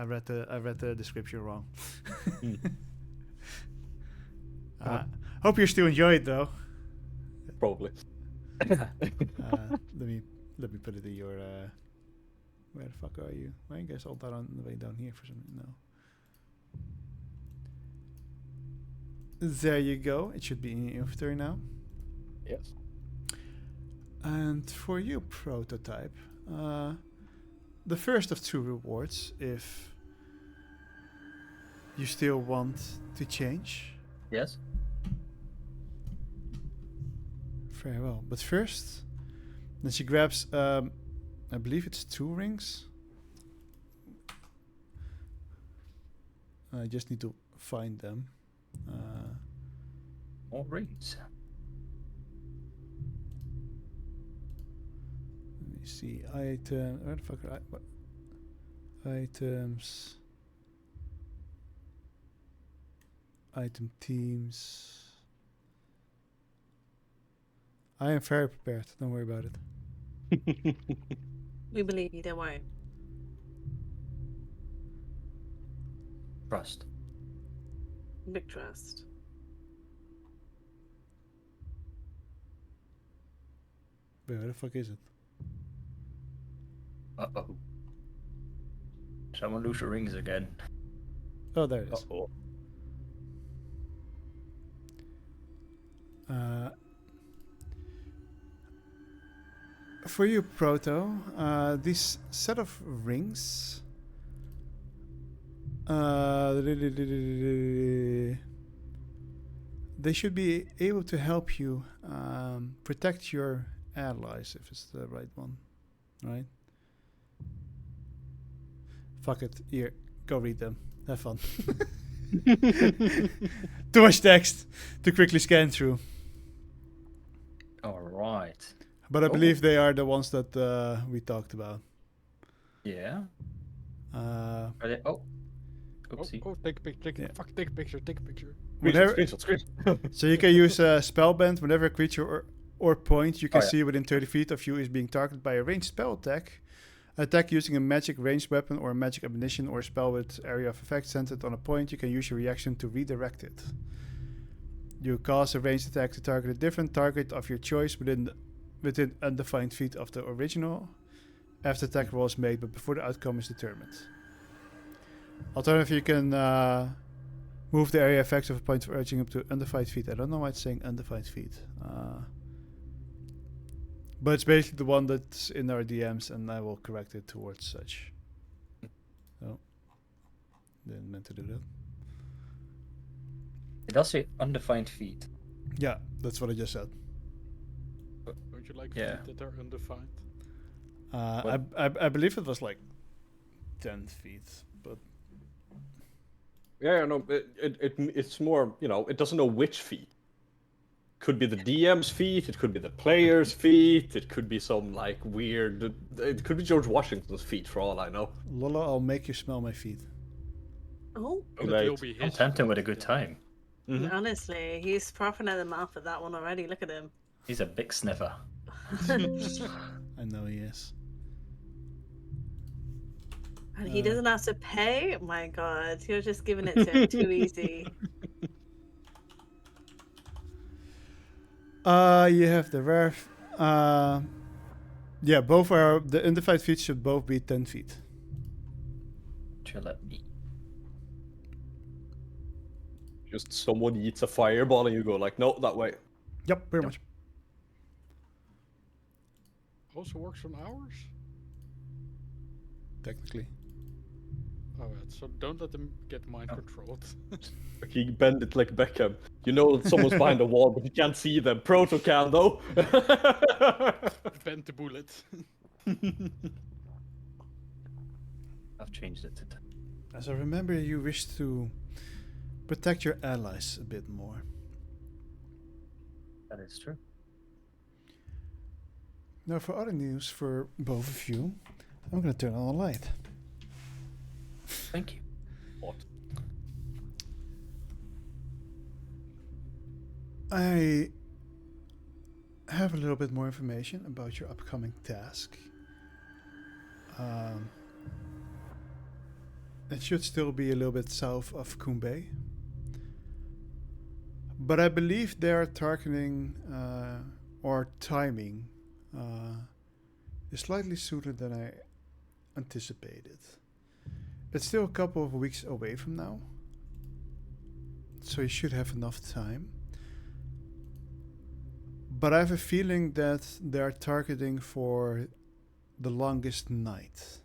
Speaker 3: read the description wrong. Hope you still enjoy it though.
Speaker 2: Probably.
Speaker 3: Let me put it in your. Where the fuck are you? Why are you guys all down on the way down here for some reason? No. There you go. It should be in your inventory now.
Speaker 2: Yes.
Speaker 3: And for you, Prototype, the first of 2 rewards, if you still want to change.
Speaker 1: Yes.
Speaker 3: Very well. But first, then she grabs, I believe it's 2 rings. I just need to find them.
Speaker 1: More rings.
Speaker 3: Let me see. Item. Where the fuck are what? Items. Item teams. I am very prepared. Don't worry about it.
Speaker 8: We believe you, don't worry.
Speaker 1: Trust.
Speaker 8: Big trust.
Speaker 3: Wait, where the fuck is it?
Speaker 1: Uh-oh. Someone lose the rings again.
Speaker 3: Oh, there it is.
Speaker 2: Uh-oh.
Speaker 3: For you, Proto, this set of rings. They should be able to help you protect your allies, if it's the right one, right? Fuck it. Here, go read them. Have fun. Too much text to quickly scan through.
Speaker 1: All right.
Speaker 3: But I believe they are the ones that we talked about.
Speaker 1: Yeah.
Speaker 3: Uh,
Speaker 1: Are they? Oh. Oopsie.
Speaker 4: Oh, take a picture.
Speaker 3: Yeah.
Speaker 4: Take a picture. Take a picture.
Speaker 2: Screenshot.
Speaker 3: So you can use Spellbend whenever a creature or point you can
Speaker 1: Oh, yeah.
Speaker 3: see within 30 feet of you is being targeted by a ranged spell attack. Attack using a magic ranged weapon or magic ammunition or spell with area of effect centered on a point. You can use your reaction to redirect it. You cast a ranged attack to target a different target of your choice within undefined feet of the original after attack roll is made, but before the outcome is determined. Alternatively, you can move the area effects of a point for urging up to undefined feet. I don't know why it's saying undefined feet. But it's basically the one that's in our DMs, and I will correct it towards such. Oh. Didn't meant to do that.
Speaker 1: It does say undefined feet.
Speaker 3: Yeah, that's what I just said.
Speaker 4: Don't you like
Speaker 1: Yeah.
Speaker 4: feet that are undefined?
Speaker 3: I believe it was like 10 feet, but
Speaker 2: Yeah, no, it's more, it doesn't know which feet. Could be the DM's feet, it could be the player's feet, it could be some like weird, it could be George Washington's feet for all I know.
Speaker 3: Lola, I'll make you smell my feet.
Speaker 8: Oh,
Speaker 4: But
Speaker 2: Right.
Speaker 4: it'll be
Speaker 1: I'm
Speaker 4: his
Speaker 1: tempted with a
Speaker 4: feet,
Speaker 1: good
Speaker 4: yeah.
Speaker 1: time.
Speaker 2: Mhm.
Speaker 8: honestly, he's frothing at the mouth at that one already. Look at him.
Speaker 1: He's a big sniffer.
Speaker 3: I know he is.
Speaker 8: And he doesn't have to pay? My god, you're just giving it to him too easy.
Speaker 3: You have the rare. Yeah, both are the undefined feet should both be 10 feet.
Speaker 1: Chill at me.
Speaker 2: Just someone eats a fireball and you go like, no, that way.
Speaker 3: Yep, pretty much.
Speaker 4: Also works on hours?
Speaker 3: Technically.
Speaker 4: Alright, so don't let them get mind controlled.
Speaker 2: He bend it like Beckham. You know that someone's behind the wall, but you can't see them. Proto can though.
Speaker 4: Bend the bullet.
Speaker 1: I've changed it to 10.
Speaker 3: As I remember, you wish to protect your allies a bit more.
Speaker 1: That is true.
Speaker 3: Now, for other news for both of you, I'm going to turn on the light.
Speaker 1: Thank you.
Speaker 2: What?
Speaker 3: I have a little bit more information about your upcoming task. It should still be a little bit south of Kumbay. But I believe they are targeting or timing is slightly sooner than I anticipated. It's still a couple of weeks away from now, so you should have enough time. But I have a feeling that they are targeting for the longest night.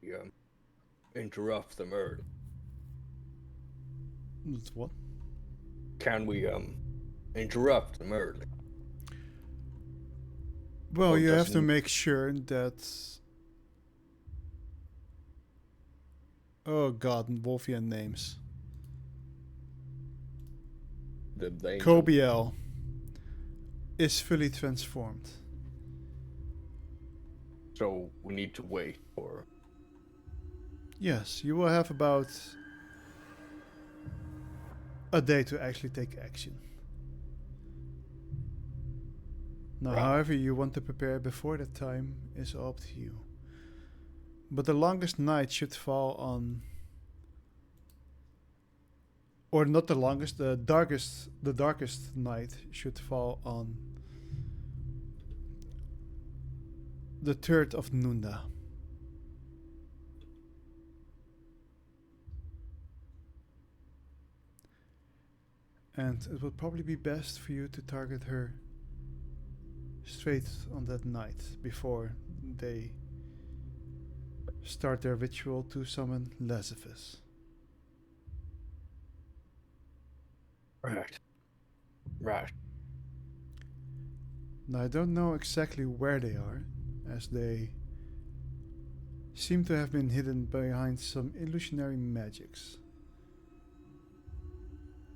Speaker 2: Yeah. Interrupt them early.
Speaker 3: That's what?
Speaker 2: Can we interrupt them early?
Speaker 3: Well,
Speaker 2: Or
Speaker 3: you have to
Speaker 2: doesn't-
Speaker 3: make sure that. Oh god, Wolfian names.
Speaker 2: The angel-
Speaker 3: Kobiel is fully transformed.
Speaker 2: So we need to wait for.
Speaker 3: Yes, you will have about a day to actually take action. Now,
Speaker 2: Right.
Speaker 3: however you want to prepare before that time is up to you. But the longest night should fall on, or not the longest, the darkest night should fall on the 3rd of Nunda. And it would probably be best for you to target her straight on that night before they start their ritual to summon Lazarus.
Speaker 2: Right. Right.
Speaker 3: Now, I don't know exactly where they are, as they seem to have been hidden behind some illusionary magics.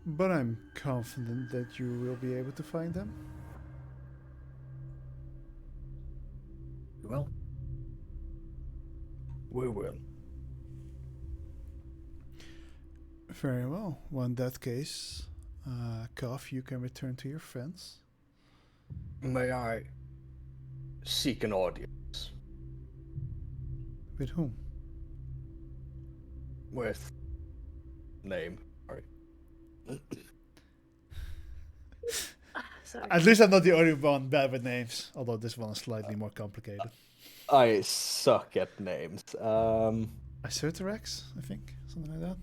Speaker 3: But I'm confident that you will be able to find them.
Speaker 1: Well,
Speaker 2: We will.
Speaker 3: Very well. Well, in that case, Kof, you can return to your friends.
Speaker 2: May I seek an audience
Speaker 3: With whom?
Speaker 2: with name? Sorry.
Speaker 8: Sorry.
Speaker 3: At least I'm not the only one bad with names, although this one is slightly more complicated.
Speaker 2: I suck at names.
Speaker 3: Isoterex, I think, something like that.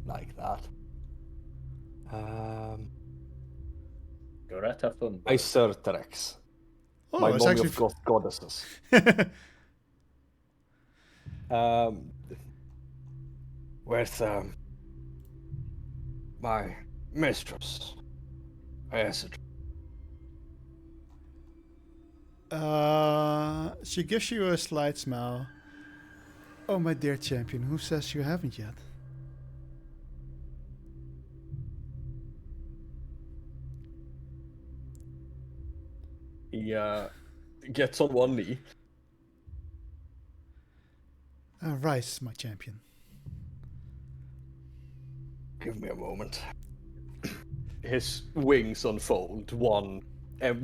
Speaker 2: Like that.
Speaker 1: go that have fun.
Speaker 2: Iserterex.
Speaker 3: Oh,
Speaker 2: My
Speaker 3: it's
Speaker 2: mommy
Speaker 3: actually.
Speaker 2: of goddesses. With my mistress, Iserterex.
Speaker 3: She gives you a slight smile. Oh, my dear champion, who says you haven't yet?
Speaker 2: He gets on one knee.
Speaker 3: Rise, my champion.
Speaker 2: Give me a moment. His wings unfold, one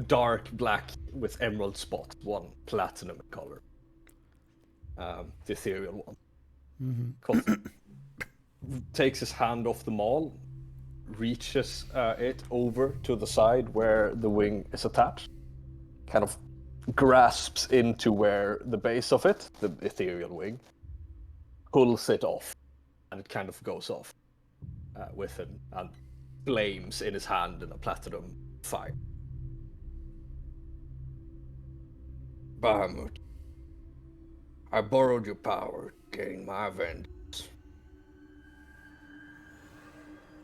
Speaker 2: dark black with emerald spots, one platinum in color. The ethereal one.
Speaker 3: Mm-hmm.
Speaker 2: Takes his hand off the maul, reaches it over to the side where the wing is attached, kind of grasps into where the base of it, the ethereal wing, pulls it off, and it kind of goes off with him, and flames in his hand in a platinum fire. Bahamut, I borrowed your power to gain my vengeance.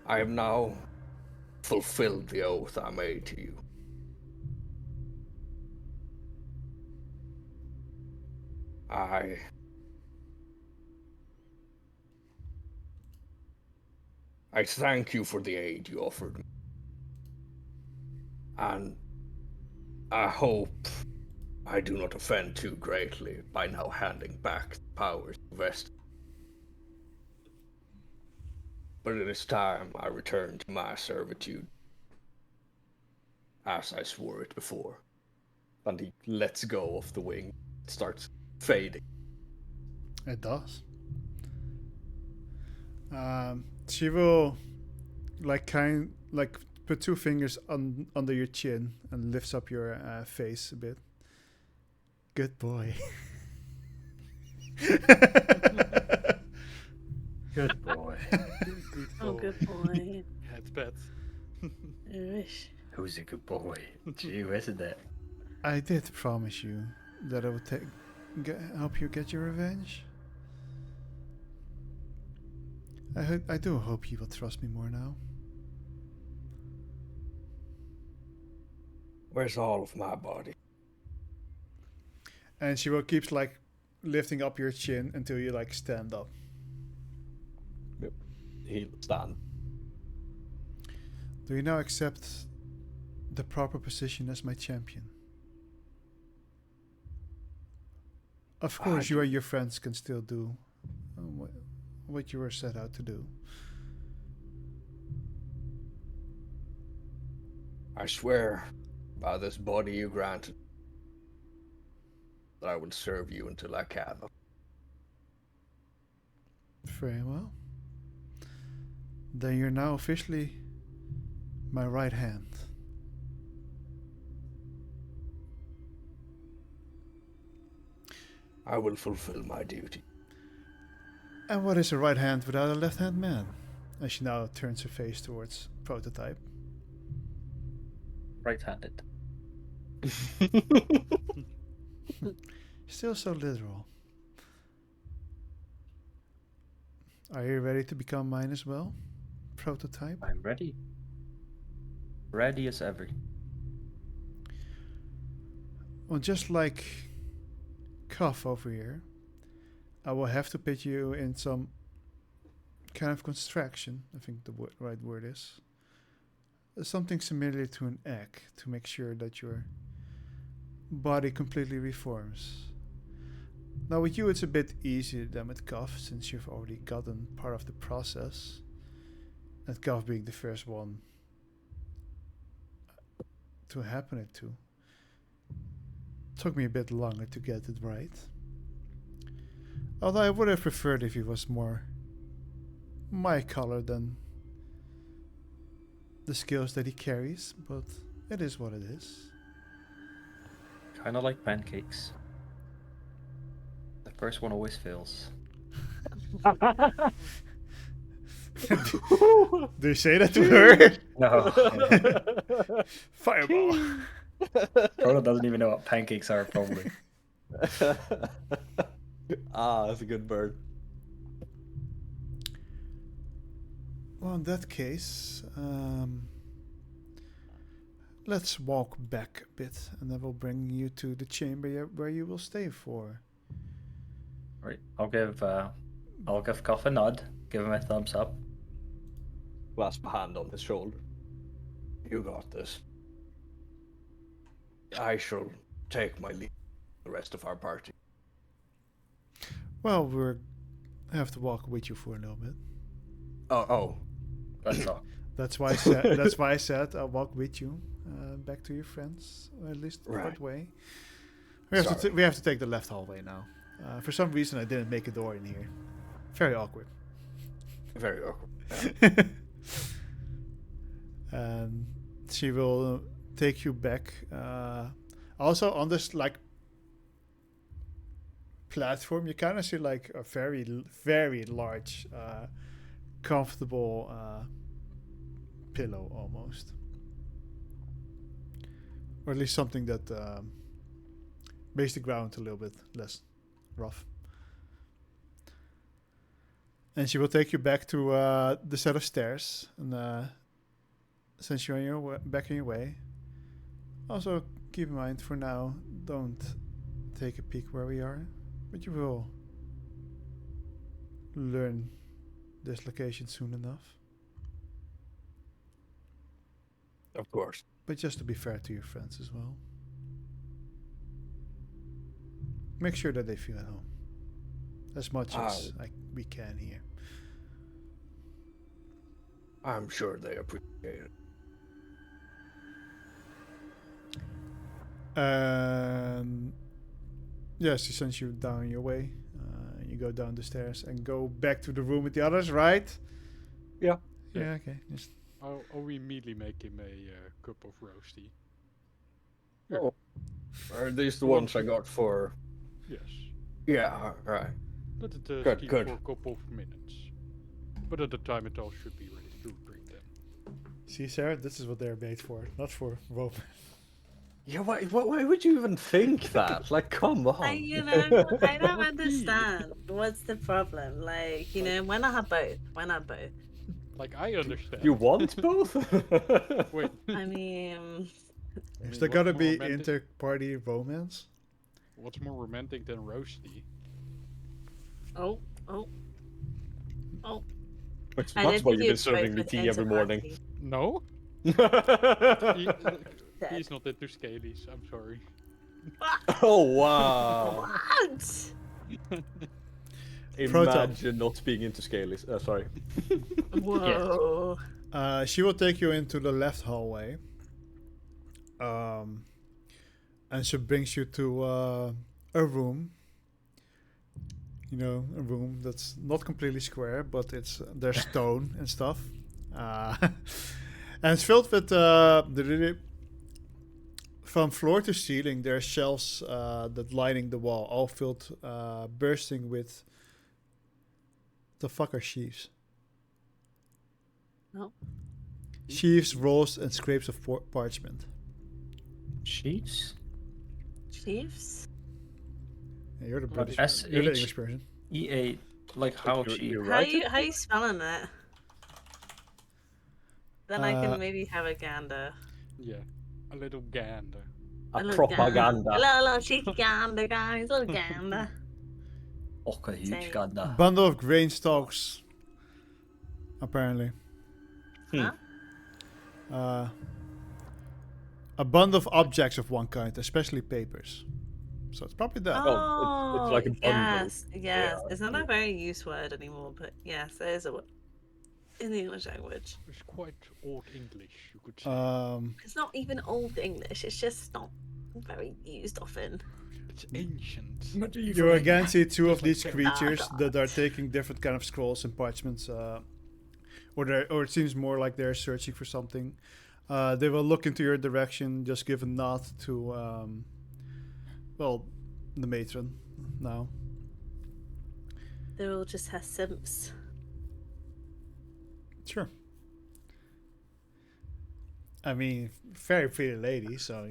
Speaker 2: I have now fulfilled the oath I made to you. I thank you for the aid you offered me. And I hope I do not offend too greatly by now handing back the powers vested. But it is time I return to my servitude, as I swore it before. And he lets go of the wing. It starts fading.
Speaker 3: It does. She will, put two fingers under your chin and lifts up your face a bit. Good boy.
Speaker 1: Good boy.
Speaker 8: Oh, good boy.
Speaker 4: It's bad.
Speaker 1: Who's a good boy? Gee, isn't it?
Speaker 3: I did promise you that I would help you get your revenge. I do hope you will trust me more now.
Speaker 2: Where's all of my body?
Speaker 3: And she will keep lifting up your chin until you stand up.
Speaker 2: Yep. He'll stand.
Speaker 3: Do you now accept the proper position as my champion? Of course, you and your friends can still do what you were set out to do.
Speaker 2: I swear by this body you granted that I will serve you until I can.
Speaker 3: Very well. Then you're now officially my right hand.
Speaker 2: I will fulfill my duty.
Speaker 3: And what is a right hand without a left hand man? As she now turns her face towards Prototype.
Speaker 1: Right-handed.
Speaker 3: Still so literal. Are you ready to become mine as well? Prototype?
Speaker 1: I'm ready. Ready as ever.
Speaker 3: Well, just like Cuff over here, I will have to put you in some kind of contraction. I think the right word is. Something similar to an egg to make sure that your body completely reforms. Now with you it's a bit easier than with Cuff since you've already gotten part of the process. And Cuff being the first one to happen it to. Took me a bit longer to get it right. Although I would have preferred if he was more my color than the skills that he carries, but it is what it is.
Speaker 1: Kind of like pancakes. The first one always fails.
Speaker 3: Do you say that to her?
Speaker 1: No.
Speaker 3: Fireball.
Speaker 1: Proto doesn't even know what pancakes are, probably.
Speaker 2: That's a good bird.
Speaker 3: Well, in that case, let's walk back a bit, and then we'll bring you to the chamber where you will stay for.
Speaker 1: Right. I'll give Cuff a nod. Give him a thumbs up.
Speaker 2: Clasp a hand on his shoulder. You got this. I shall take my leave. The rest of our party.
Speaker 3: Well, we'll have to walk with you for a little bit.
Speaker 2: Oh.
Speaker 1: That's all.
Speaker 3: That's why I said. That's why I said I'll walk with you back to your friends, or at least the right way. We have to take the left hallway now. For some reason, I didn't make a door in here. Very awkward.
Speaker 2: Very awkward.
Speaker 3: And she will take you back. Also on this like platform, you kind of see like a very, very large, comfortable pillow almost, or at least something that makes the ground a little bit less rough. And she will take you back to the set of stairs, and since you're on your back on your way, also keep in mind for now, don't take a peek where we are, but you will learn this location soon enough.
Speaker 2: Of course.
Speaker 3: But just to be fair to your friends as well. Make sure that they feel at home. As much as we can here.
Speaker 2: I'm sure they appreciate it.
Speaker 3: Yes, she sends you down your way. You go down the stairs and go back to the room with the others, right?
Speaker 2: Yeah.
Speaker 3: Yeah, okay. Just
Speaker 4: I'll immediately make him a cup of roasty.
Speaker 2: Oh. Are these the ones I got for?
Speaker 4: Yes.
Speaker 2: Yeah, right.
Speaker 4: Let it
Speaker 2: Good,
Speaker 4: steep
Speaker 2: good.
Speaker 4: for a couple of minutes. But at the time it all should be ready to drink them.
Speaker 3: see, Sarah, this is what they're made for, not for rope.
Speaker 2: Yeah, why would you even think that? Like, come on.
Speaker 8: I don't understand. What's the problem? Like, why not have both? Why not both?
Speaker 4: Like, I understand.
Speaker 2: You want both?
Speaker 4: Wait.
Speaker 8: I mean,
Speaker 3: Is there gonna be inter-party romance?
Speaker 4: What's more romantic than roasty?
Speaker 8: oh.
Speaker 2: That's
Speaker 8: I
Speaker 2: why
Speaker 8: didn't
Speaker 2: you've been
Speaker 8: use
Speaker 2: serving me
Speaker 8: both
Speaker 2: tea every morning.
Speaker 4: No? He,
Speaker 8: Dead.
Speaker 4: he's not into scalies, I'm sorry.
Speaker 2: Oh, wow.
Speaker 8: What?
Speaker 2: Imagine not being into scalies. Sorry.
Speaker 8: Whoa.
Speaker 3: She will take you into the left hallway. And she brings you to a room. You know, a room that's not completely square, but there's stone and stuff, and it's filled with from floor to ceiling. There are shelves that lining the wall, all filled, bursting with the fuck are sheaves.
Speaker 8: No.
Speaker 3: Sheaves, rolls, and scrapes of parchment.
Speaker 1: Sheets?
Speaker 8: Chiefs?
Speaker 3: Yeah, you're the
Speaker 2: What
Speaker 3: British.
Speaker 1: is-
Speaker 3: You're the
Speaker 1: SH?
Speaker 3: English person.
Speaker 1: EA, like how
Speaker 2: You-
Speaker 1: she.
Speaker 2: you
Speaker 8: How
Speaker 2: write
Speaker 8: you
Speaker 2: it?
Speaker 8: how you spelling that? Then I
Speaker 3: Uh,
Speaker 8: can maybe have a gander.
Speaker 4: Yeah, a little gander.
Speaker 2: A
Speaker 8: little
Speaker 2: propaganda.
Speaker 8: A little cheeky gander, guys. A little gander.
Speaker 1: Och, a huge
Speaker 8: Say-
Speaker 1: ganda.
Speaker 3: Bundle of grain stalks. Apparently.
Speaker 8: Huh?
Speaker 3: A bundle of objects of one kind, especially papers. So it's probably that.
Speaker 8: Oh,
Speaker 2: it's like a bundle.
Speaker 8: yes, yes.
Speaker 2: Yeah.
Speaker 8: It's not a very used word anymore, but yes, it is a word in the English language.
Speaker 4: It's quite old English, you could say.
Speaker 8: It's not even old English. It's just not very used often.
Speaker 4: It's ancient.
Speaker 3: You again see two of these
Speaker 8: like-
Speaker 3: creatures
Speaker 8: Ah,
Speaker 3: that are taking different kind of scrolls and parchments, or it seems more like they're searching for something. They will look into your direction, just give a nod to, the matron now.
Speaker 8: They're all just her simps.
Speaker 3: Sure. I mean, very pretty lady, so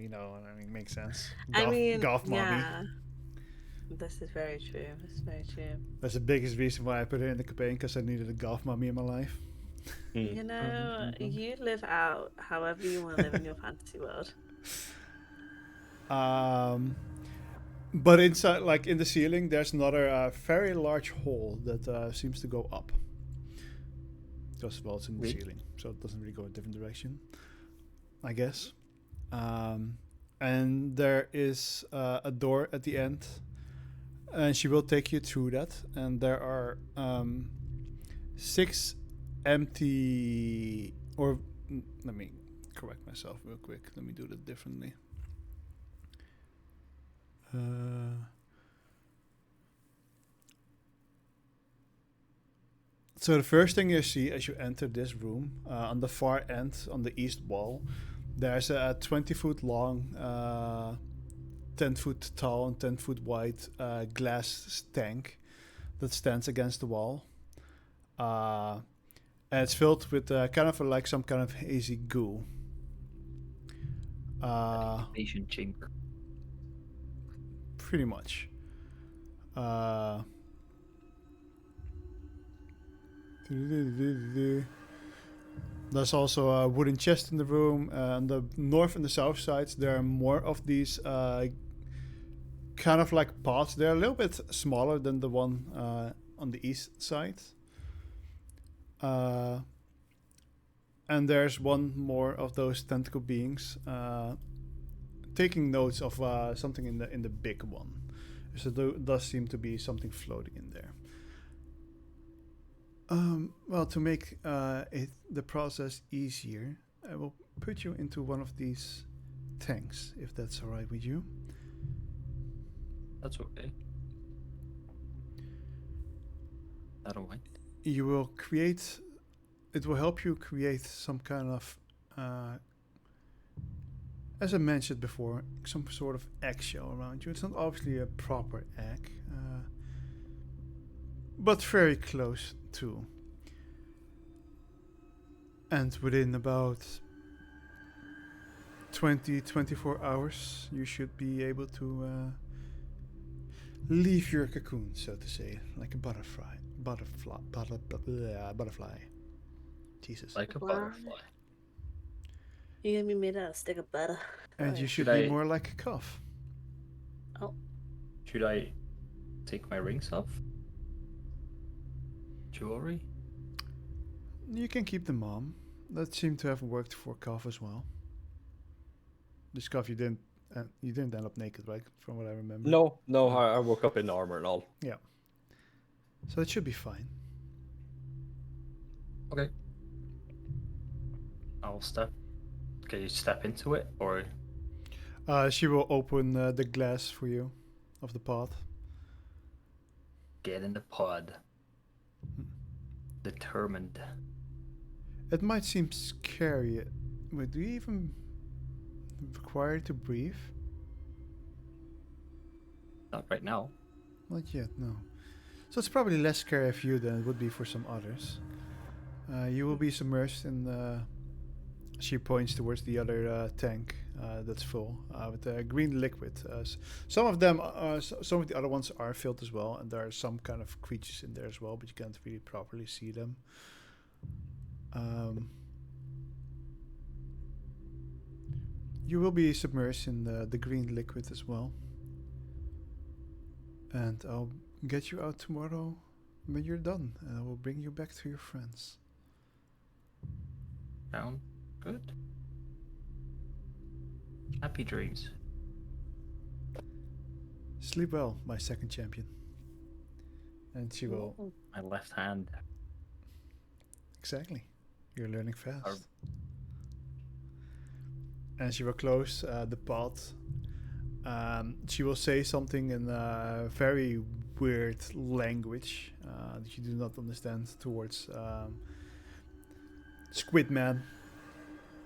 Speaker 3: makes sense. Golf mommy.
Speaker 8: yeah. This is very true. This is very true.
Speaker 3: That's the biggest reason why I put her in the campaign, because I needed a golf mommy in my life.
Speaker 8: You know, you live out however you want to live in your fantasy world.
Speaker 3: But inside, like in the ceiling, there's another very large hole that seems to go up. Because, it's in the ceiling, so it doesn't really go a different direction, I guess. And there is a door at the end, and she will take you through that. And there are 6 empty, let me correct myself real quick. Let me do that differently. So the first thing you see as you enter this room, on the far end, on the east wall, there's a 20-foot long, 10-foot tall and 10-foot wide glass tank that stands against the wall. And it's filled with kind of like some kind of hazy goo.
Speaker 1: Asian chink.
Speaker 3: Pretty much. There's also a wooden chest in the room. On the north and the south sides, there are more of these kind of like pots. They're a little bit smaller than the one on the east side. And there's one more of those tentacle beings taking notes of something in the big one. So there does seem to be something floating in there. Well, to make the process easier, I will put you into one of these tanks, if that's all right with you.
Speaker 1: That's okay. That'll wait.
Speaker 3: You will create. It will help you create some kind of, as I mentioned before, some sort of eggshell around you. It's not obviously a proper egg, but very close to. And within about 24 hours, you should be able to leave your cocoon, so to say, like a butterfly. Butterfly. Jesus.
Speaker 1: Like a butterfly.
Speaker 8: You're gonna be made out of a stick of butter.
Speaker 3: And you should
Speaker 1: Should
Speaker 3: be
Speaker 1: I-
Speaker 3: more like a calf.
Speaker 1: Should I take my rings off? Jewelry?
Speaker 3: You can keep them on. That seemed to have worked for calf as well. This calf you didn't end up naked, right? From what I remember.
Speaker 2: No, I woke up in armor and all.
Speaker 3: Yeah. So it should be fine.
Speaker 1: Okay. I'll step. Can you step into it, or
Speaker 3: She will open the glass for you, of the pod.
Speaker 1: Get in the pod. Determined.
Speaker 3: It might seem scary. Wait, do you even require to breathe?
Speaker 1: Not right now.
Speaker 3: Not yet, no. So it's probably less scary for you than it would be for some others. You will be submerged in. She points towards the other tank that's full with green liquid. Some of them, some of the other ones are filled as well, and there are some kind of creatures in there as well, but you can't really properly see them. You will be submerged in the green liquid as well, and I'll get you out tomorrow when you're done, and I will bring you back to your friends.
Speaker 1: Sound good? Happy dreams.
Speaker 3: Sleep well, my second champion. And she will.
Speaker 1: My left hand.
Speaker 3: Exactly. You're learning fast. And she will close the pod. She will say something in a very weird language that you do not understand towards Squid Man.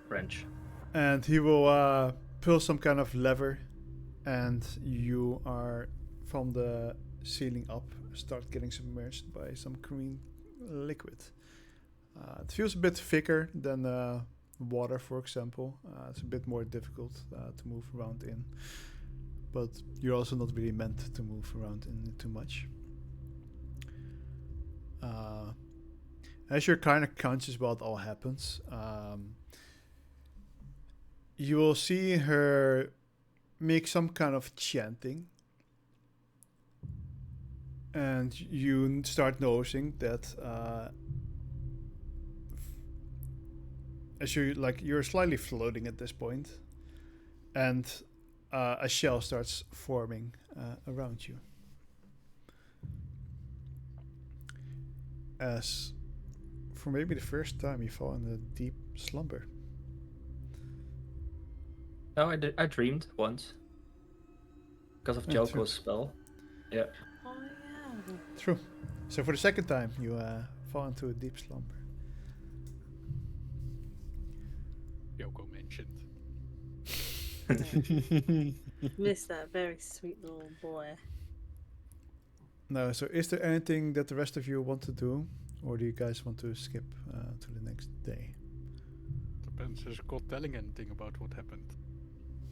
Speaker 1: French.
Speaker 3: And he will pull some kind of lever, and you are from the ceiling up start getting submerged by some green liquid. It feels a bit thicker than water, for example. It's a bit more difficult to move around in, but you're also not really meant to move around in it too much. As you're kind of conscious about all happens, you will see her make some kind of chanting, and you start noticing that as you're slightly floating at this point, and a shell starts forming around you. As for maybe the first time, you fall in a deep slumber.
Speaker 1: No, I dreamed once. Because of
Speaker 3: Oh, true.
Speaker 1: Joko's spell. Yeah.
Speaker 8: Oh yeah.
Speaker 3: True. So for the second time, you fall into a deep slumber.
Speaker 4: Yoko mentioned.
Speaker 8: Miss that very sweet little boy.
Speaker 3: No, so is there anything that the rest of you want to do? Or do you guys want to skip to the next day?
Speaker 4: Depends, is God telling anything about what happened?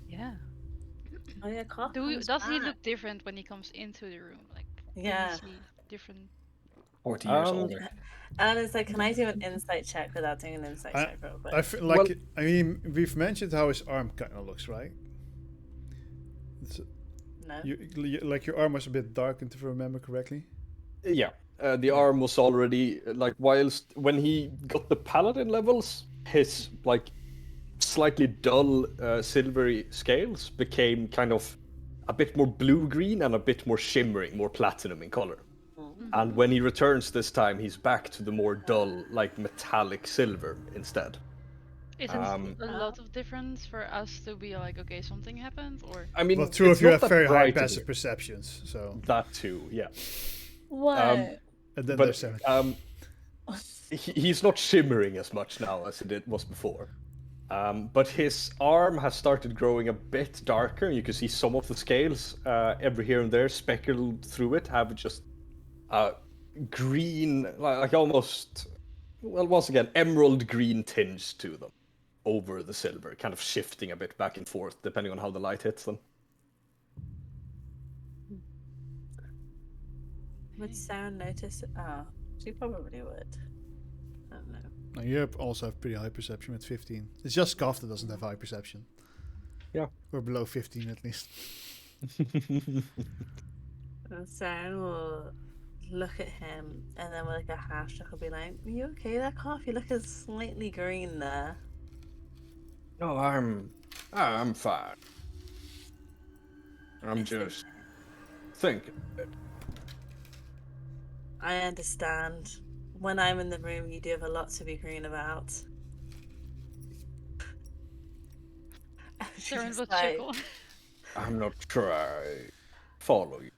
Speaker 7: Yeah.
Speaker 8: Oh yeah, Carl comes
Speaker 7: Does he
Speaker 8: back.
Speaker 7: look different when he comes into the room? Like,
Speaker 8: Yeah.
Speaker 7: is he different?
Speaker 1: 40 years older.
Speaker 8: And it's like, can I do an insight check without doing an insight check real quick?
Speaker 3: I feel like, I mean, we've mentioned how his arm kind of looks, right? It's,
Speaker 8: No.
Speaker 3: like your arm was a bit darkened, if I remember correctly.
Speaker 2: Yeah, the arm was already like whilst when he got the paladin levels, his like slightly dull silvery scales became kind of a bit more blue-green and a bit more shimmering, more platinum in color. And when he returns this time, he's back to the more dull, like metallic silver instead.
Speaker 7: Is it a lot of difference for us to be like, okay, something happened, or?
Speaker 2: I mean,
Speaker 3: Well, two
Speaker 2: it's
Speaker 3: of you
Speaker 2: not
Speaker 3: have
Speaker 2: that
Speaker 3: very high
Speaker 2: bright in
Speaker 3: passive
Speaker 2: here.
Speaker 3: perceptions, so.
Speaker 2: That too, yeah.
Speaker 8: What?
Speaker 3: And then
Speaker 2: But
Speaker 3: there's 7.
Speaker 2: he's not shimmering as much now as it was before. But his arm has started growing a bit darker. You can see some of the scales every here and there speckled through it have just green, like almost, well, once again, emerald green tinge to them over the silver, kind of shifting a bit back and forth depending on how the light hits them.
Speaker 8: Would Sarah notice? Oh, she probably would. I don't know.
Speaker 3: Now you also have pretty high perception with 15. It's just Scoff that doesn't have high perception.
Speaker 2: Yeah.
Speaker 3: Or below 15 at least.
Speaker 8: And Sarah will look at him, and then with like a half shock, will be like, "Are you okay there, Carl? You look slightly green there."
Speaker 2: No, I'm fine. I'm just thinking.
Speaker 8: I understand. When I'm in the room, you do have a lot to be green about.
Speaker 7: Saren
Speaker 8: She's
Speaker 7: will
Speaker 8: like,
Speaker 7: chuckle.
Speaker 2: I'm not sure I follow you.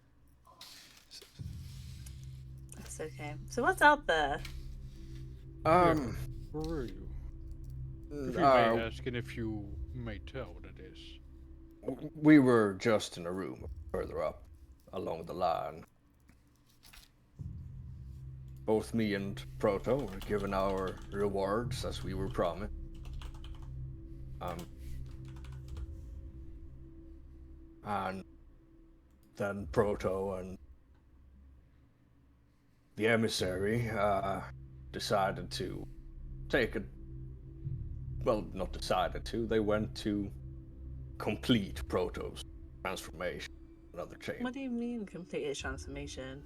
Speaker 8: It's okay. So what's out there?
Speaker 4: Yeah, where were you? If you may
Speaker 2: Uh,
Speaker 4: ask, and if you may tell, that is.
Speaker 2: we were just in a room further up along the line. Both me and Proto were given our rewards as we were promised. And then Proto and the emissary decided to take a. Well, not decided to. They went to complete Proto's transformation. Another chamber.
Speaker 8: What do you mean completed transformation?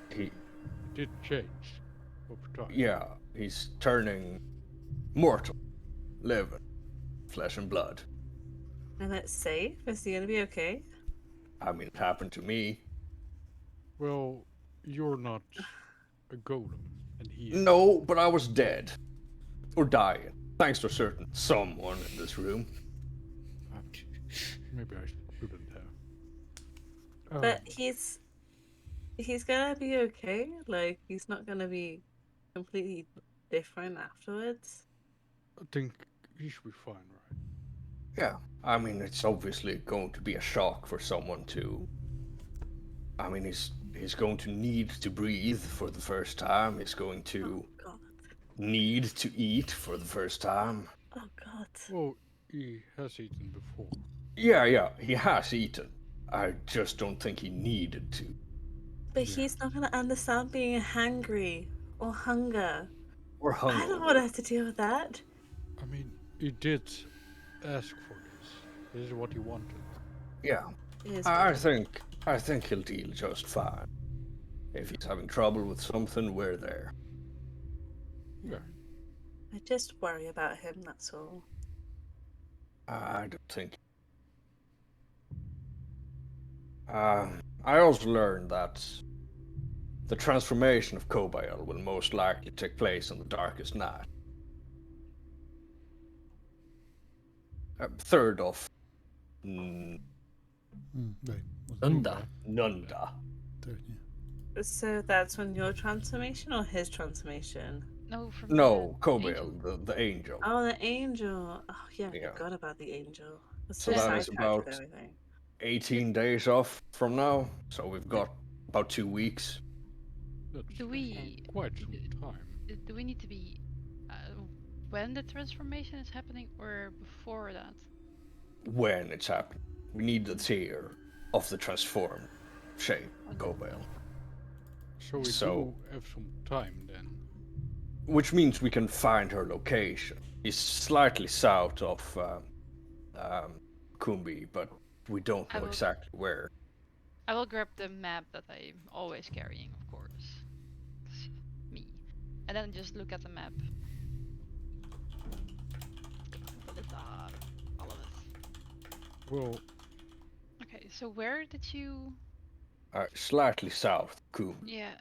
Speaker 2: He,
Speaker 4: Did change over time.
Speaker 2: yeah, he's turning mortal, living, flesh and blood.
Speaker 8: And it's safe? Is he gonna be okay?
Speaker 2: I mean, it happened to me.
Speaker 4: Well, you're not a golem, and he is.
Speaker 2: No, but I was dead. Or dying. Thanks to a certain someone in this room.
Speaker 4: Maybe I shouldn't have.
Speaker 8: But he's gonna be okay. Like he's not gonna be completely different afterwards.
Speaker 4: I think he should be fine, right?
Speaker 2: Yeah, I mean, it's obviously going to be a shock for someone to. I mean, he's going to need to breathe for the first time. He's going to
Speaker 8: God.
Speaker 2: need to eat for the first time.
Speaker 8: Oh God.
Speaker 4: Well, he has eaten before.
Speaker 2: Yeah, he has eaten. I just don't think he needed to.
Speaker 8: But he's not gonna understand being hangry or hunger.
Speaker 2: Or
Speaker 8: I don't
Speaker 2: hungover.
Speaker 8: want to have to deal with that.
Speaker 4: I mean, he did ask for this. This is what he wanted.
Speaker 2: Yeah,
Speaker 8: It is
Speaker 2: I
Speaker 8: weird.
Speaker 2: think he'll deal just fine. If he's having trouble with something, we're there.
Speaker 4: Yeah.
Speaker 8: I just worry about him. That's all.
Speaker 2: I don't think. I also learned that the transformation of Kobael will most likely take place on the darkest night. Third of
Speaker 3: Wait.
Speaker 1: Unda.
Speaker 2: Nunda.
Speaker 3: Third, yeah.
Speaker 8: So that's when your transformation or his transformation?
Speaker 7: No, from
Speaker 2: No,
Speaker 7: the angel.
Speaker 2: Kobael, the angel.
Speaker 8: Oh, the angel. Oh yeah, I
Speaker 2: Yeah.
Speaker 8: forgot about the angel. I was
Speaker 2: So
Speaker 8: so
Speaker 2: that is
Speaker 8: sidetracked with
Speaker 2: about
Speaker 8: everything.
Speaker 2: 18 days off from now. So we've got about 2 weeks.
Speaker 4: That's
Speaker 7: Do we
Speaker 4: quite some time.
Speaker 7: do we need to be when the transformation is happening or before that?
Speaker 2: When it's happening. We need the tear of the transformed shape, Kobael.
Speaker 4: So we
Speaker 2: So-
Speaker 4: do have some time then.
Speaker 2: Which means we can find her location. It's slightly south of Kumbi, but we don't
Speaker 7: I
Speaker 2: know
Speaker 7: will-
Speaker 2: exactly where.
Speaker 7: I will grab the map that I'm always carrying, of course. It's me. And then just look at the map. Put it on all of it.
Speaker 4: Well,
Speaker 7: Okay, so where did you
Speaker 2: Slightly south of Kumbi.
Speaker 7: yeah.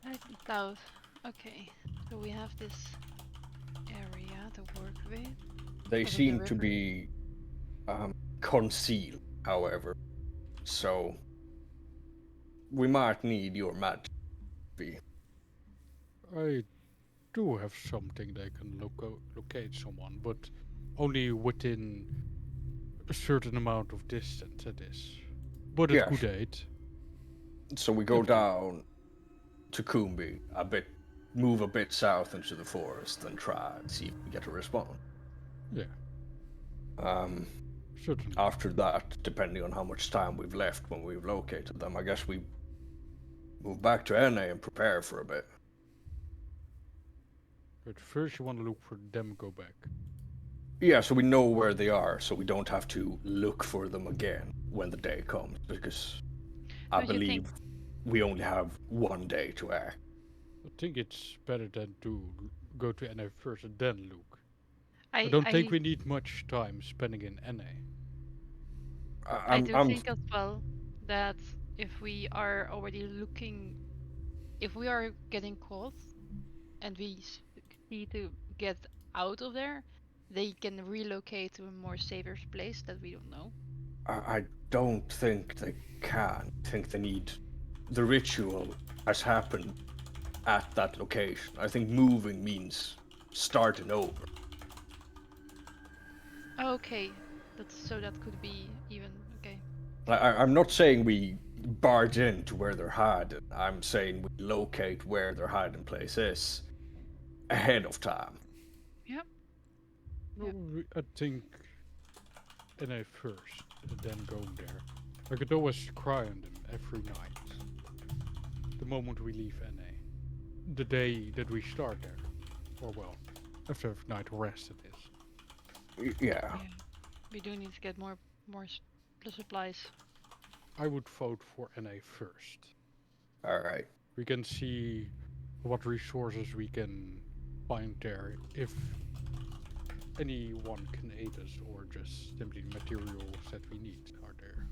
Speaker 7: Right south. Okay. So we have this area to work with.
Speaker 2: They
Speaker 7: Over the
Speaker 2: seem to
Speaker 7: river.
Speaker 2: be concealed, however. So we might need your magic.
Speaker 4: I do have something that can locate someone, but only within a certain amount of distance, that is. But it
Speaker 2: Yeah.
Speaker 4: could aid.
Speaker 2: So we go
Speaker 4: Okay.
Speaker 2: down to Kumbi a bit, move a bit south into the forest, and try and see if we get a response.
Speaker 4: Yeah, certainly.
Speaker 2: After that, depending on how much time we've left when we've located them, I guess we move back to NA and prepare for a bit.
Speaker 4: But first you want to look for them, go back.
Speaker 2: Yeah, so we know where they are, so we don't have to look for them again when the day comes, because I
Speaker 7: Don't you think-
Speaker 2: believe we only have one day to act.
Speaker 4: I think it's better than to go to NA first and then look. I don't think we need much time spending in NA.
Speaker 7: I do think as well that if we are already looking, if we are getting caught and we need to get out of there, they can relocate to a more safer place that we don't know?
Speaker 2: I don't think they can. I think they need. The ritual has happened at that location. I think moving means starting over.
Speaker 7: Okay, that could be even okay.
Speaker 2: I'm not saying we barge into where they're hiding. I'm saying we locate where their hiding place is ahead of time.
Speaker 7: Yep.
Speaker 4: Well, I think NA first, and then going there. I could always cry on them every night. The moment we leave NA. The day that we start there. Or well, after night rest it is.
Speaker 2: Yeah.
Speaker 7: Yeah. We do need to get more supplies.
Speaker 4: I would vote for NA first.
Speaker 2: All right.
Speaker 4: We can see what resources we can find there, if anyone can aid us, or just simply materials that we need are there.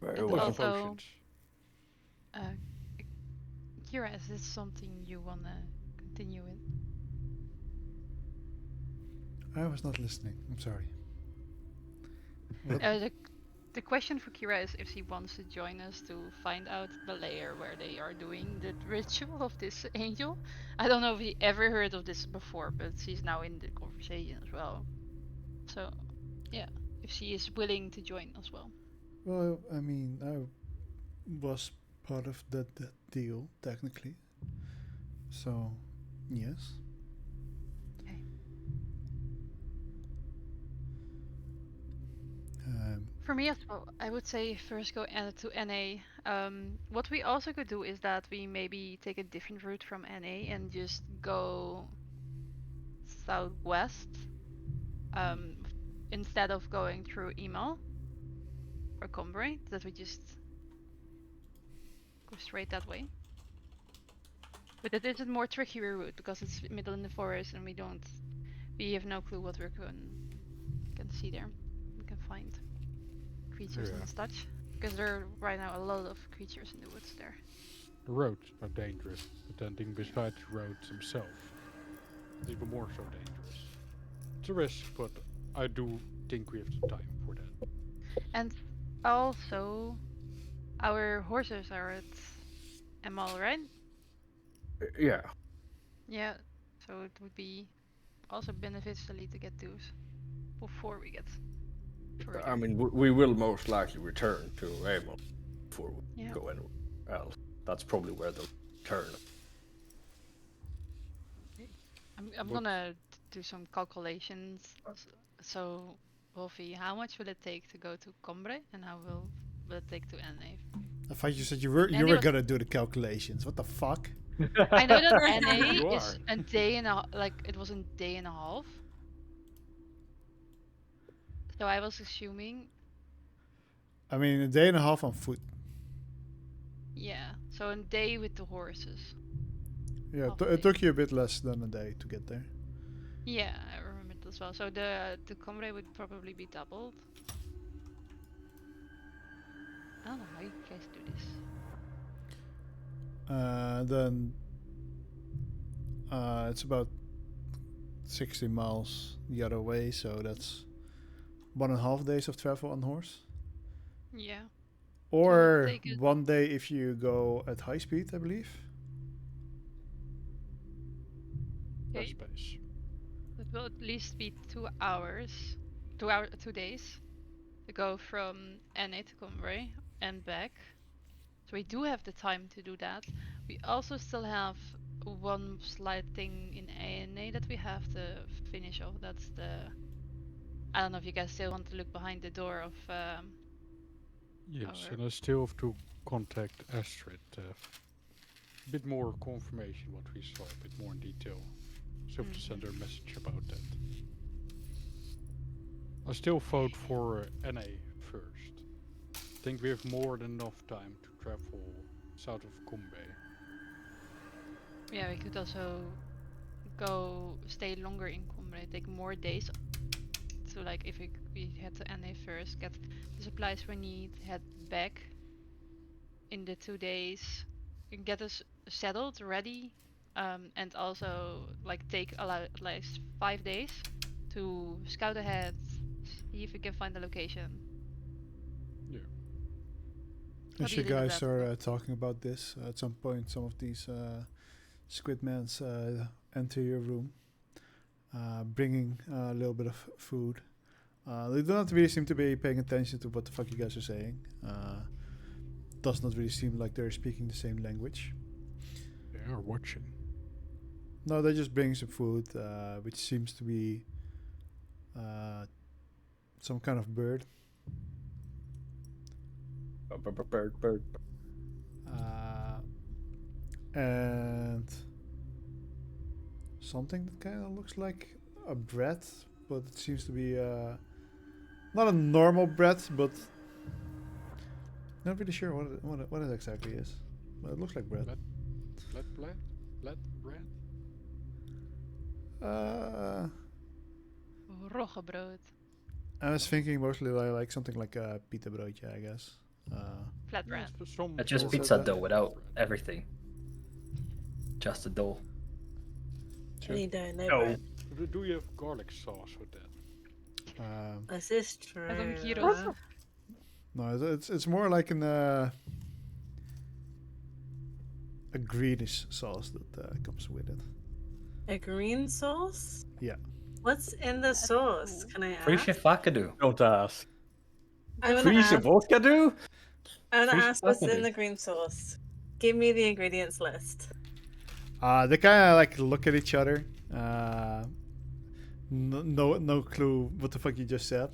Speaker 2: Very
Speaker 7: And
Speaker 2: well.
Speaker 7: also-
Speaker 4: Potions.
Speaker 7: Kira, is this something you wanna continue with?
Speaker 3: I was not listening. I'm sorry.
Speaker 7: The question for Kira is if she wants to join us to find out the layer where they are doing the ritual of this angel. I don't know if we ever heard of this before, but she's now in the conversation as well. So, yeah, if she is willing to join as well.
Speaker 3: Well, I mean, I was part of that deal, technically. So, yes.
Speaker 7: Okay. For me as well, I would say first go to NA. What we also could do is that we maybe take a different route from NA and just go southwest, instead of going through Email or Combray, that we just go straight that way. But it is a more trickier route because it's middle in the forest and we have no clue what we can see there. We can find creatures and such. Because there are right now a lot of creatures in the woods there.
Speaker 4: The roads are dangerous, but then thing besides the roads themselves, even more so dangerous. It's a risk, but I do think we have the time for that.
Speaker 7: And also, our horses are at Emal, right?
Speaker 2: Yeah.
Speaker 7: Yeah, so it would be also beneficially to get those before we get further.
Speaker 2: I mean, we will most likely return to Amon before we
Speaker 7: Yeah.
Speaker 2: go anywhere else. That's probably where they'll return.
Speaker 7: I'm gonna do some calculations. So, Wolfie, how much will it take to go to Combre, and how will it take to NA?
Speaker 3: I thought you said you were
Speaker 7: Anyone-
Speaker 3: gonna do the calculations. What the fuck?
Speaker 7: I know that NA
Speaker 4: You
Speaker 7: is
Speaker 4: are.
Speaker 7: a day and a it was a day and a half. So I was assuming,
Speaker 3: I mean, a day and a half on foot.
Speaker 7: yeah. So a day with the horses.
Speaker 3: Yeah,
Speaker 7: Half a
Speaker 3: it
Speaker 7: day.
Speaker 3: took you a bit less than a day to get there.
Speaker 7: Yeah, I remember it as well. So the Combre would probably be doubled. I don't know how you guys do this.
Speaker 3: Then it's about 60 miles the other way, so that's 1.5 days of travel on horse.
Speaker 7: Yeah.
Speaker 3: Or
Speaker 7: take it-
Speaker 3: 1 day if you go at high speed, I believe.
Speaker 4: Less
Speaker 7: Okay.
Speaker 4: space.
Speaker 7: It will at least be 2 hours, 2 days to go from NA to Combray and back. So we do have the time to do that. We also still have one slight thing in ANA that we have to finish off. That's I don't know if you guys still want to look behind the door of
Speaker 4: Yes,
Speaker 7: our-
Speaker 4: and I still have to contact Astrid. A bit more confirmation what we saw, a bit more in detail. So I have to send her a message about that. I still vote for NA first. I think we have more than enough time to travel south of Kumbe.
Speaker 7: Yeah, we could also stay longer in Combray, take more days. So like if we head to NA first, get the supplies we need, head back in the 2 days, and get us settled, ready and also like take like 5 days to scout ahead, see if we can find the location.
Speaker 4: Yeah.
Speaker 7: What
Speaker 3: As
Speaker 7: do
Speaker 3: you
Speaker 7: you think of
Speaker 3: guys
Speaker 7: that?
Speaker 3: are talking about this, at some point, some of these squidmans enter your room, bringing a little bit of food. They do not really seem to be paying attention to what the fuck you guys are saying. Does not really seem like they're speaking the same language.
Speaker 4: They are watching.
Speaker 3: No, they just bring some food, which seems to be some kind of bird.
Speaker 2: Bird.
Speaker 3: And something that kind of looks like a bread, but it seems to be not a normal bread, but not really sure what it exactly is. But it looks like bread.
Speaker 4: Let bread.
Speaker 7: Roggebrood.
Speaker 3: I was thinking mostly like something like a pita broodje, I guess.
Speaker 7: Flatbread.
Speaker 4: Some
Speaker 1: It's just
Speaker 3: Yes,
Speaker 1: pizza
Speaker 3: that-
Speaker 1: dough without everything. Just the dough.
Speaker 3: Sure.
Speaker 8: Any dough, no
Speaker 1: No.
Speaker 8: bread.
Speaker 4: Do you have garlic sauce with that?
Speaker 8: This is true.
Speaker 7: As een gyro.
Speaker 3: No, it's more like a greenish sauce that comes with it.
Speaker 8: A green sauce?
Speaker 3: Yeah.
Speaker 8: What's in the sauce? Can I
Speaker 1: Free
Speaker 8: ask?
Speaker 1: shit vakadu.
Speaker 2: Don't ask.
Speaker 8: I'm gonna
Speaker 2: Friese
Speaker 8: ask.
Speaker 2: vodka do?
Speaker 8: I'm gonna
Speaker 2: Friese
Speaker 8: ask what's
Speaker 2: vodka
Speaker 8: in
Speaker 2: do.
Speaker 8: the green sauce. Give me the ingredients list.
Speaker 3: They kind of like look at each other. No clue what the fuck you just said.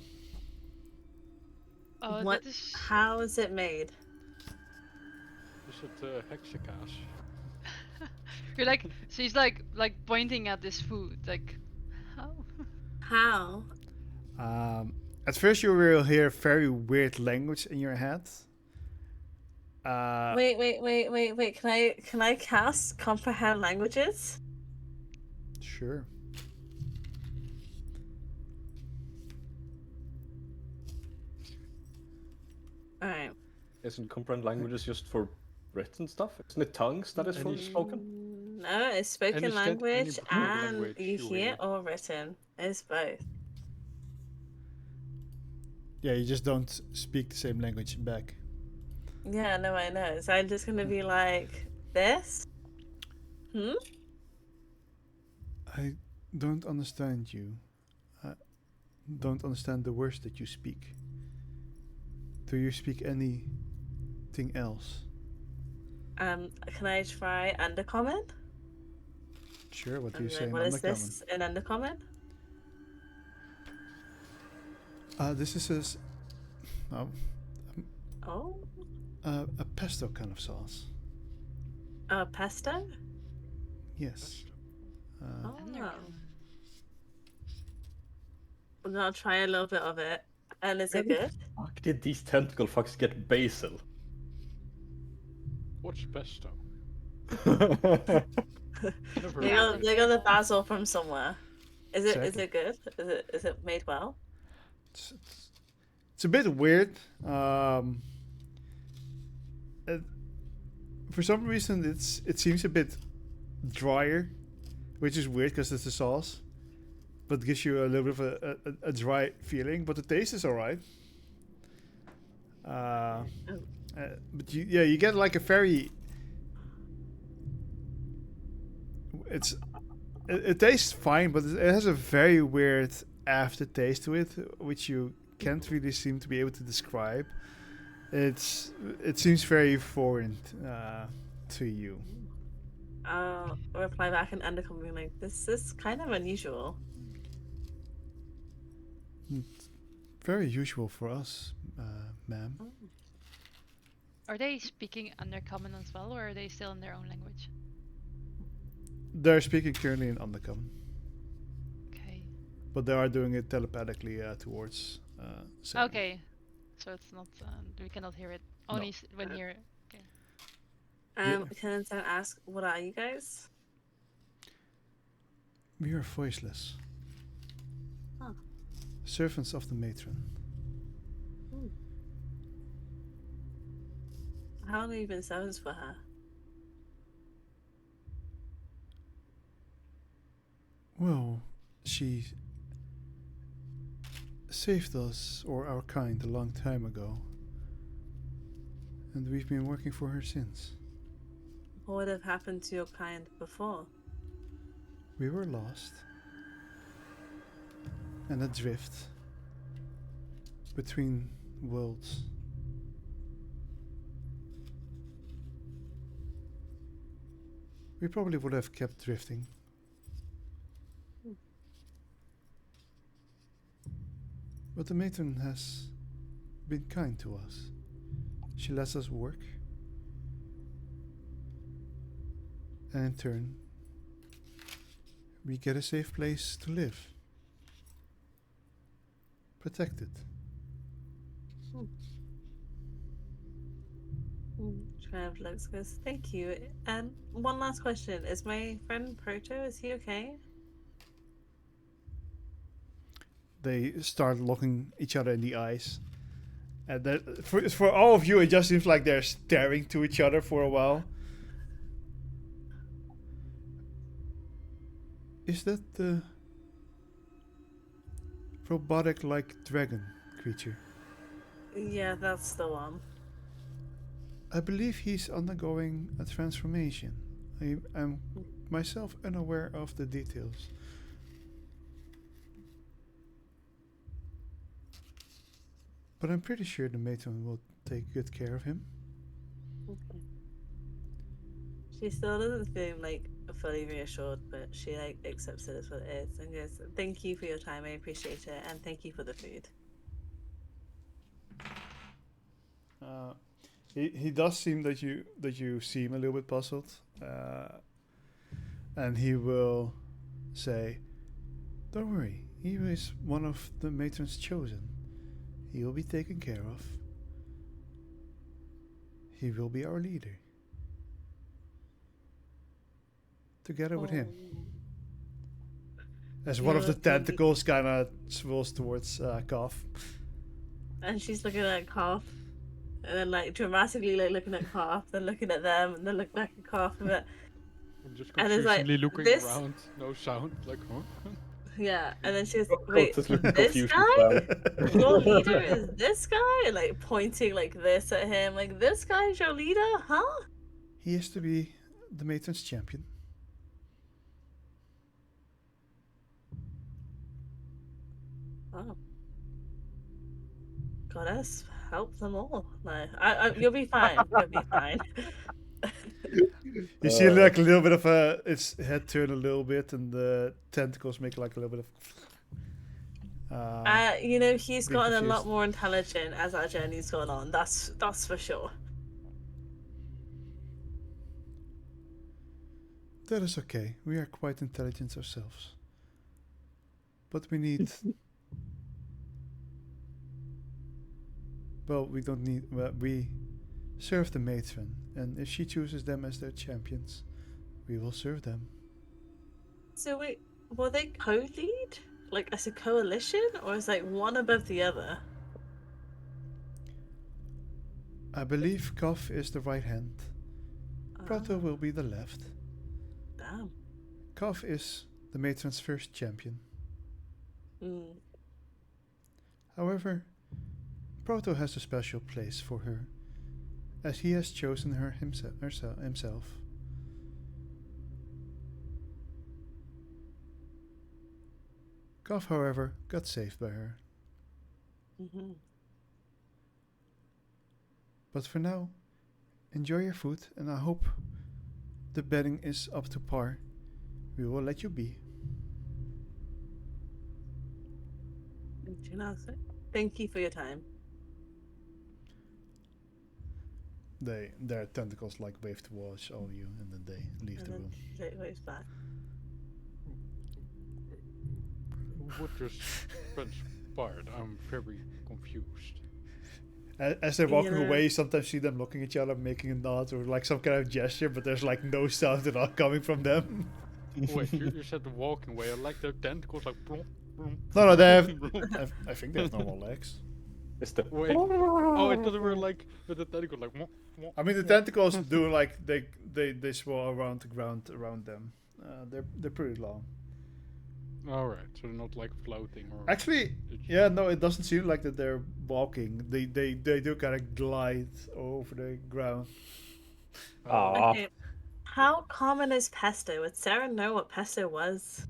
Speaker 7: Oh,
Speaker 8: What?
Speaker 7: that is.
Speaker 8: How is it made?
Speaker 4: Is it hexakaas?
Speaker 7: You're like, she's like pointing at this food, like, how?
Speaker 8: How?
Speaker 3: At first, you will hear very weird language in your head.
Speaker 8: Wait. Can I cast comprehend languages?
Speaker 3: Sure.
Speaker 8: Alright.
Speaker 2: Isn't comprehend languages just for written stuff? Isn't it tongues that is for spoken?
Speaker 8: No, it's spoken
Speaker 4: Understand any
Speaker 8: language
Speaker 4: broken
Speaker 8: and
Speaker 4: language
Speaker 8: you
Speaker 4: you
Speaker 8: hear
Speaker 4: hear.
Speaker 8: or written. It's both.
Speaker 3: Yeah, you just don't speak the same language back.
Speaker 8: Yeah, no, I know. So I'm just gonna be like this.
Speaker 3: I don't understand you. I don't understand the words that you speak. Do you speak anything else?
Speaker 8: Can I try undercommon?
Speaker 3: Sure, what do you
Speaker 8: And
Speaker 3: say in
Speaker 8: what is
Speaker 3: undercommon?
Speaker 8: this in undercommon?
Speaker 3: This is
Speaker 8: Oh,
Speaker 3: a pesto kind of sauce.
Speaker 8: pesto?
Speaker 3: Yes.
Speaker 8: Oh.
Speaker 7: Undercommon.
Speaker 8: I'm gonna try a little bit of it. And is it good?
Speaker 2: Fuck, did these tentacle fucks get basil?
Speaker 4: What's pesto?
Speaker 8: They
Speaker 4: Never
Speaker 8: got,
Speaker 4: heard of
Speaker 8: they
Speaker 4: it.
Speaker 8: got the basil from somewhere. Is it
Speaker 3: Exactly.
Speaker 8: good? Is it made well?
Speaker 3: It's a bit weird. For some reason, it seems a bit drier, which is weird because it's a sauce, but gives you a little bit of a dry feeling. But the taste is alright. But you get like a very. It tastes fine, but it has a very weird aftertaste to it, which you can't really seem to be able to describe. It seems very foreign to you.
Speaker 8: I'll reply back in undercommon like, this is kind of unusual.
Speaker 3: Very usual for us, ma'am.
Speaker 7: Are they speaking undercommon as well, or are they still in their own language?
Speaker 3: They're speaking currently in Undercommon,
Speaker 7: Okay.
Speaker 3: but they are doing it telepathically towards. Sam.
Speaker 7: Okay. So it's not. We cannot hear it. Only when here. Okay.
Speaker 8: Can I ask, what are you guys?
Speaker 3: We are voiceless.
Speaker 8: Huh.
Speaker 3: Servants of the matron.
Speaker 8: How long have you been servants for her?
Speaker 3: Well, she saved us, or our kind, a long time ago. And we've been working for her since.
Speaker 8: What would have happened to your kind before?
Speaker 3: We were lost. And adrift between worlds. We probably would have kept drifting. But the matron has been kind to us. She lets us work. And in turn, we get a safe place to live. Protected.
Speaker 8: Trev looks good. Thank you. And one last question: is my friend Proto? Is he okay?
Speaker 3: They start looking each other in the eyes. And for all of you, it just seems like they're staring to each other for a while. Is that the robotic-like dragon creature?
Speaker 8: Yeah, that's the one.
Speaker 3: I believe he's undergoing a transformation. I am myself unaware of the details. But I'm pretty sure the matron will take good care of him.
Speaker 8: Okay. She still doesn't seem like fully reassured, but she like accepts it as what it is and goes, "Thank you for your time. I appreciate it, and thank you for the food."
Speaker 3: He does seem that you seem a little bit puzzled, and he will say, "Don't worry, he is one of the matrons chosen. He will be taken care of. He will be our leader. Together with him." As one of the tentacles kind of swirls towards Koff.
Speaker 8: And she's looking at Koff, and then like dramatically like looking at Koff, then looking at them, and then looking back at Koff, and
Speaker 4: I'm just
Speaker 8: And it's like,
Speaker 4: confusingly looking
Speaker 8: this-
Speaker 4: around, no sound, like, huh?
Speaker 8: yeah, and then she goes,
Speaker 2: Colt
Speaker 8: "Wait,
Speaker 2: is looking
Speaker 8: this
Speaker 2: confused
Speaker 8: guy?
Speaker 2: as
Speaker 8: Your leader is this guy?" And like pointing like this at him, like, "This guy is your leader, huh?"
Speaker 3: He is to be the matron's champion.
Speaker 8: Oh. Goddess, help them all. No, you'll be fine. You'll be fine.
Speaker 3: You see like a little bit of its head turn a little bit, and the tentacles make like a little bit of.
Speaker 8: You know, he's
Speaker 3: being
Speaker 8: gotten a
Speaker 3: confused.
Speaker 8: lot more intelligent as our journey's gone on. That's for sure.
Speaker 3: That is okay. We are quite intelligent ourselves. But we need. Well, we don't need. Well, we serve the matron, and if she chooses them as their champions, we will serve them.
Speaker 8: So wait, will they co-lead? Like as a coalition, or is like one above the other?
Speaker 3: I believe Koff is the right hand. Proto
Speaker 8: Ah,
Speaker 3: will be the left.
Speaker 8: damn.
Speaker 3: Koff is the matron's first champion.
Speaker 8: Mm.
Speaker 3: However, Proto has a special place for her, as he has chosen her himself. Koff, however, got saved by her.
Speaker 8: Mm-hmm.
Speaker 3: But for now, enjoy your food, and I hope the bedding is up to par. We will let you be.
Speaker 8: Thank you for your time.
Speaker 3: Their tentacles like wave towards all of you, and then they leave the room.
Speaker 8: It goes back.
Speaker 4: What just transpired? I'm very confused.
Speaker 3: As they're walking
Speaker 8: Yeah.
Speaker 3: away, you sometimes see them looking at each other, making a nod or like some kind of gesture, but there's like no sound at all coming from them.
Speaker 4: Wait, you said the walking way. I like their tentacles like.
Speaker 3: No, they have. I think they have normal legs.
Speaker 2: It's the
Speaker 4: Wait. Oh, I thought they were like with the tentacles like.
Speaker 3: I mean, the tentacles do like they swirl around the ground around them. They're pretty long.
Speaker 4: All right, so they're not like floating or.
Speaker 3: Actually, yeah, no, it doesn't seem like that they're walking. They do kind of glide over the ground.
Speaker 2: Ah,
Speaker 8: Okay. How common is pesto? Would Sarah know what pesto was?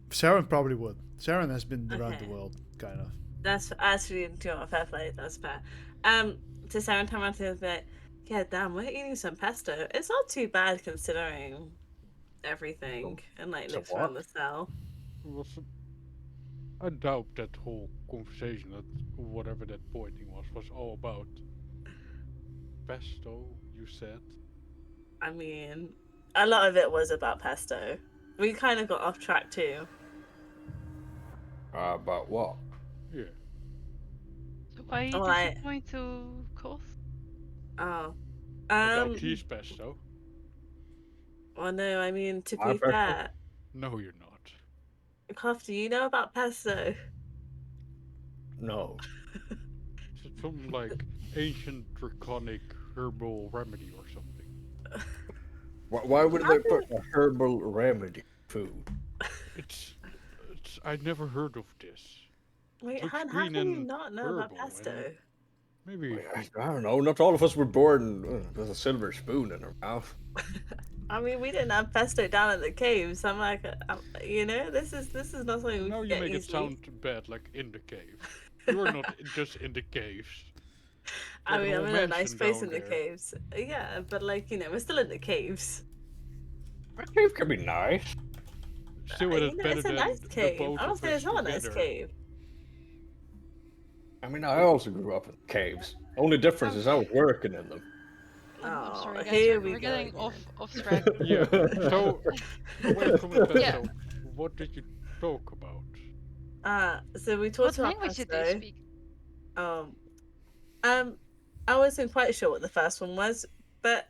Speaker 3: Saren probably would. Saren has been around the
Speaker 8: Okay.
Speaker 3: world, kind of.
Speaker 8: That's actually, do you know what, fair play. That's fair. To Sarah and Tamara to be like, yeah, damn, we're eating some pesto. It's not too bad considering everything, and like
Speaker 2: So
Speaker 8: looks around the cell.
Speaker 4: I doubt that whole conversation, that whatever that pointing was all about pesto. You said.
Speaker 8: I mean, a lot of it was about pesto. We kind of got off track too.
Speaker 2: about what?
Speaker 4: Yeah.
Speaker 7: So why did you
Speaker 8: Alright.
Speaker 7: point to Koth?
Speaker 8: Oh.
Speaker 4: About cheese pesto.
Speaker 8: Well, no, I mean, to
Speaker 2: My
Speaker 8: be
Speaker 2: pesto?
Speaker 8: fair,
Speaker 4: No, you're not.
Speaker 8: Koff, do you know about pesto?
Speaker 2: No.
Speaker 4: It's some like ancient draconic herbal remedy or something.
Speaker 2: Why would they put a herbal remedy food?
Speaker 4: It's. I never heard of this.
Speaker 8: Wait,
Speaker 4: Looks
Speaker 8: Han, how
Speaker 4: green
Speaker 8: can you
Speaker 4: and
Speaker 8: not know about
Speaker 4: herbal
Speaker 8: pesto?
Speaker 4: and maybe.
Speaker 2: I don't know. Not all of us were born with a silver spoon in our mouth.
Speaker 8: I mean, we didn't have pesto down in the caves. I'm like, you know, this is not something we
Speaker 4: Now
Speaker 8: can
Speaker 4: you
Speaker 8: get
Speaker 4: make it
Speaker 8: easily.
Speaker 4: sound bad, like in the cave. You're not just in the caves.
Speaker 8: I
Speaker 4: There's
Speaker 8: mean,
Speaker 4: a
Speaker 8: I'm
Speaker 4: whole
Speaker 8: in a nice
Speaker 4: mansion
Speaker 8: place
Speaker 4: down
Speaker 8: in the
Speaker 4: there.
Speaker 8: caves. Yeah, but like, you know, we're still in the caves.
Speaker 2: A cave can be nice.
Speaker 4: Still, it is
Speaker 8: You know,
Speaker 4: better
Speaker 8: it's a
Speaker 4: than
Speaker 8: nice
Speaker 4: the
Speaker 8: cave.
Speaker 4: both
Speaker 8: I don't
Speaker 4: of
Speaker 8: say
Speaker 4: us
Speaker 8: it's not a nice
Speaker 4: together.
Speaker 8: cave.
Speaker 2: I mean, I also grew up in caves. Only difference is I was working in them.
Speaker 7: I'm
Speaker 8: Oh,
Speaker 7: sorry, guys.
Speaker 8: here we
Speaker 7: We're
Speaker 8: go
Speaker 7: getting
Speaker 8: again.
Speaker 7: off track.
Speaker 4: Yeah. So, away from the pesto,
Speaker 7: Yeah.
Speaker 4: what did you talk about?
Speaker 8: So we talked
Speaker 7: What
Speaker 8: about
Speaker 7: language did they
Speaker 8: pesto.
Speaker 7: speak?
Speaker 8: I wasn't quite sure what the first one was, but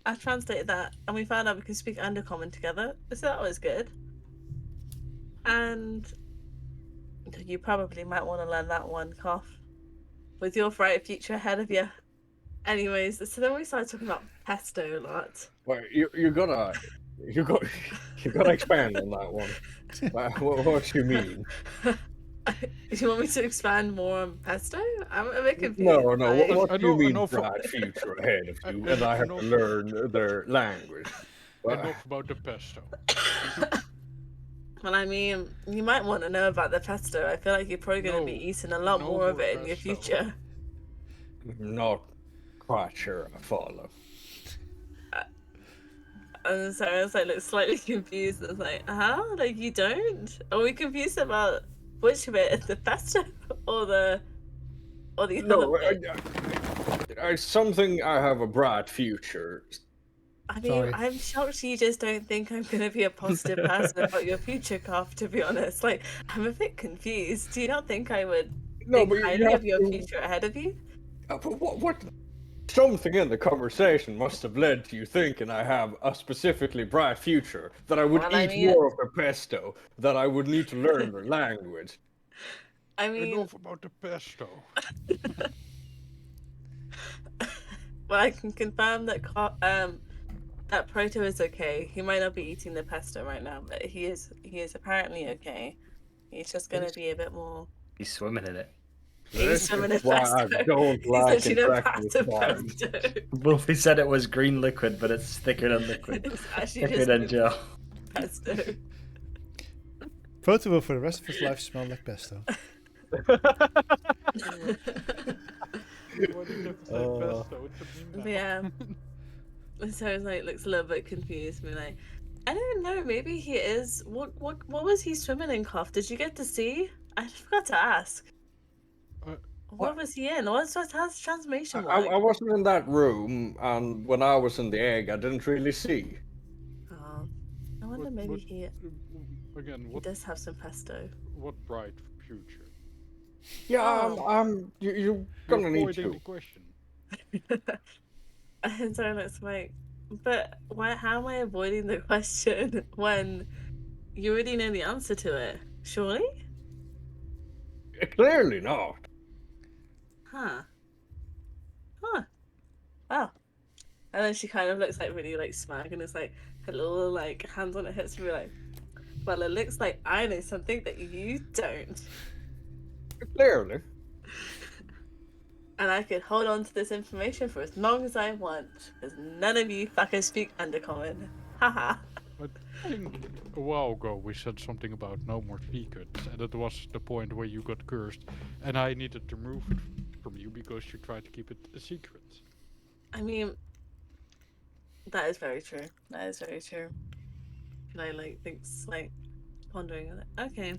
Speaker 8: I translated that, and we found out we could speak Undercommon together, so that was good. And you probably might want to learn that one, Cough, with your bright future ahead of you. Anyways, so then we started talking about pesto a lot.
Speaker 2: Well, you gotta expand on that one. What you mean?
Speaker 8: Do you want me to expand more on pesto? I'm a bit confused.
Speaker 2: No.
Speaker 8: Like-
Speaker 2: What
Speaker 4: I
Speaker 2: do you
Speaker 4: know- I
Speaker 2: mean
Speaker 4: know for-
Speaker 2: bright future ahead of you,
Speaker 4: I
Speaker 2: and I have
Speaker 4: know
Speaker 2: to
Speaker 4: for-
Speaker 2: learn their language?
Speaker 4: Enough about the pesto.
Speaker 8: Well, I mean, you might want to know about the pesto. I feel like you're probably going to be
Speaker 4: No,
Speaker 8: eating a lot
Speaker 4: no
Speaker 8: more of
Speaker 4: more
Speaker 8: it in your
Speaker 4: pesto.
Speaker 8: future.
Speaker 2: Not quite sure I follow.
Speaker 8: And so I was like, look, slightly confused. I was like, huh? Like, you don't? Are we confused about which bit? The pesto or the other
Speaker 2: No,
Speaker 8: bit?
Speaker 2: something I have a bright future.
Speaker 8: I mean,
Speaker 3: Sorry.
Speaker 8: I'm shocked you just don't think I'm going to be a positive person about your future, Cough, to be honest. Like, I'm a bit confused. Do you not think I would
Speaker 2: No,
Speaker 8: think
Speaker 2: but you
Speaker 8: highly
Speaker 2: have
Speaker 8: of your
Speaker 2: to-
Speaker 8: future ahead of you?
Speaker 2: But what? Something in the conversation must have led to you thinking I have a specifically bright future, that I would
Speaker 8: Well, I
Speaker 2: eat
Speaker 8: mean-
Speaker 2: more of the pesto, that I would need to learn their language.
Speaker 8: I mean,
Speaker 4: Enough about the pesto.
Speaker 8: well, I can confirm that that Proto is okay. He might not be eating the pesto right now, but he is apparently okay. He's just gonna be a bit more.
Speaker 1: He's swimming in it.
Speaker 8: He's swimming in
Speaker 2: Why
Speaker 8: pesto.
Speaker 2: I don't
Speaker 8: He's
Speaker 2: like
Speaker 8: literally a
Speaker 2: interacting with
Speaker 8: vat of
Speaker 2: farms.
Speaker 8: pesto.
Speaker 1: Wolfie said it was green liquid, but it's thicker than liquid.
Speaker 8: It's actually
Speaker 1: Thicker
Speaker 8: just
Speaker 1: than gel.
Speaker 8: pesto.
Speaker 3: Proto will for the rest of his life smell like pesto.
Speaker 4: Why did you have to say pesto? It should be now.
Speaker 8: Yeah. So it's like looks a little bit confused. Me like, I don't know. Maybe he is. What was he swimming in, Cough? Did you get to see? I forgot to ask. What was he in? How's transformation
Speaker 2: I
Speaker 8: work?
Speaker 2: wasn't in that room, and when I was in the egg, I didn't really see.
Speaker 8: Oh, I wonder maybe he
Speaker 4: Again,
Speaker 8: He does have some pesto.
Speaker 4: what bright future?
Speaker 2: Yeah, you're gonna
Speaker 4: You're
Speaker 2: need
Speaker 4: avoiding
Speaker 2: to.
Speaker 4: the question.
Speaker 8: And so it's like, but why? How am I avoiding the question when you already know the answer to it? Surely?
Speaker 2: Clearly not.
Speaker 8: Huh. Huh. Wow. And then she kind of looks like really like smug and it's like her little like hands on her hips and be like, Well, it looks like I know something that you don't.
Speaker 2: Clearly.
Speaker 8: And I could hold on to this information for as long as I want, because none of you fuckers speak Undercommon. Haha.
Speaker 4: I think a while ago we said something about no more secrets, and that was the point where you got cursed, and I needed to remove it from you because you tried to keep it a secret.
Speaker 8: I mean, that is very true. That is very true. And I like thinks like pondering on it. Okay.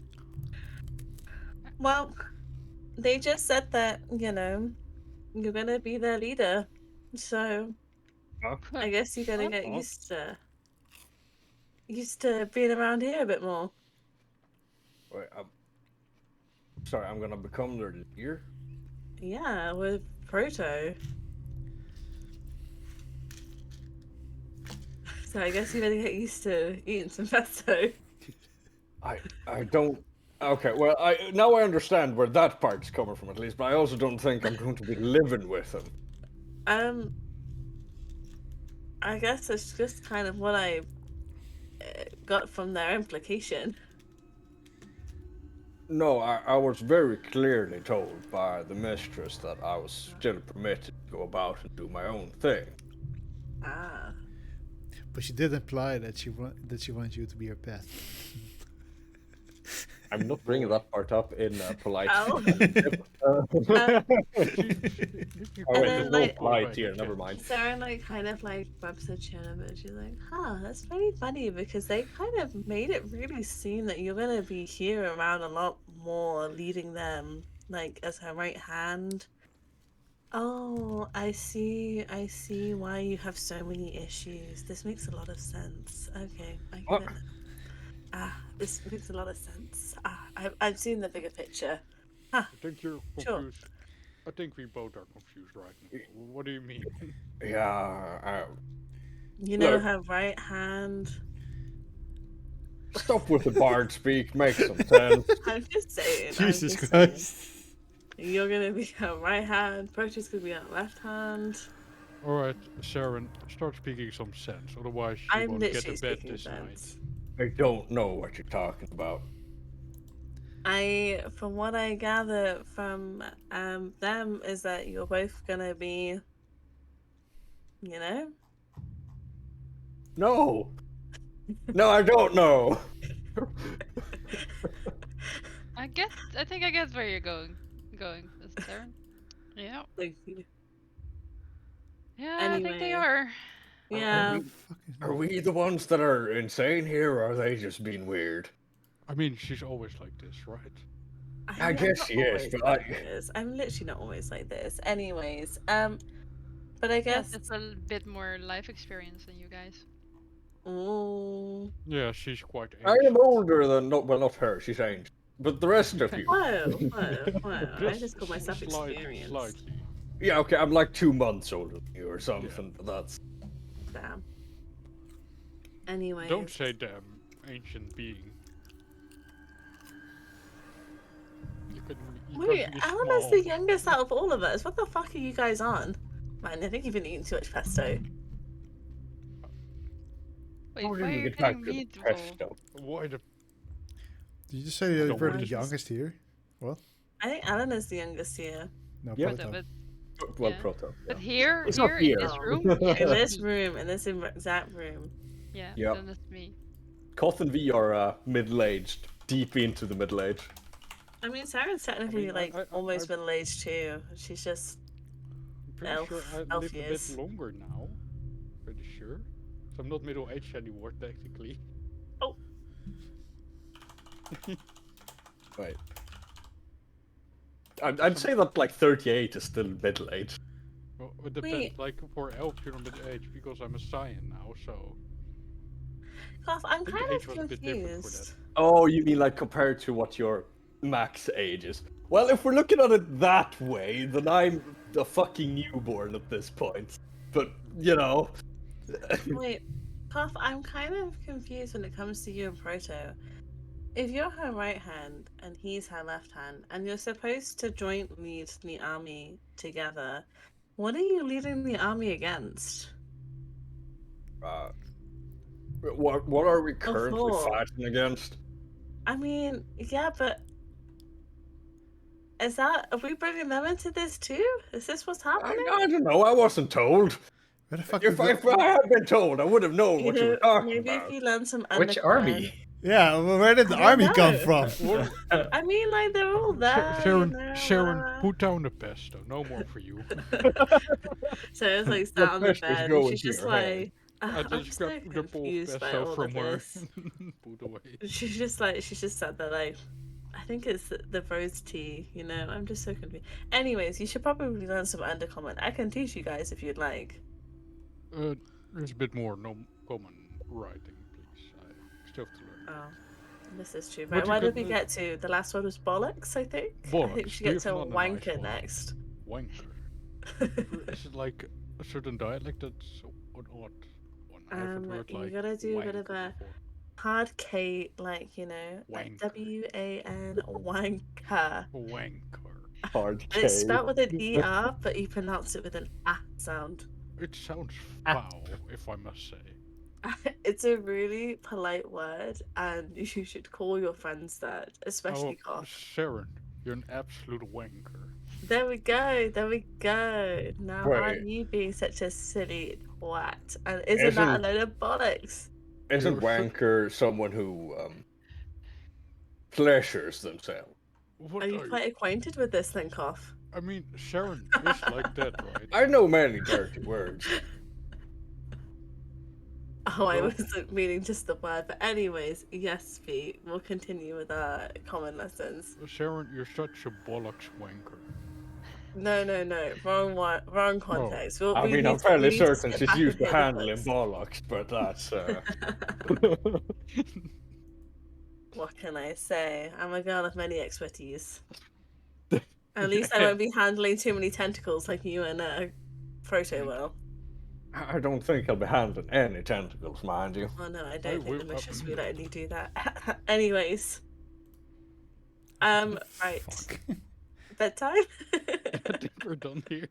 Speaker 8: Well, they just said that, you're gonna be their leader. So I guess you gotta get used to being around here a bit more.
Speaker 2: Wait, sorry, I'm gonna become their leader?
Speaker 8: Yeah, with Proto. So I guess you better get used to eating some pesto.
Speaker 2: I don't. Okay, well, now I understand where that part's coming from, at least, but I also don't think I'm going to be living with him.
Speaker 8: I guess it's just kind of what I got from their implication.
Speaker 2: No, I was very clearly told by the mistress that I was still permitted to go about and do my own thing.
Speaker 8: Ah.
Speaker 3: But she did imply that she wants you to be her pet.
Speaker 2: I'm not bringing that part up in polite.
Speaker 8: Oh.
Speaker 2: Oh, wait, there's no
Speaker 8: like,
Speaker 2: polite here. Never mind.
Speaker 8: Sarah kind of rubs her chin a bit. She's like, "Huh, that's very funny because they kind of made it really seem that you're gonna be here around a lot more, leading them as her right hand." Oh, I see. I see why you have so many issues. This makes a lot of sense. Okay, I get it. This makes a lot of sense. I've seen the bigger picture.
Speaker 4: I think you're
Speaker 8: Sure.
Speaker 4: confused. I think we both are confused right now. What do you mean?
Speaker 2: Yeah.
Speaker 8: Her
Speaker 2: Look.
Speaker 8: right hand.
Speaker 2: Stop with the bard speak. Makes some sense.
Speaker 8: I'm just saying.
Speaker 3: Jesus Christ.
Speaker 8: You're gonna be her right hand. Proteus gonna be her left hand.
Speaker 4: Alright, Saren, start speaking some sense, otherwise you
Speaker 8: I'm
Speaker 4: won't get
Speaker 8: literally
Speaker 4: to bed
Speaker 8: speaking
Speaker 4: this
Speaker 8: sense.
Speaker 4: night.
Speaker 2: I don't know what you're talking about.
Speaker 8: From what I gather from them is that you're both gonna be,
Speaker 2: No. No, I don't know.
Speaker 7: I think I get where you're going, Saren. Yeah. Yeah, I think they
Speaker 8: Anyway.
Speaker 7: are.
Speaker 8: Yeah.
Speaker 2: Are we the ones that are insane here, or are they just being weird?
Speaker 4: I mean, she's always like this, right?
Speaker 2: I guess she is, but
Speaker 8: I'm literally not always like this. Anyways, but I guess
Speaker 7: it's a bit more life experience than you guys.
Speaker 8: Oh.
Speaker 4: Yeah, she's quite
Speaker 2: I am older than not her. She's ancient, but the rest of you.
Speaker 8: Whoa. I just call myself
Speaker 4: slightly.
Speaker 8: experienced.
Speaker 2: Yeah, okay, I'm like 2 months older than you or something. But that's
Speaker 8: Damn. Anyway.
Speaker 4: Don't say damn, ancient being.
Speaker 8: Wait, Eleanor's the youngest out of all of us. What the fuck are you guys on? Man, I think you've been eating too much pesto.
Speaker 7: Wait, why are you getting meatball?
Speaker 4: Why the...
Speaker 3: Did you just say you're the youngest here? What?
Speaker 8: I think Eleanor's the youngest here.
Speaker 3: No,
Speaker 2: yeah.
Speaker 3: Proto.
Speaker 2: Well,
Speaker 7: Yeah.
Speaker 2: Proto. Yeah.
Speaker 7: But here,
Speaker 2: It's
Speaker 7: here
Speaker 2: not
Speaker 7: in this room,
Speaker 8: in this exact room.
Speaker 7: Yeah,
Speaker 2: Yep.
Speaker 7: then it's me.
Speaker 2: Koth and V are middle-aged, deep into the middle age.
Speaker 8: I mean, Sarah's technically almost middle-aged too. She's just
Speaker 4: I'm pretty sure I live a bit longer now. Pretty sure. So I'm not middle-aged anymore, technically.
Speaker 8: Oh.
Speaker 2: Right. I'd say that like 38 is still middle-aged.
Speaker 4: Well, it depends. Like for elves, you're middle-aged because I'm a Saiyan now, so.
Speaker 8: Koth, I'm kind of confused.
Speaker 2: Oh, you mean like compared to what your max age is? Well, if we're looking at it that way, then I'm a fucking newborn at this point. But, you know.
Speaker 8: Wait, Koth, I'm kind of confused when it comes to you and Proto. If you're her right hand and he's her left hand, and you're supposed to joint lead the army together, what are you leading the army against?
Speaker 2: What are we currently
Speaker 8: Before.
Speaker 2: fighting against?
Speaker 8: I mean, yeah, but are we bringing them into this too? Is this what's happening?
Speaker 2: I don't know. I wasn't told.
Speaker 3: Where the fuck
Speaker 2: If
Speaker 3: did
Speaker 2: I had been told, I would have known
Speaker 8: You
Speaker 2: what you
Speaker 8: know,
Speaker 2: were talking
Speaker 8: maybe
Speaker 2: about.
Speaker 8: if you learn some
Speaker 1: Which
Speaker 8: undercommon.
Speaker 1: army?
Speaker 3: Yeah, well, where did the
Speaker 8: I don't
Speaker 3: army come
Speaker 8: know.
Speaker 3: from?
Speaker 8: I mean, like they're all there.
Speaker 4: Sharon,
Speaker 8: you know,
Speaker 4: Sharon,
Speaker 8: whatever.
Speaker 4: put down the pesto. No more for you.
Speaker 8: So it's like
Speaker 2: The
Speaker 8: sat on the
Speaker 2: pesto's
Speaker 8: bed, and
Speaker 2: going
Speaker 8: she's
Speaker 2: to
Speaker 8: just
Speaker 2: your head.
Speaker 8: like,
Speaker 4: I
Speaker 8: I'm
Speaker 4: just
Speaker 8: so
Speaker 4: grabbed the bowl of
Speaker 8: confused by
Speaker 4: pesto
Speaker 8: all
Speaker 4: from
Speaker 8: of
Speaker 4: her.
Speaker 8: this.
Speaker 4: Put away.
Speaker 8: She's just said that like, I think it's the rose tea. You know, I'm just so confused. Anyways, you should probably learn some undercommon. I can teach you guys if you'd like.
Speaker 4: There's a bit more no common writing, please. I still have to learn.
Speaker 8: Oh, this is true.
Speaker 4: But
Speaker 8: Right,
Speaker 4: you
Speaker 8: where did
Speaker 4: could,
Speaker 8: we get to? The last one was bollocks, I think. I think we
Speaker 4: Bollocks.
Speaker 8: should
Speaker 4: Do you
Speaker 8: get to
Speaker 4: have not a nice
Speaker 8: wanker
Speaker 4: one?
Speaker 8: next.
Speaker 4: Wanker. Is it like a certain dialect that's an odd one? I haven't heard
Speaker 8: You
Speaker 4: like
Speaker 8: gotta do a bit of
Speaker 4: wanker
Speaker 8: a
Speaker 4: before.
Speaker 8: hard K, like you know, like
Speaker 4: Wanker.
Speaker 8: WAN wanker.
Speaker 4: Wanker.
Speaker 2: Hard
Speaker 8: And it's
Speaker 2: K.
Speaker 8: spelled with an ER, but you pronounce it with an A sound.
Speaker 4: It sounds foul, if I must say.
Speaker 8: It's a really polite word, and you should call your friends that, especially Goth.
Speaker 4: Sharon, you're an absolute wanker.
Speaker 8: There we go. There we go. Now,
Speaker 2: Wait.
Speaker 8: aren't you being such a silly twat? And isn't that a load of bollocks?
Speaker 2: Isn't
Speaker 4: You're
Speaker 2: wanker someone who pleasures themselves?
Speaker 4: What
Speaker 8: Are you quite acquainted with this thing, Koff?
Speaker 4: I mean, Sharon is like that, right?
Speaker 2: I know many dirty words.
Speaker 8: Oh, I wasn't meaning just the word. But anyways, yes, Pete. We'll continue with our common lessons.
Speaker 4: Sharon, you're such a bollocks wanker.
Speaker 8: No. Wrong context.
Speaker 2: I mean, I'm fairly certain she's used to handling bollocks, but that's...
Speaker 8: What can I say? I'm a girl of many expertise. At least I won't be handling too many tentacles like you and Proto will.
Speaker 2: I don't think I'll be handling any tentacles, mind you.
Speaker 8: Oh no, I don't think
Speaker 4: will-
Speaker 8: the mistress will let me do that. Anyways. Right.
Speaker 3: Fuck.
Speaker 8: Bedtime?
Speaker 4: I think we're done here.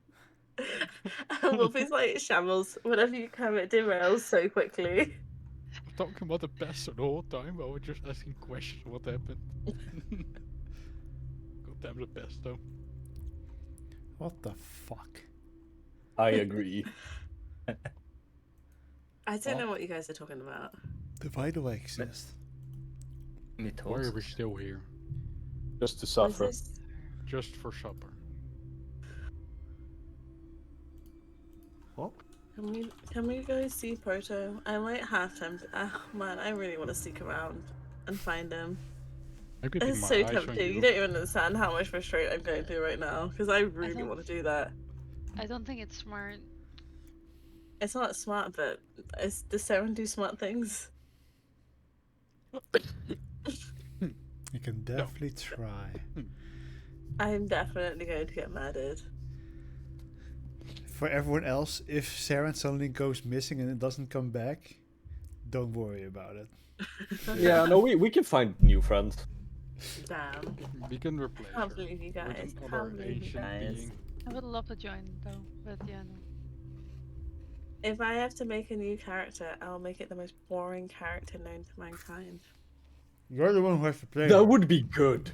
Speaker 8: Wolfie's like shambles. Whenever you come, it derails so quickly.
Speaker 4: I'm talking about the pesto the whole time, but we're just asking questions what happened. God damn the pesto.
Speaker 3: What the fuck?
Speaker 2: I agree.
Speaker 8: I don't know what you guys are talking about.
Speaker 3: Why do I exist?
Speaker 4: Why are we still here?
Speaker 2: Just to
Speaker 8: What is
Speaker 2: suffer.
Speaker 8: this?
Speaker 4: Just for supper.
Speaker 2: What?
Speaker 8: Can we go see Proto? I might have time. Man, I really want to sneak around and find him.
Speaker 4: I'm keeping
Speaker 8: It's
Speaker 4: my
Speaker 8: so
Speaker 4: eyes on
Speaker 8: tempting. You
Speaker 4: you.
Speaker 8: don't even understand how much frustration I'm going through right now because I really
Speaker 7: don't-
Speaker 8: want to do that.
Speaker 7: I don't think it's smart.
Speaker 8: It's not smart, but does Saren do smart things?
Speaker 3: You can definitely try.
Speaker 8: I'm definitely going to get murdered.
Speaker 3: For everyone else, if Saren suddenly goes missing and it doesn't come back, don't worry about it.
Speaker 2: Yeah, no, we can find new friends.
Speaker 8: Damn.
Speaker 4: We can replace
Speaker 8: Can't
Speaker 4: her
Speaker 8: believe you guys.
Speaker 4: with
Speaker 8: Can't
Speaker 4: another
Speaker 8: believe you
Speaker 4: ancient
Speaker 8: guys.
Speaker 4: being.
Speaker 7: I would love to join though, but yeah, no.
Speaker 8: If I have to make a new character, I'll make it the most boring character known to mankind.
Speaker 3: You're the one who has to play.
Speaker 2: That would be good.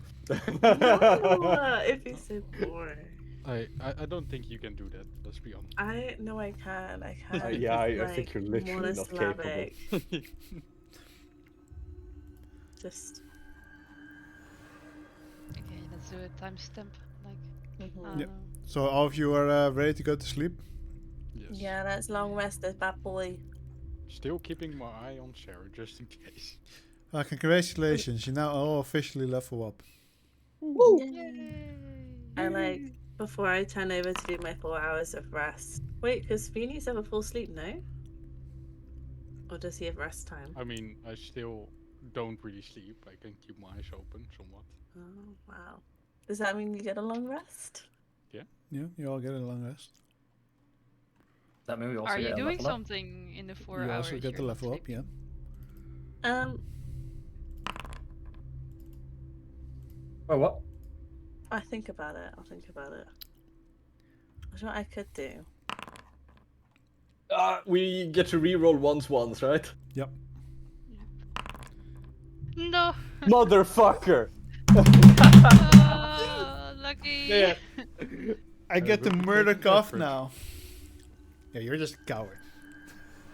Speaker 8: No, it'd be so boring.
Speaker 4: I don't think you can do that, let's be honest.
Speaker 8: I know I can. I can.
Speaker 2: Yeah, I
Speaker 8: It's,
Speaker 2: think you're literally not
Speaker 8: monosyllabic.
Speaker 2: capable.
Speaker 8: Just.
Speaker 7: Okay, let's do a timestamp. Like, I
Speaker 8: Mhm.
Speaker 7: don't
Speaker 3: Yep.
Speaker 7: know.
Speaker 3: So all of you are ready to go to sleep?
Speaker 4: Yes.
Speaker 8: Yeah, that's long rested, bad boy.
Speaker 4: Still keeping my eye on Sarah, just in case.
Speaker 3: Congratulations, you now all officially level up.
Speaker 7: Yay!
Speaker 8: And like, before I turn over to do my 4 hours of rest. Wait, because Phoenix have a full sleep, no? Or does he have rest time?
Speaker 4: I mean, I still don't really sleep. I can keep my eyes open somewhat.
Speaker 8: Oh, wow. Does that mean you get a long rest?
Speaker 3: Yeah, you all get a long rest.
Speaker 1: That mean we also
Speaker 7: Are
Speaker 1: get
Speaker 7: you
Speaker 1: a
Speaker 7: doing
Speaker 1: level up?
Speaker 7: something in the 4
Speaker 3: You
Speaker 7: hours?
Speaker 3: also get the
Speaker 7: you're
Speaker 3: level up,
Speaker 7: sleeping?
Speaker 3: yeah.
Speaker 1: Oh, what?
Speaker 8: I'll think about it. I'll think about it. That's what I could do.
Speaker 2: We get to reroll once, right?
Speaker 3: Yep.
Speaker 7: No.
Speaker 2: Motherfucker!
Speaker 7: Oh, lucky.
Speaker 3: Yeah. I get
Speaker 4: we've
Speaker 3: the
Speaker 4: been
Speaker 3: murder
Speaker 4: taking
Speaker 3: cough
Speaker 4: effort.
Speaker 3: now. Yeah, you're just a coward.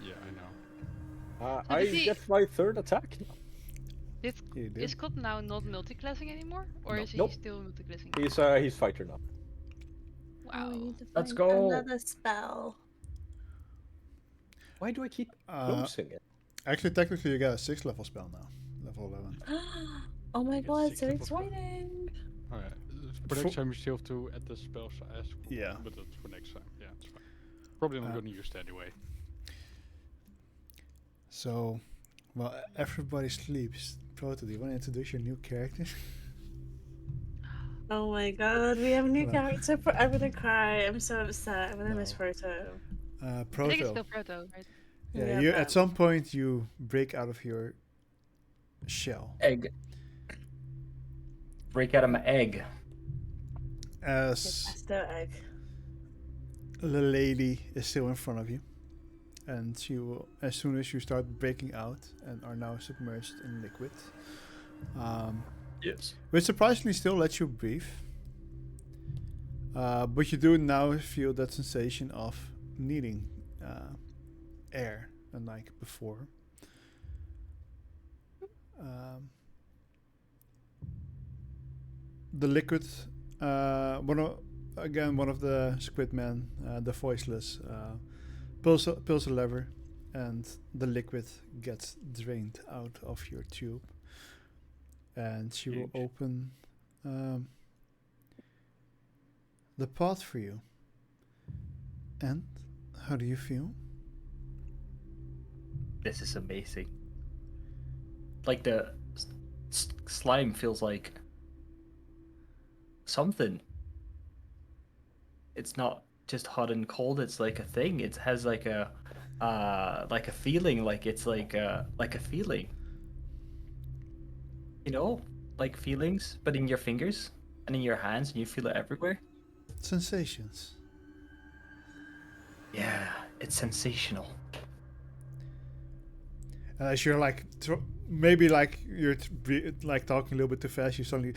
Speaker 4: Yeah, I know.
Speaker 7: So
Speaker 2: I
Speaker 7: does he?
Speaker 2: get my third attack now.
Speaker 3: You do.
Speaker 7: Is Scott now not multiclassing anymore, or
Speaker 3: No.
Speaker 7: is he
Speaker 2: Nope.
Speaker 7: still multiclassing?
Speaker 2: He's fighter now.
Speaker 8: Oh, we
Speaker 7: Wow.
Speaker 8: need to
Speaker 1: Let's
Speaker 8: find
Speaker 1: go.
Speaker 8: another spell.
Speaker 2: Why do I keep
Speaker 3: Uh,
Speaker 2: closing it?
Speaker 3: Actually, technically, you got a 6th level spell now. Level 11.
Speaker 8: Oh my
Speaker 4: You get
Speaker 8: god,
Speaker 4: 6
Speaker 8: so
Speaker 4: level spell.
Speaker 8: exciting!
Speaker 4: Alright, for next time we still have to add the spells as well,
Speaker 3: Yeah.
Speaker 4: but that's for next time. Yeah, it's fine. Probably not
Speaker 3: Uh,
Speaker 4: going to use it anyway.
Speaker 3: So, well, everybody sleeps. Proto, do you want to introduce your new character?
Speaker 8: Oh my god, we have a new
Speaker 3: Hello.
Speaker 8: character. I'm gonna cry. I'm so upset. I'm gonna miss
Speaker 3: No.
Speaker 8: Proto.
Speaker 7: I think it's
Speaker 3: Proto.
Speaker 7: still Proto, right?
Speaker 3: Yeah,
Speaker 8: Yeah,
Speaker 3: you
Speaker 8: but-
Speaker 3: at some point you break out of your shell
Speaker 1: Egg. Break out of my egg.
Speaker 3: as
Speaker 8: Pesto egg.
Speaker 3: the lady is still in front of you, and she will, as soon as you start breaking out and are now submerged in liquid,
Speaker 1: Yes.
Speaker 3: which surprisingly still lets you breathe. But you do now feel that sensation of needing air, unlike before. The liquid, one of the squid men, the voiceless, pulls a lever, and the liquid gets drained out of your tube, and she will
Speaker 1: Huge.
Speaker 3: open the path for you. And how do you feel?
Speaker 1: This is amazing. Like the slime feels like something. It's not just hot and cold. It's like a thing. It has like a feeling. Like it's like a feeling. You know, like feelings, but in your fingers and in your hands, and you feel it everywhere.
Speaker 3: Sensations.
Speaker 1: Yeah, it's sensational.
Speaker 3: As you're like, maybe like you're like talking a little bit too fast, you suddenly,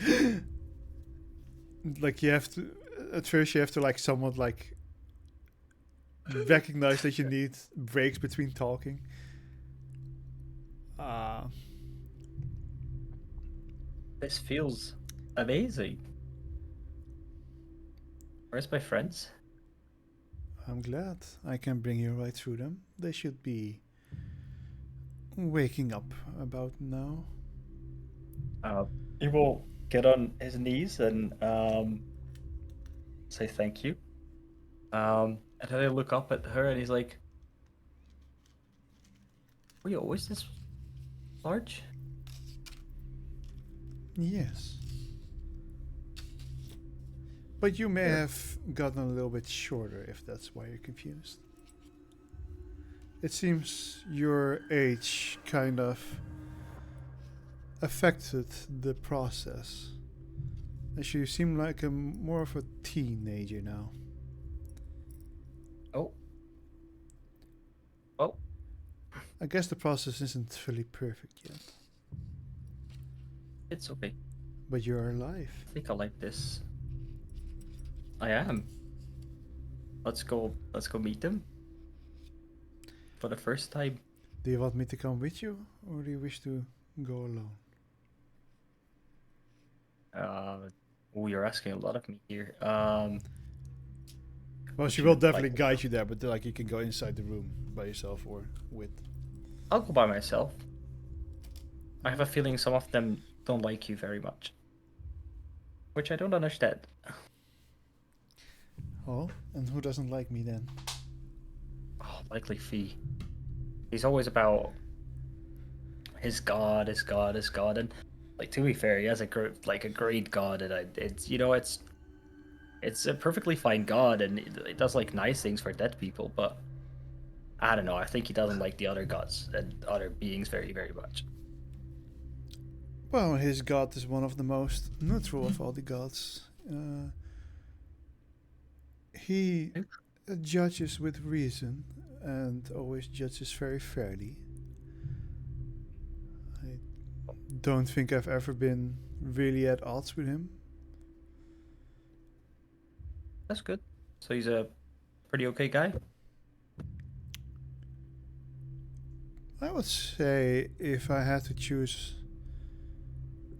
Speaker 3: like you have to, at first you have to like somewhat like recognize that you need breaks between talking.
Speaker 1: This feels amazing. Where's my friends?
Speaker 3: I'm glad I can bring you right through them. They should be waking up about now.
Speaker 1: He will get on his knees and say thank you. And then I look up at her and he's like, "Were you always this large?"
Speaker 3: Yes. But you may have gotten a little bit shorter if that's why you're confused. It seems your age kind of affected the process, as you seem like more of a teenager now.
Speaker 1: Oh. Oh.
Speaker 3: I guess the process isn't fully perfect yet,
Speaker 1: It's okay.
Speaker 3: but you're alive.
Speaker 1: I think I like this. I am. Let's go meet them. For the first time.
Speaker 3: Do you want me to come with you, or do you wish to go alone?
Speaker 1: Oh, you're asking a lot of me here.
Speaker 3: Well,
Speaker 1: Would
Speaker 3: she
Speaker 1: you
Speaker 3: will
Speaker 1: like
Speaker 3: definitely
Speaker 1: to
Speaker 3: guide you there, but like you can go inside the room by yourself or with.
Speaker 1: I'll go by myself. I have a feeling some of them don't like you very much. Which I don't understand.
Speaker 3: Oh, and who doesn't like me then?
Speaker 1: Oh, likely Fee. He's always about his god, and like to be fair, he has a great god, and it's a perfectly fine god, and it does like nice things for dead people, but I don't know. I think he doesn't like the other gods and other beings very, very much.
Speaker 3: Well, his god is one of the most neutral of all the gods. He judges with reason and always judges very fairly. I don't think I've ever been really at odds with him.
Speaker 1: That's good. So he's a pretty okay guy.
Speaker 3: I would say if I had to choose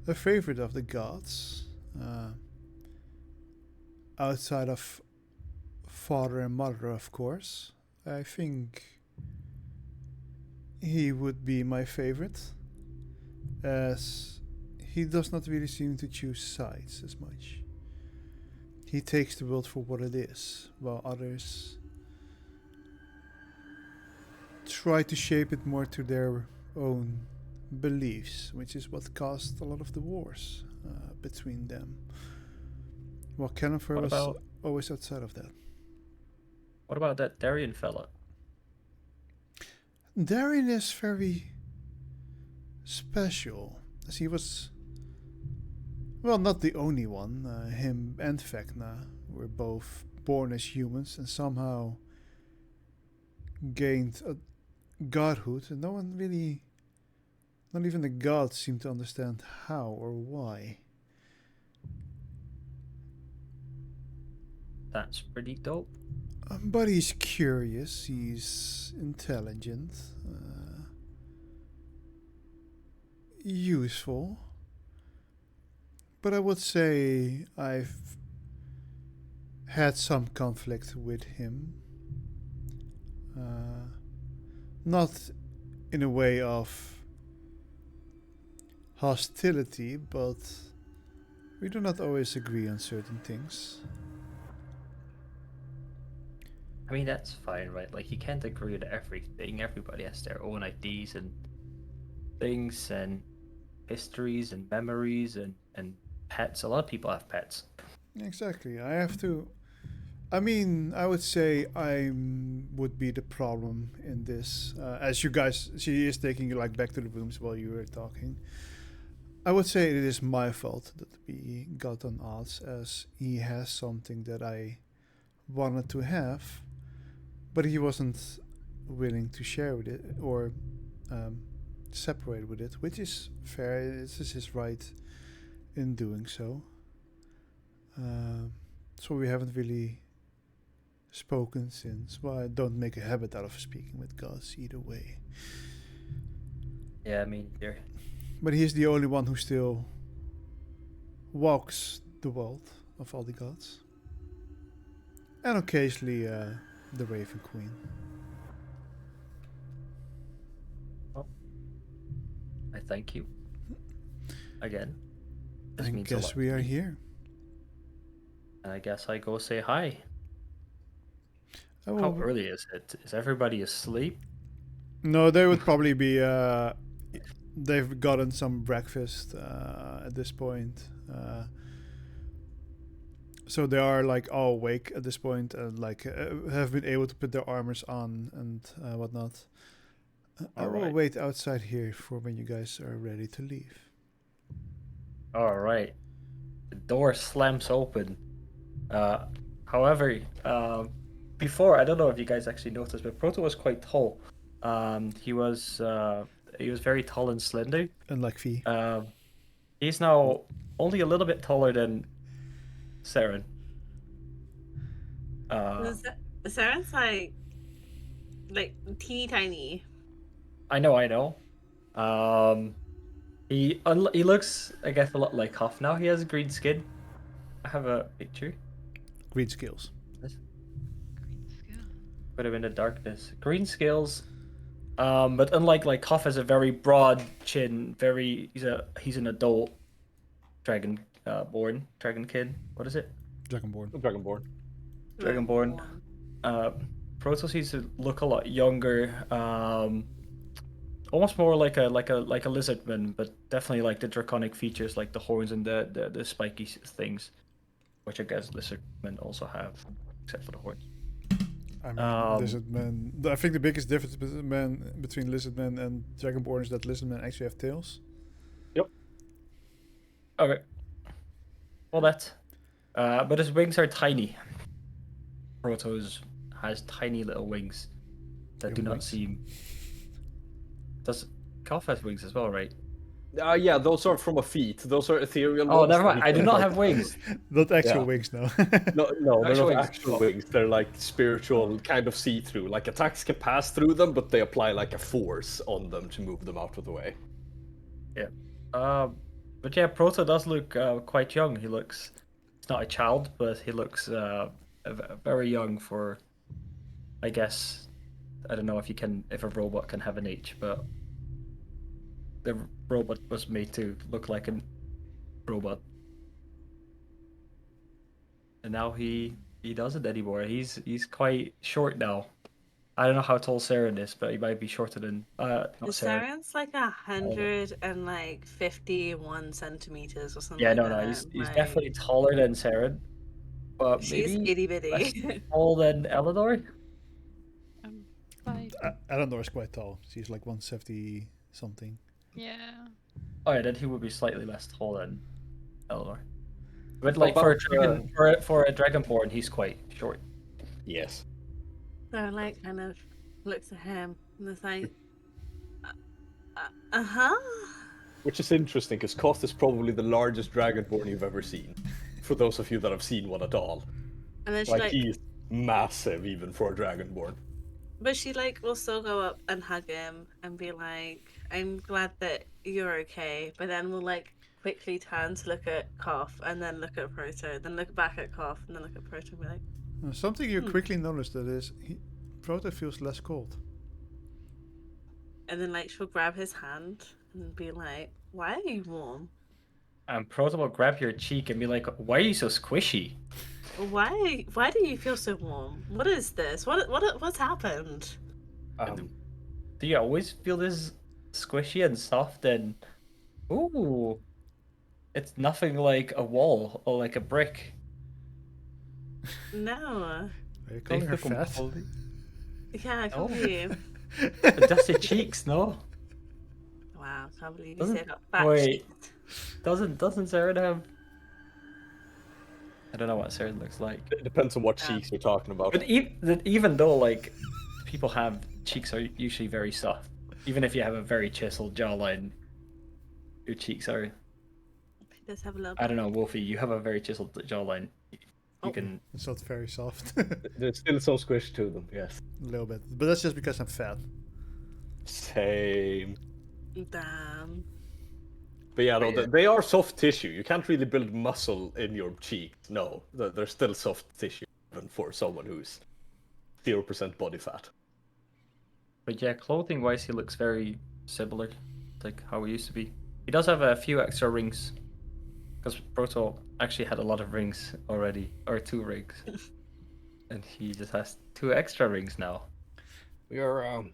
Speaker 3: a favorite of the gods, outside of father and mother, of course, I think he would be my favorite, as he does not really seem to choose sides as much. He takes the world for what it is, while others try to shape it more to their own beliefs, which is what caused a lot of the wars between them. While Canifer
Speaker 1: What
Speaker 3: was
Speaker 1: about
Speaker 3: always outside of that.
Speaker 1: what about that Darien fella?
Speaker 3: Darien is very special, as he was, well, not the only one. Him and Vecna were both born as humans and somehow gained a godhood, and no one really, not even the gods, seem to understand how or why.
Speaker 1: That's pretty dope.
Speaker 3: But he's curious, he's intelligent, useful. But I would say I've had some conflict with him. Not in a way of hostility, but we do not always agree on certain things.
Speaker 1: I mean, that's fine, right? Like, you can't agree with everything. Everybody has their own ideas and things and histories and memories and pets. A lot of people have pets.
Speaker 3: Exactly. I have to. I mean, I would say I would be the problem in this. As you guys, she is taking you like back to the rooms while you were talking. I would say it is my fault that we got on odds, as he has something that I wanted to have, but he wasn't willing to share with it or separate with it, which is fair. This is his right in doing so. So we haven't really spoken since. Well, I don't make a habit out of speaking with gods either way.
Speaker 1: Yeah, I mean, you're
Speaker 3: But he is the only one who still walks the world of all the gods. And occasionally the Raven Queen.
Speaker 1: I thank you again. This
Speaker 3: I
Speaker 1: means a lot
Speaker 3: guess
Speaker 1: to
Speaker 3: we are
Speaker 1: me.
Speaker 3: here.
Speaker 1: I guess I go say hi.
Speaker 3: Oh,
Speaker 1: How
Speaker 3: well,
Speaker 1: early is it? Is everybody asleep?
Speaker 3: no, they would probably be. They've gotten some breakfast at this point. So they are like all awake at this point and like have been able to put their armors on and whatnot. I will
Speaker 1: Alright.
Speaker 3: wait outside here for when you guys are ready to leave.
Speaker 1: All right. The door slams open. However, before, I don't know if you guys actually noticed, but Proto was quite tall. He was very tall and slender.
Speaker 3: Unlike Fee.
Speaker 1: He's now only a little bit taller than Saren.
Speaker 8: Saren's like teeny tiny.
Speaker 1: I know. He looks, I guess, a lot like Huff now. He has green skin. I have a picture.
Speaker 3: Green skills.
Speaker 7: Green skill.
Speaker 1: Put him in the darkness. Green scales. But unlike like Huff has a very broad chin. He's an adult dragon dragon kid. What is it?
Speaker 3: Dragonborn.
Speaker 2: Dragonborn.
Speaker 1: Dragonborn. Proto seems to look a lot younger. Almost more like a lizardman, but definitely like the draconic features, like the horns and the spiky things, which I guess lizardmen also have, except for the horns.
Speaker 3: I mean,
Speaker 1: Um,
Speaker 3: lizardmen. I think the biggest difference between lizardmen and dragonborn is that lizardmen actually have tails.
Speaker 1: Okay. Well, but his wings are tiny. Proto's has tiny little wings that
Speaker 3: Your
Speaker 1: do not
Speaker 3: wings?
Speaker 1: seem. Does Calf has wings as well, right?
Speaker 2: Yeah, those are from a feat. Those are ethereal
Speaker 1: Oh,
Speaker 2: ones
Speaker 1: never
Speaker 2: that
Speaker 1: mind.
Speaker 2: he
Speaker 1: I do
Speaker 2: can,
Speaker 1: not
Speaker 2: like-
Speaker 1: have wings.
Speaker 3: Not actual
Speaker 2: Yeah.
Speaker 3: wings, no.
Speaker 2: No, they're
Speaker 1: Actual
Speaker 2: not
Speaker 1: wings.
Speaker 2: actual
Speaker 1: Oh.
Speaker 2: wings. They're like spiritual, kind of see-through. Like attacks can pass through them, but they apply like a force on them to move them out of the way.
Speaker 1: Yeah. But yeah, Proto does look quite young. He's not a child, but he looks very young for, I guess, I don't know if a robot can have an age, but the robot was made to look like a robot. And now he doesn't anymore. He's quite short now. I don't know how tall Saren is, but he might be shorter than not Saren.
Speaker 8: Saren's like 151 centimeters or something
Speaker 1: Yeah,
Speaker 8: like
Speaker 1: no,
Speaker 8: that.
Speaker 1: he's
Speaker 8: Like,
Speaker 1: definitely taller than Saren, but
Speaker 8: she's
Speaker 1: maybe
Speaker 8: itty
Speaker 1: less
Speaker 8: bitty.
Speaker 1: tall than Eleanor.
Speaker 7: Five.
Speaker 3: Eleanor is quite tall. She's like 170 something.
Speaker 7: Yeah.
Speaker 1: Oh yeah, then he would be slightly less tall than Eleanor. But
Speaker 2: How
Speaker 1: like for a
Speaker 2: about,
Speaker 1: dragon, for a dragonborn, he's quite short.
Speaker 2: Yes.
Speaker 8: So like kind of looks at him and is like, uh-huh.
Speaker 2: Which is interesting, because Koth is probably the largest dragonborn you've ever seen. For those of you that have seen one at all.
Speaker 8: And then she
Speaker 2: Like,
Speaker 8: like,
Speaker 2: he's massive even for a dragonborn.
Speaker 8: but she like will still go up and hug him and be like, I'm glad that you're okay. But then we'll like quickly turn to look at Cough and then look at Proto, then look back at Cough and then look at Proto and be like,
Speaker 3: Something you quickly notice that is, Proto feels less cold.
Speaker 8: and then like she'll grab his hand and be like, why are you warm?
Speaker 1: And Proto will grab your cheek and be like, "Why are you so squishy?"
Speaker 8: Why do you feel so warm? What is this? What's happened?
Speaker 1: Do you always feel this squishy and soft and ooh? It's nothing like a wall or like a brick.
Speaker 8: No.
Speaker 3: Are you
Speaker 1: They
Speaker 3: calling her
Speaker 1: feel
Speaker 3: fat?
Speaker 1: completely-
Speaker 8: Yeah, I can't
Speaker 1: No.
Speaker 8: believe.
Speaker 1: The dusty cheeks, no?
Speaker 8: Wow, I can't believe you
Speaker 1: Doesn't-
Speaker 8: said that. Fat
Speaker 1: wait.
Speaker 8: cheeks.
Speaker 1: Doesn't Saren have? I don't know what Saren looks like.
Speaker 2: It depends on what
Speaker 8: Yeah.
Speaker 2: cheeks you're talking about.
Speaker 1: But even though like people have cheeks are usually very soft, even if you have a very chiseled jawline, your cheeks are.
Speaker 8: He does have a little.
Speaker 1: I don't know, Wolfie. You have a very chiseled jawline. You
Speaker 8: Oh.
Speaker 1: can.
Speaker 3: It's not very soft.
Speaker 2: There's still some squish to them, yes.
Speaker 3: A little bit. But that's just because I'm fat.
Speaker 2: Same.
Speaker 8: Damn.
Speaker 2: But yeah, no, they are soft tissue. You can't really build muscle in your cheeks. No, they're still soft tissue, even for someone who's 0% body fat.
Speaker 1: But yeah, clothing wise, he looks very similar, like how he used to be. He does have a few extra rings, because Proto actually had a lot of rings already, or 2 rings, and he just has 2 extra rings now.
Speaker 2: You're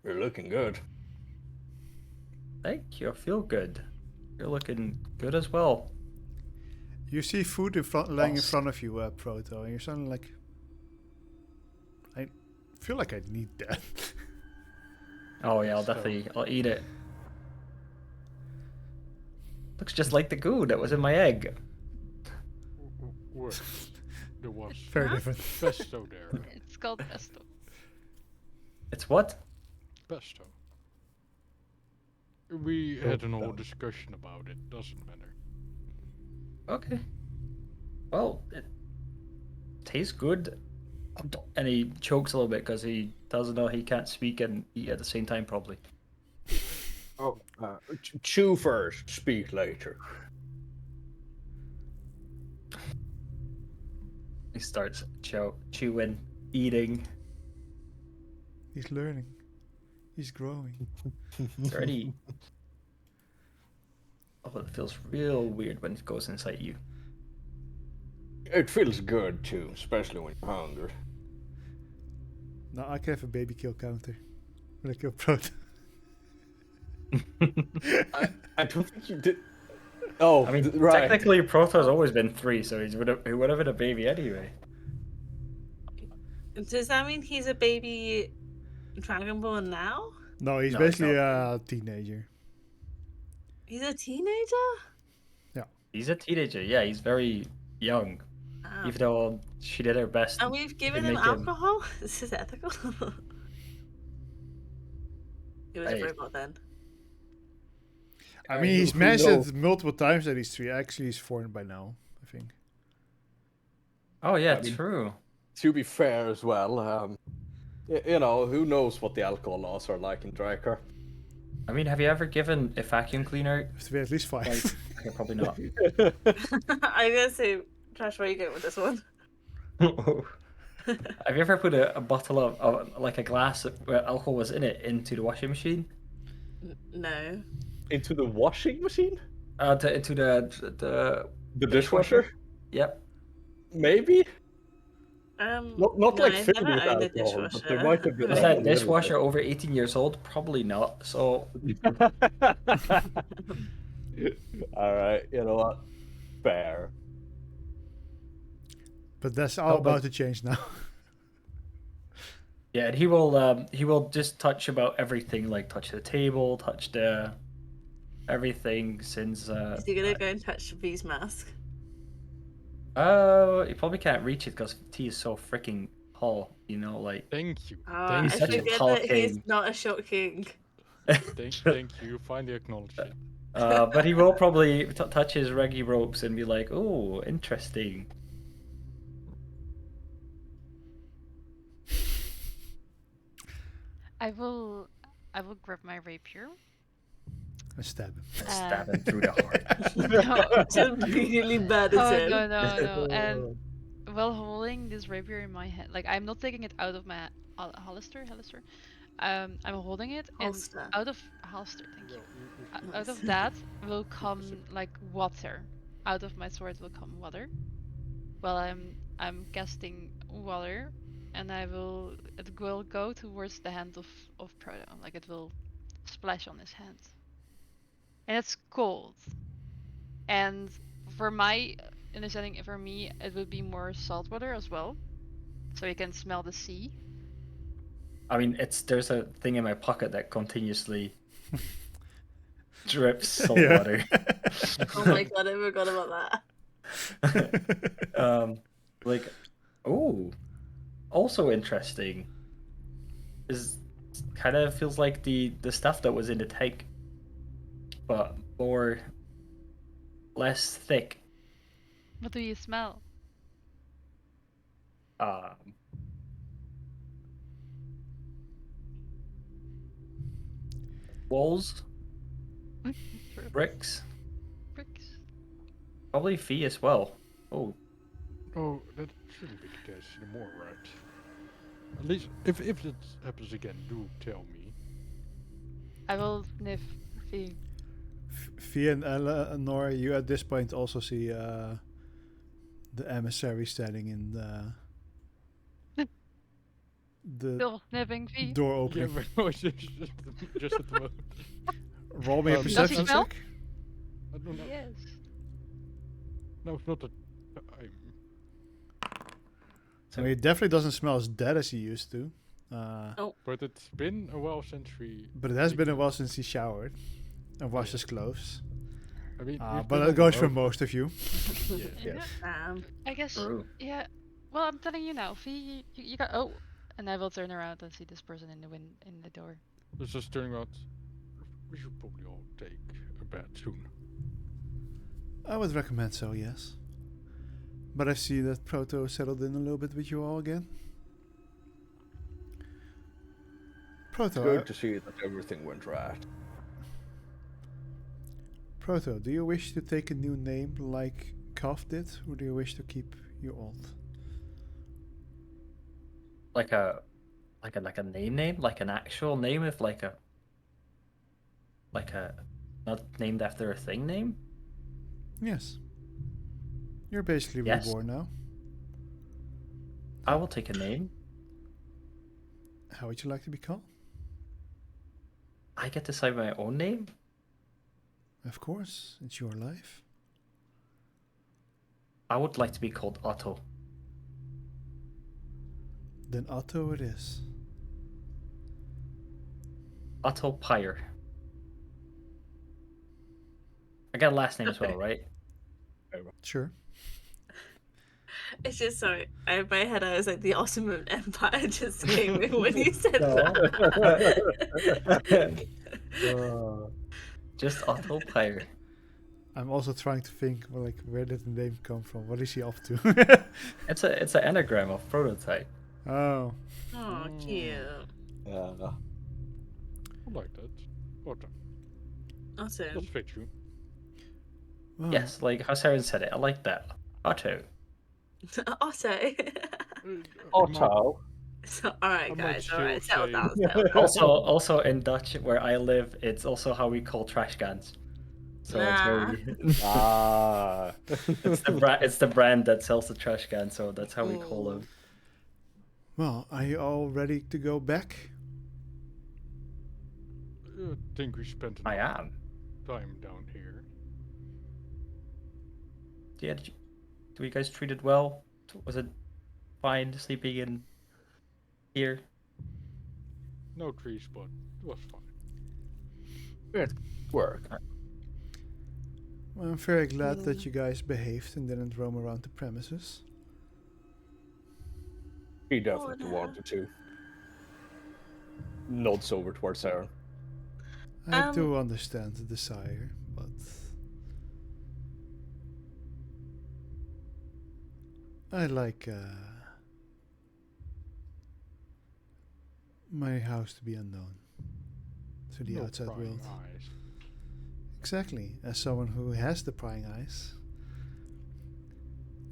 Speaker 2: looking good.
Speaker 1: Thank you. I feel good. You're looking good as well.
Speaker 3: You see food laying in front of you, Proto, and you're suddenly like, I feel like I need that.
Speaker 1: Oh yeah, I'll eat it. Looks just like the goo that was in my egg.
Speaker 4: Wait, there was
Speaker 3: Very
Speaker 8: Huh?
Speaker 3: different.
Speaker 4: pesto there.
Speaker 7: It's called pesto.
Speaker 1: It's what?
Speaker 4: Pesto. We had an whole discussion about it. Doesn't matter.
Speaker 1: Okay. Well, it tastes good. And he chokes a little bit because he doesn't know he can't speak and eat at the same time, probably.
Speaker 2: Oh, chew first, speak later.
Speaker 1: He starts chewing, eating.
Speaker 3: He's learning. He's growing.
Speaker 1: It's already. Oh, it feels real weird when it goes inside you.
Speaker 2: It feels good too, especially when you're hungry.
Speaker 3: Now I can have a baby kill counter. When I kill Proto.
Speaker 2: I don't think you did. Oh,
Speaker 1: I mean,
Speaker 2: right.
Speaker 1: technically, Proto's always been 3, so he would have been a baby anyway.
Speaker 8: Does that mean he's a baby Dragonborn now?
Speaker 3: No, he's
Speaker 1: No, it's
Speaker 3: basically
Speaker 1: not.
Speaker 3: a teenager.
Speaker 8: He's a teenager?
Speaker 1: He's a teenager. Yeah, he's very young.
Speaker 8: Oh.
Speaker 1: Even though she did her best.
Speaker 8: And we've given
Speaker 1: to
Speaker 8: him
Speaker 1: make
Speaker 8: alcohol? This is ethical. It was
Speaker 1: Hey.
Speaker 8: a robot then.
Speaker 3: I mean, he's
Speaker 2: Who
Speaker 3: mentioned
Speaker 2: knows?
Speaker 3: multiple times that he's 3. Actually, he's 4 by now, I think.
Speaker 1: Oh yeah,
Speaker 2: I mean-
Speaker 1: true.
Speaker 2: To be fair as well, you know, who knows what the alcohol laws are like in Drakkar?
Speaker 1: I mean, have you ever given a vacuum cleaner?
Speaker 3: Have to be at least 5.
Speaker 1: Like, okay, probably not.
Speaker 8: I'm gonna say, Trash, where are you going with this one?
Speaker 1: Have you ever put a bottle of like a glass where alcohol was in it into the washing machine?
Speaker 8: No.
Speaker 2: Into the washing machine?
Speaker 1: Into the
Speaker 2: The dishwasher?
Speaker 1: Yep.
Speaker 2: Maybe? Not
Speaker 8: no,
Speaker 2: like
Speaker 8: I've
Speaker 2: filled
Speaker 8: never
Speaker 2: with
Speaker 8: owned a
Speaker 2: alcohol, but there
Speaker 8: dishwasher.
Speaker 2: might have been
Speaker 1: Was
Speaker 2: a
Speaker 1: that
Speaker 2: little bit.
Speaker 1: dishwasher over 18 years old? Probably not. So
Speaker 2: Alright, you know what? Fair.
Speaker 3: But that's all
Speaker 1: Oh, but-
Speaker 3: about to change now.
Speaker 1: yeah, and he will just touch about everything, like touch the table, touch the everything since
Speaker 8: Is he gonna go and touch V's mask?
Speaker 1: he probably can't reach it because T is so freaking tall, you know, like
Speaker 4: Thank you.
Speaker 8: I
Speaker 1: He's such a
Speaker 8: forget
Speaker 1: tall
Speaker 8: that he's
Speaker 1: king.
Speaker 8: not a short king.
Speaker 4: Thank you. Finally acknowledged it.
Speaker 1: but he will probably touch his reggie ropes and be like, "Oh, interesting."
Speaker 7: I will grab my rapier.
Speaker 3: And stab him.
Speaker 1: And stab him through the heart.
Speaker 7: No.
Speaker 8: Just really bad
Speaker 7: Oh
Speaker 8: at
Speaker 7: no
Speaker 8: him.
Speaker 7: no no! And while holding this rapier in my hand, like I'm not taking it out of my holster. I'm holding it,
Speaker 8: Holster.
Speaker 7: and out of holster. Thank you. Out
Speaker 8: Nice.
Speaker 7: of that will come like water. Out of my sword will come water. Well, I'm casting water, and it will go towards the hand of Proto. Like it will splash on his hand, and it's cold. And for my understanding, for me, it would be more salt water as well, so you can smell the sea.
Speaker 1: I mean, there's a thing in my pocket that continuously drips salt
Speaker 3: Yeah.
Speaker 1: water.
Speaker 8: Oh my god, I forgot about that.
Speaker 1: Like, oh, also interesting is kind of feels like the stuff that was in the tank, but less thick.
Speaker 7: What do you smell?
Speaker 1: Walls,
Speaker 7: True.
Speaker 1: bricks,
Speaker 7: Bricks.
Speaker 1: probably fee as well. Oh,
Speaker 4: Oh, that shouldn't be the case anymore, right? At least, if it happens again, do tell me.
Speaker 7: I will sniff the.
Speaker 3: Fia and Eleanor, you at this point also see the emissary standing in the
Speaker 7: Still sniffing V.
Speaker 3: door
Speaker 4: Yeah,
Speaker 3: opening.
Speaker 4: but no, it's just at the moment.
Speaker 3: Roll me a
Speaker 4: Does he
Speaker 3: perception
Speaker 7: smell?
Speaker 3: check.
Speaker 4: I don't know.
Speaker 7: Yes.
Speaker 4: No, it's not that.
Speaker 3: So he definitely doesn't smell as dead as he used to.
Speaker 4: But it's been a while since we.
Speaker 3: But it has been a while since he showered and washed his clothes.
Speaker 4: I mean,
Speaker 3: But
Speaker 4: we've been
Speaker 3: that
Speaker 4: on
Speaker 3: goes
Speaker 4: the
Speaker 3: for
Speaker 4: road.
Speaker 3: most of you.
Speaker 4: Yeah.
Speaker 2: Yes.
Speaker 7: I guess.
Speaker 1: true.
Speaker 7: Yeah. Well, I'm telling you now, V. You got. Oh, and I will turn around and see this person in the door.
Speaker 4: It's just turning out. We should probably all take a bath soon.
Speaker 3: I would recommend so, yes. But I see that Proto settled in a little bit with you all again.
Speaker 2: It's
Speaker 3: Proto,
Speaker 2: good to see that everything went right.
Speaker 3: Proto, do you wish to take a new name like Kaf did, or do you wish to keep your old?
Speaker 1: like a name, like an actual name, if like a not named after a thing name.
Speaker 3: Yes. You're basically
Speaker 1: Yes.
Speaker 3: reborn now.
Speaker 1: I will take a name.
Speaker 3: How would you like to be called?
Speaker 1: I get to decide my own name.
Speaker 3: Of course, it's your life.
Speaker 1: I would like to be called Otto.
Speaker 3: Then Otto it is.
Speaker 1: Otto Pyre. I got a last name as well, right?
Speaker 3: Sure.
Speaker 8: It's just sorry. In my head, I was like, the Ottoman Empire just came in when you said
Speaker 1: No.
Speaker 8: that.
Speaker 1: Just autopilot.
Speaker 3: I'm also trying to think, well, like, where did the name come from? What is he up to?
Speaker 1: It's an anagram of prototype.
Speaker 3: Oh.
Speaker 8: Oh, cute.
Speaker 2: Yeah.
Speaker 4: I like that. What?
Speaker 8: Awesome.
Speaker 4: That's fit you.
Speaker 3: Well,
Speaker 1: Yes, like how Saren said it. I like that. Otto.
Speaker 8: Otto.
Speaker 2: Otto.
Speaker 8: So, alright,
Speaker 4: I might
Speaker 8: guys. Alright,
Speaker 4: still
Speaker 8: settle
Speaker 4: say-
Speaker 8: down. Settle down.
Speaker 1: Also in Dutch, where I live, it's also how we call trash cans. So it's very.
Speaker 2: Ah.
Speaker 1: It's the brand that sells the trash can, so that's how we call them.
Speaker 3: well, are you all ready to go back?
Speaker 4: I think we spent
Speaker 1: I
Speaker 4: enough
Speaker 1: am.
Speaker 4: time down here.
Speaker 1: Yeah, do you guys treat it well? Was it fine sleeping in here?
Speaker 4: No trees, but it was fine.
Speaker 2: Good work.
Speaker 3: Well, I'm very glad that you guys behaved and didn't roam around the premises.
Speaker 2: He definitely
Speaker 8: no.
Speaker 2: wanted to. Nods over towards Sarah.
Speaker 3: I do understand the desire, but I like my house to be unknown to the
Speaker 4: No
Speaker 3: outside
Speaker 4: prying
Speaker 3: world.
Speaker 4: eyes.
Speaker 3: Exactly, as someone who has the prying eyes,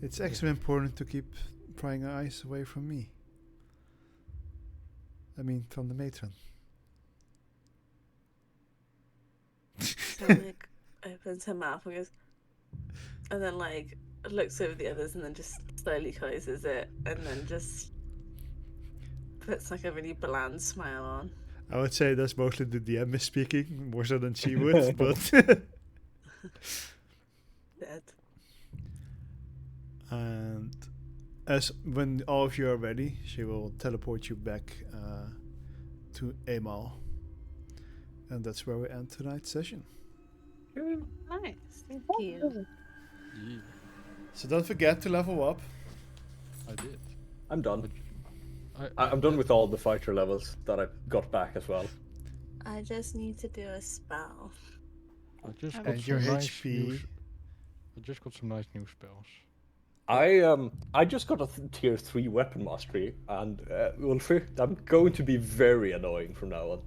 Speaker 3: it's extra important to keep prying eyes away from me. I mean, from the matron.
Speaker 8: So, like, opens her mouth and goes, and then, like, looks over the others and then just slowly closes it and then just puts, like, a really bland smile on.
Speaker 3: I would say that's mostly the DM is speaking, more so than she would, but...
Speaker 8: Dead.
Speaker 3: And as when all of you are ready, she will teleport you back to Amal. And that's where we end tonight's session.
Speaker 8: Nice, thank you.
Speaker 4: Yeah,
Speaker 3: So don't forget to level up.
Speaker 4: I did.
Speaker 2: I'm done.
Speaker 4: I
Speaker 2: I'm done with all the fighter levels that I got back as well.
Speaker 8: I just need to do a spell.
Speaker 4: I just got
Speaker 3: And your
Speaker 4: some nice
Speaker 3: HP.
Speaker 4: new I just got some nice new spells.
Speaker 2: I just got a tier 3 weapon mastery, and Wolfie, I'm going to be very annoying from now on.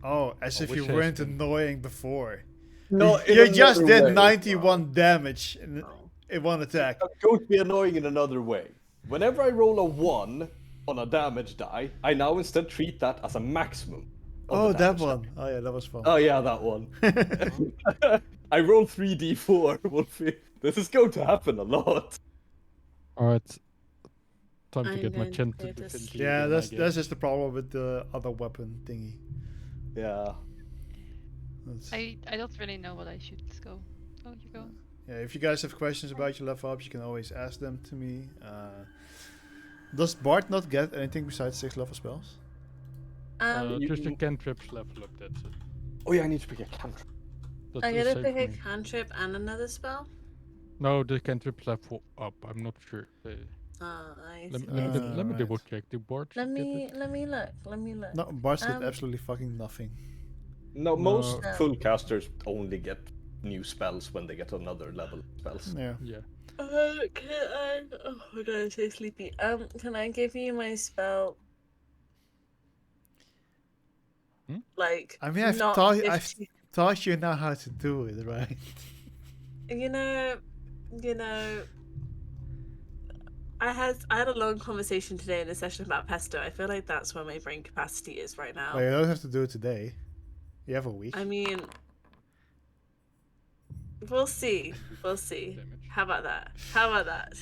Speaker 3: Oh, as
Speaker 4: Oh,
Speaker 3: if you
Speaker 4: which
Speaker 3: weren't
Speaker 4: has been-
Speaker 3: annoying before.
Speaker 2: No,
Speaker 3: You just did 91 damage
Speaker 8: Oh.
Speaker 3: in one attack.
Speaker 2: I'm going to be annoying in another way. Whenever I roll a 1 on a damage die, I now instead treat that as a maximum. of
Speaker 3: Oh,
Speaker 2: the
Speaker 3: that
Speaker 2: damage die.
Speaker 3: one. Oh yeah, that was fun.
Speaker 2: Oh yeah, that one. I rolled 3d4, Wolfie. This is going to happen a lot.
Speaker 4: Alright. Time to
Speaker 8: I'm
Speaker 4: get my
Speaker 8: going to
Speaker 4: chin to
Speaker 8: create a
Speaker 4: divinity
Speaker 3: Yeah,
Speaker 4: again, I
Speaker 3: that's
Speaker 4: guess.
Speaker 3: just the problem with the other weapon thingy.
Speaker 2: Yeah.
Speaker 3: That's-
Speaker 7: I don't really know what I should go. Oh, you go.
Speaker 3: Yeah, if you guys have questions about your level up, you can always ask them to me. Does Bart not get anything besides 6 level spells?
Speaker 4: Just a cantrips level up, that's it.
Speaker 2: Oh yeah, I need to pick a cantrip.
Speaker 4: That's
Speaker 8: I'm
Speaker 4: the
Speaker 8: gonna
Speaker 4: same
Speaker 8: pick
Speaker 4: for
Speaker 8: a
Speaker 4: me.
Speaker 8: cantrip and another spell.
Speaker 4: No, the cantrips level up, I'm not sure.
Speaker 8: I
Speaker 4: Let,
Speaker 8: see.
Speaker 4: me- let me, let me
Speaker 3: right.
Speaker 4: double check the board.
Speaker 8: Let me look. Let me look.
Speaker 3: No, Bart's get
Speaker 8: Um,
Speaker 3: absolutely fucking nothing.
Speaker 2: No, most
Speaker 8: No.
Speaker 2: full casters only get new spells when they get another level spells.
Speaker 3: Yeah.
Speaker 4: Yeah.
Speaker 8: Can I? Oh my god, I'm so sleepy. Can I give you my spell?
Speaker 4: Hmm?
Speaker 8: Like,
Speaker 3: I mean, I've
Speaker 8: not
Speaker 3: I've
Speaker 8: 50
Speaker 3: taught you now how to do it, right?
Speaker 8: you know, I had a long conversation today in a session about pesto. I feel like that's where my brain capacity is right now.
Speaker 3: Well, you don't have to do it today. You have a week.
Speaker 8: I mean, we'll see. We'll see.
Speaker 4: Damage.
Speaker 8: How about that? How about that?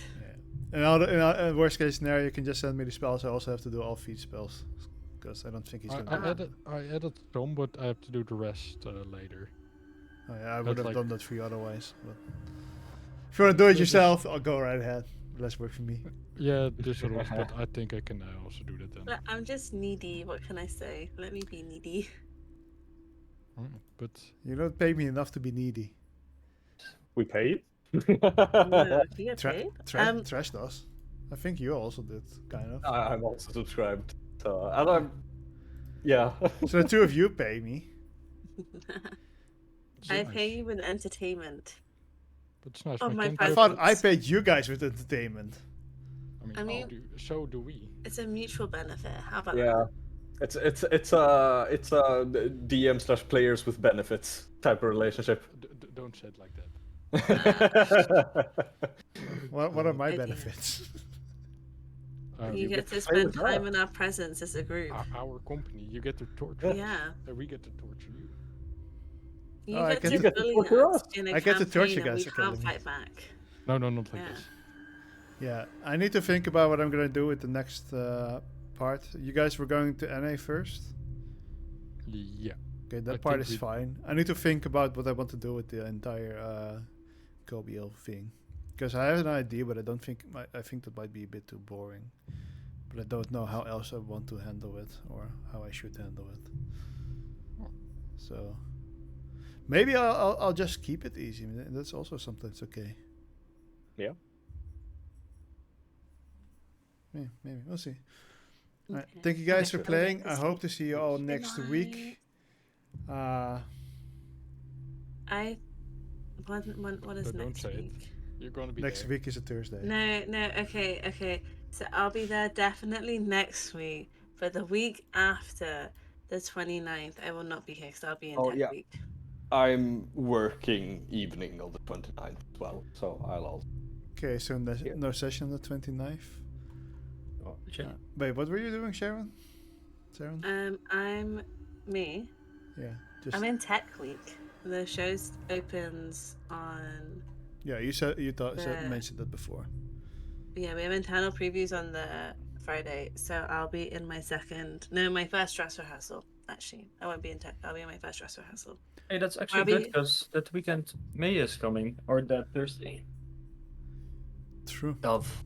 Speaker 3: In worst case scenario, you can just send me the spells. I also have to do all feed spells because I don't think he's gonna. do it.
Speaker 4: I added some, but I have to do the rest later.
Speaker 3: Oh, yeah, I would
Speaker 4: That's
Speaker 3: have
Speaker 4: like-
Speaker 3: done that for you otherwise. But if you want to do it yourself, I'll go right ahead. Less work for me.
Speaker 4: Yeah, this was, but I think I can also do that then.
Speaker 8: Look, I'm just needy. What can I say? Let me be needy.
Speaker 4: Alright, but
Speaker 3: You don't pay me enough to be needy.
Speaker 2: We paid?
Speaker 8: Ooh, do you get paid?
Speaker 3: Trash does. I think you also did, kind of.
Speaker 2: I'm also subscribed. So, and I'm. Yeah.
Speaker 3: So the two of you pay me.
Speaker 8: I
Speaker 3: nice.
Speaker 8: pay you with entertainment.
Speaker 4: But it's nice.
Speaker 8: Oh, my
Speaker 4: can't
Speaker 3: I
Speaker 8: presence.
Speaker 3: thought I paid you guys with entertainment.
Speaker 8: I mean-
Speaker 4: so do we.
Speaker 8: It's a mutual benefit. How about
Speaker 2: Yeah. It's a DM slash players with benefits type of relationship.
Speaker 4: Don't say it like that.
Speaker 3: What are my
Speaker 8: Okay.
Speaker 3: benefits?
Speaker 8: that?
Speaker 2: you
Speaker 8: You
Speaker 2: get
Speaker 8: get
Speaker 2: to
Speaker 8: to
Speaker 2: play
Speaker 8: spend
Speaker 2: with
Speaker 8: time
Speaker 2: her.
Speaker 8: in our presence as a group.
Speaker 4: Our company, you get to torture us,
Speaker 8: Yeah.
Speaker 4: and we get to torture you.
Speaker 8: You
Speaker 3: Oh, I
Speaker 8: get
Speaker 3: get
Speaker 8: to
Speaker 2: to
Speaker 8: bully
Speaker 2: torture
Speaker 8: us
Speaker 2: us.
Speaker 8: in a
Speaker 3: I get to
Speaker 8: campaign
Speaker 3: torture
Speaker 8: and
Speaker 3: guys,
Speaker 8: we
Speaker 3: okay,
Speaker 8: can't
Speaker 3: let me-
Speaker 8: fight back.
Speaker 4: No, not like
Speaker 8: Yeah.
Speaker 4: this.
Speaker 3: Yeah, I need to think about what I'm gonna do with the next part. You guys were going to NA first.
Speaker 4: Yeah.
Speaker 3: Okay, that
Speaker 4: I
Speaker 3: part
Speaker 4: think
Speaker 3: is
Speaker 4: we-
Speaker 3: fine. I need to think about what I want to do with the entire Kobiel thing, because I have an idea, but I don't think I think that might be a bit too boring. But I don't know how else I want to handle it or how I should handle it. So maybe I'll just keep it easy. That's also sometimes okay.
Speaker 2: Yeah.
Speaker 3: Yeah, maybe we'll see. Alright,
Speaker 8: Okay.
Speaker 3: thank you guys
Speaker 2: Okay.
Speaker 3: for playing.
Speaker 8: Okay,
Speaker 3: I hope to see you all next
Speaker 8: night.
Speaker 3: week.
Speaker 8: What is
Speaker 4: Don't
Speaker 8: next
Speaker 4: say it.
Speaker 8: week?
Speaker 4: You're gonna be
Speaker 3: Next
Speaker 4: there.
Speaker 3: week is a Thursday.
Speaker 8: No, okay. So I'll be there definitely next week, but the week after the 29th, I will not be here because I'll be in
Speaker 2: Oh,
Speaker 8: Tech
Speaker 2: yeah.
Speaker 8: Week.
Speaker 2: I'm working evening on the 29th as well, so I'll also.
Speaker 3: Okay, so
Speaker 2: Yeah.
Speaker 3: no session on the 29th.
Speaker 1: Oh, shit.
Speaker 3: Wait, what were you doing, Sharon?
Speaker 8: I'm me.
Speaker 3: Yeah, just
Speaker 8: I'm in Tech Week. The show opens on.
Speaker 3: yeah. You said
Speaker 8: The-
Speaker 3: mentioned that before.
Speaker 8: Yeah, we have internal previews on the Friday, so I'll be in my first dress rehearsal. Actually, I won't be in Tech. I'll be in my first dress rehearsal.
Speaker 1: Hey, that's actually
Speaker 8: Bobby?
Speaker 1: good because that weekend May is coming, or that Thursday.
Speaker 3: True,
Speaker 1: Dove.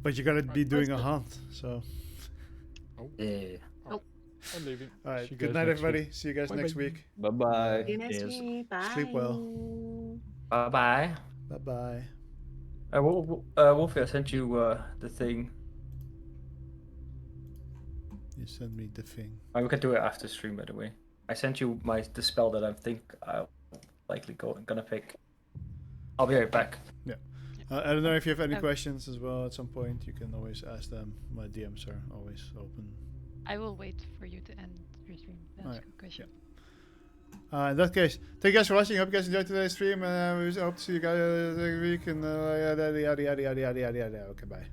Speaker 3: but you're gonna be doing a
Speaker 8: Also-
Speaker 3: hunt. So,
Speaker 1: Yeah.
Speaker 4: I'm leaving.
Speaker 3: all right.
Speaker 4: See you
Speaker 3: Good
Speaker 4: guys
Speaker 3: night,
Speaker 4: next week.
Speaker 3: everybody. See you guys next
Speaker 4: Bye-bye.
Speaker 3: week.
Speaker 2: Bye bye.
Speaker 8: See you next
Speaker 1: Yes.
Speaker 8: week. Bye.
Speaker 3: Sleep well.
Speaker 1: Bye bye.
Speaker 3: Bye bye.
Speaker 1: Wolfie, I sent you the thing.
Speaker 3: You send me the thing.
Speaker 1: We can do it after stream, by the way. I sent you the spell that I think I'm likely gonna pick. I'll be right back.
Speaker 3: I don't know if you have any
Speaker 7: Oh.
Speaker 3: questions as well. At some point, you can always ask them. My DMs are always open.
Speaker 7: I will wait for you to end your stream. That's
Speaker 3: Alright,
Speaker 7: a good question.
Speaker 3: In that case, thank you guys for watching. Hope you guys enjoyed today's stream. We hope to see you guys next week. And yada yada yada yada yada yada. Okay, bye.